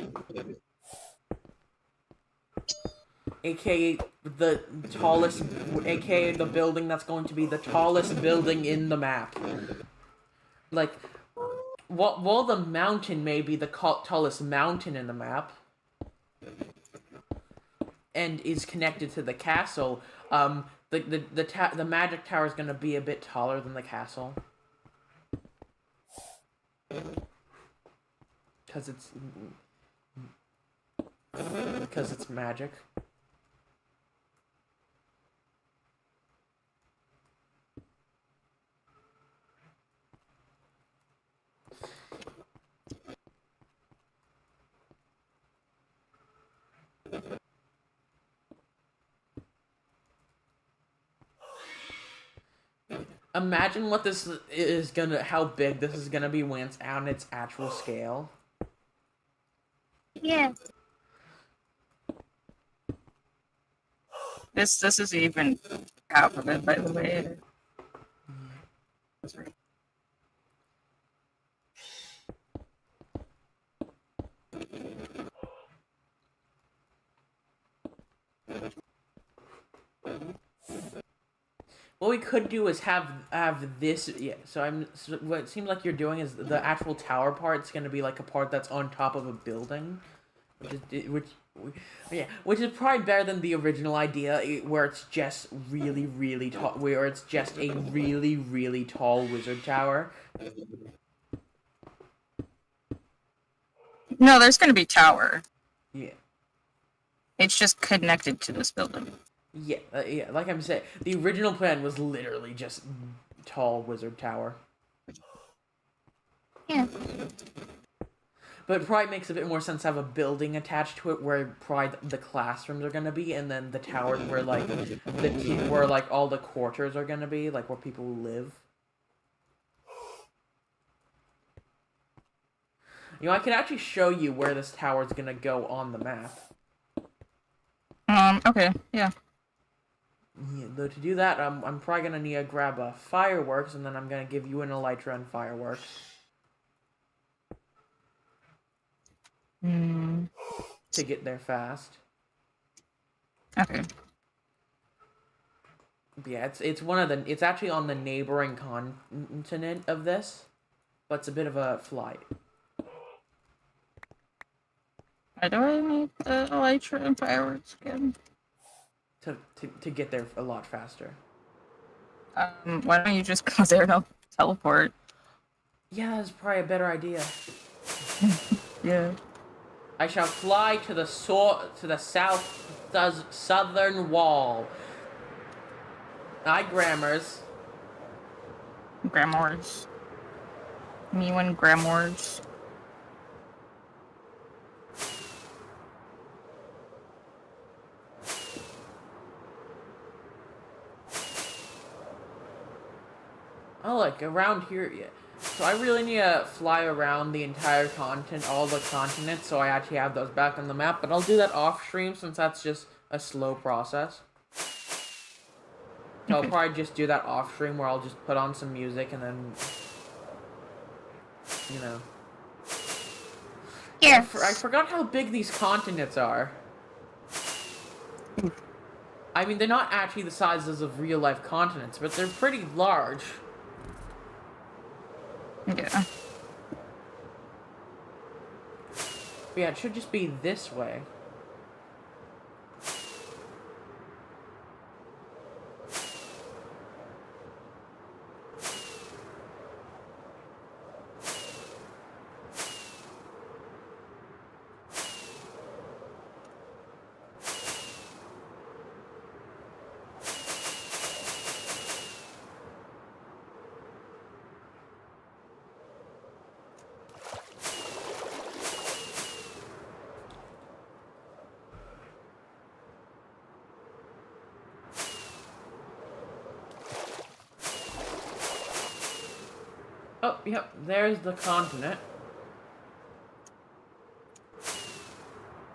aka the tallest, aka the building that's going to be the tallest building in the map. Like, while the mountain may be the tallest mountain in the map, and is connected to the castle, the magic tower is going to be a bit taller than the castle. Because it's magic. Imagine what this is how big this is gonna be when it's on its actual scale. Yeah. This is even half of it, by the way. What we could do is have this. Yeah. So what it seems like you're doing is the actual tower part's gonna be like a part that's on top of a building, which is probably better than the original idea where it's just really tall, where it's just a really tall wizard tower. No, there's gonna be tower. Yeah. It's just connected to this building. Yeah, like I'm saying, the original plan was literally just tall wizard tower. Yeah. But it probably makes a bit more sense to have a building attached to it where probably the classrooms are gonna be, and then the tower where like where like all the quarters are gonna be, like where people live. You know, I can actually show you where this tower is gonna go on the map. Okay, yeah. though to do that, I'm probably gonna need to grab a fireworks, and then I'm gonna give you an elytra and fireworks. Hmm. To get there fast. Okay. Yeah, it's actually on the neighboring continent of this, but it's a bit of a flight. Why do I need the elytra and fireworks again? To get there a lot faster. Why don't you just go there and I'll teleport? Yeah, that's probably a better idea. Yeah. I shall fly to the southern wall. Hi, grammars. Grandmores. Me when grandmores. Oh, like around here, yeah. So I really need to fly around the entire continent, all the continents, so I actually have those back on the map. But I'll do that off stream since that's just a slow process. So I'll probably just do that off stream where I'll just put on some music and then, you know. Yeah. I forgot how big these continents are. I mean, they're not actually the sizes of real life continents, but they're pretty large. Yeah. But yeah, it should just be this way. Oh, yep, there's the continent.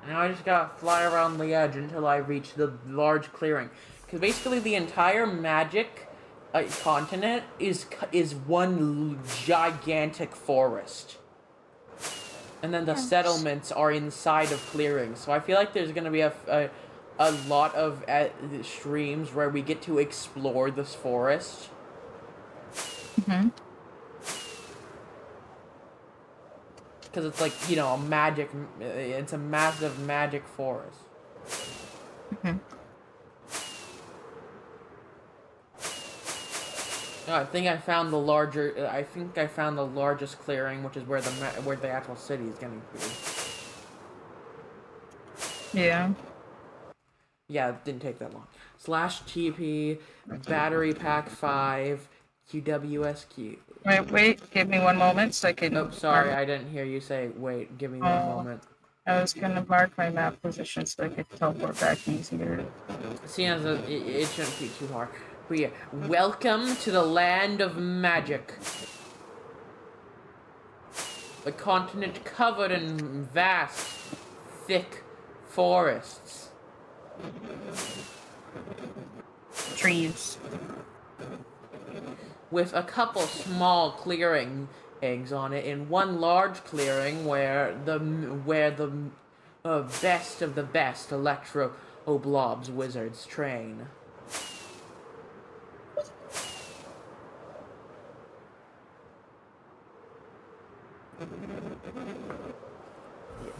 Now I just gotta fly around the edge until I reach the large clearing. Because basically the entire magic continent is one gigantic forest. And then the settlements are inside of clearings. So I feel like there's gonna be a lot of streams where we get to explore this forest. Mm-hmm. Because it's like, you know, it's a massive magic forest. Mm-hmm. Oh, I think I found the largest clearing, which is where the actual city is going to be. Yeah. Yeah, it didn't take that long. /TP, battery pack 5, QWSQ. Wait, give me one moment so I can... Oh, sorry, I didn't hear you say, wait, give me one moment. I was gonna mark my map position so I could teleport back easier. Seeing as it shouldn't be too hard. But yeah, welcome to the land of magic. A continent covered in vast, thick forests. Trees. With a couple small clearing eggs on it, in one large clearing where the best of the best electro blobs wizards train.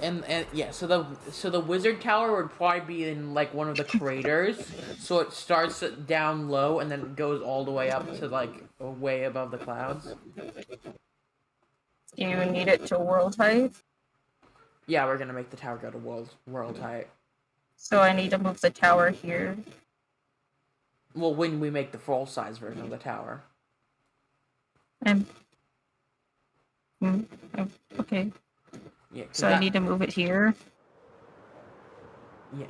And yeah, so the wizard tower would probably be in like one of the craters, so it starts down low and then it goes all the way up to like way above the clouds. Do you need it to world height? Yeah, we're gonna make the tower go to world height. So I need to move the tower here. Well, when we make the full size version of the tower. Okay. Yeah. So I need to move it here. Yeah.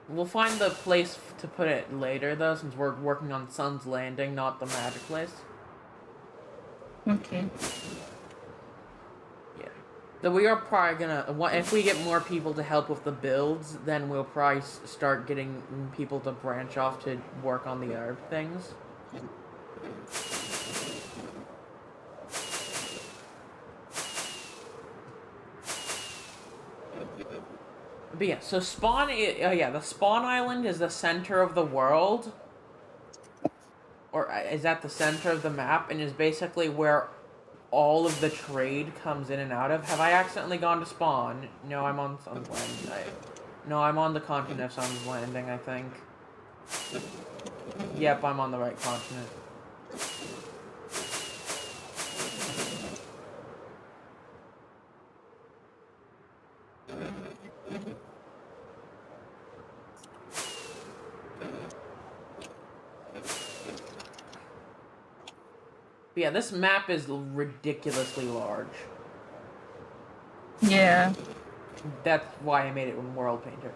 We'll find the place to put it later, though, since we're working on Sun's Landing, not the magic place. Okay. Yeah. Though we are probably gonna, if we get more people to help with the builds, then we'll probably start getting people to branch off to work on the other things. But yeah, so the spawn island is the center of the world. Or is at the center of the map, and is basically where all of the trade comes in and out of. Have I accidentally gone to spawn? No, I'm on Sun's Landing. No, I'm on the continent of Sun's Landing, I think. Yep, I'm on the right continent. But yeah, this map is ridiculously large. Yeah. That's why I made it in World Painter.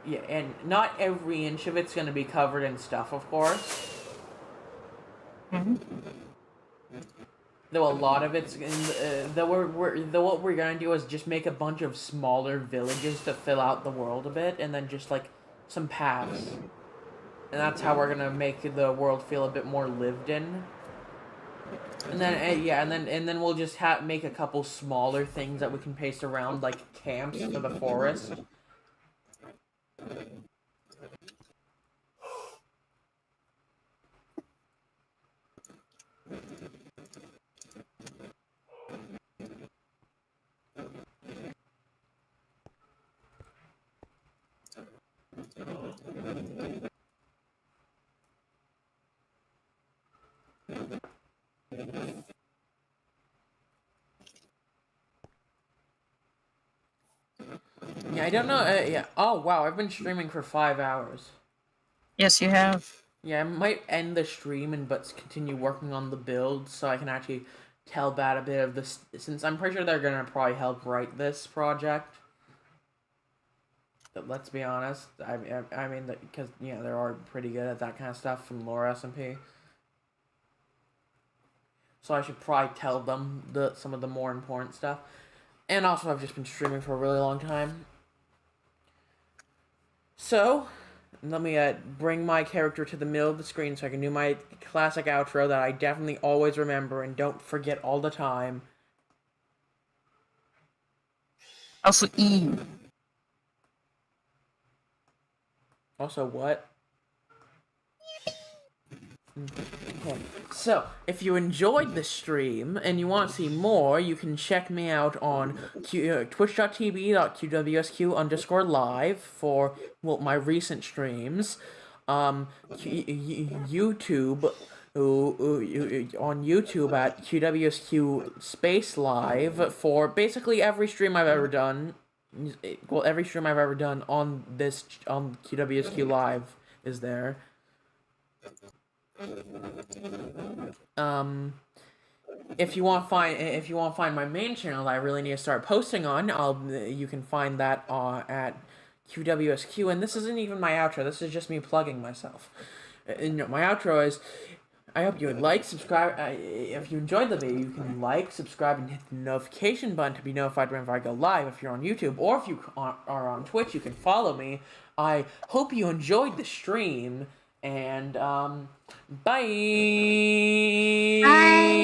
Yeah, and not every inch of it's going to be covered in stuff, of course. Mm-hmm. Though a lot of it's though what we're gonna do is just make a bunch of smaller villages to fill out the world a bit, and then just like some paths, and that's how we're gonna make the world feel a bit more lived in. And then and then we'll just make a couple smaller things that we can paste around, like camps for the forest. Yeah, I don't know. Yeah. Oh wow, I've been streaming for 5 hours. Yes, you have. Yeah, I might end the stream but continue working on the build so I can actually tell about a bit of this, since I'm pretty sure they're gonna probably help write this project. But let's be honest, I mean, because yeah, they're all pretty good at that kind of stuff from lore SMP. So I should probably tell them some of the more important stuff. And also, I've just been streaming for a really long time. So, let me bring my character to the middle of the screen so I can do my classic outro that I definitely always remember and don't forget all the time. Also, E. Also, what? Okay. So, if you enjoyed this stream and you want to see more, you can check me out on twitch.tv.qwsq_live for my recent streams. YouTube on YouTube at QWSQ Space Live for basically every stream I've ever done. Well, every stream I've ever done on QWSQ Live is there. If you want to find my main channel that I really need to start posting on, you can find that at QWSQ. And this isn't even my outro. This is just me plugging myself. My outro is, I hope you would like, subscribe. If you enjoyed the video, you can like, subscribe, and hit the notification button to be notified whenever I go live. If you're on YouTube or if you are on Twitch, you can follow me. I hope you enjoyed the stream. And, bye! Bye!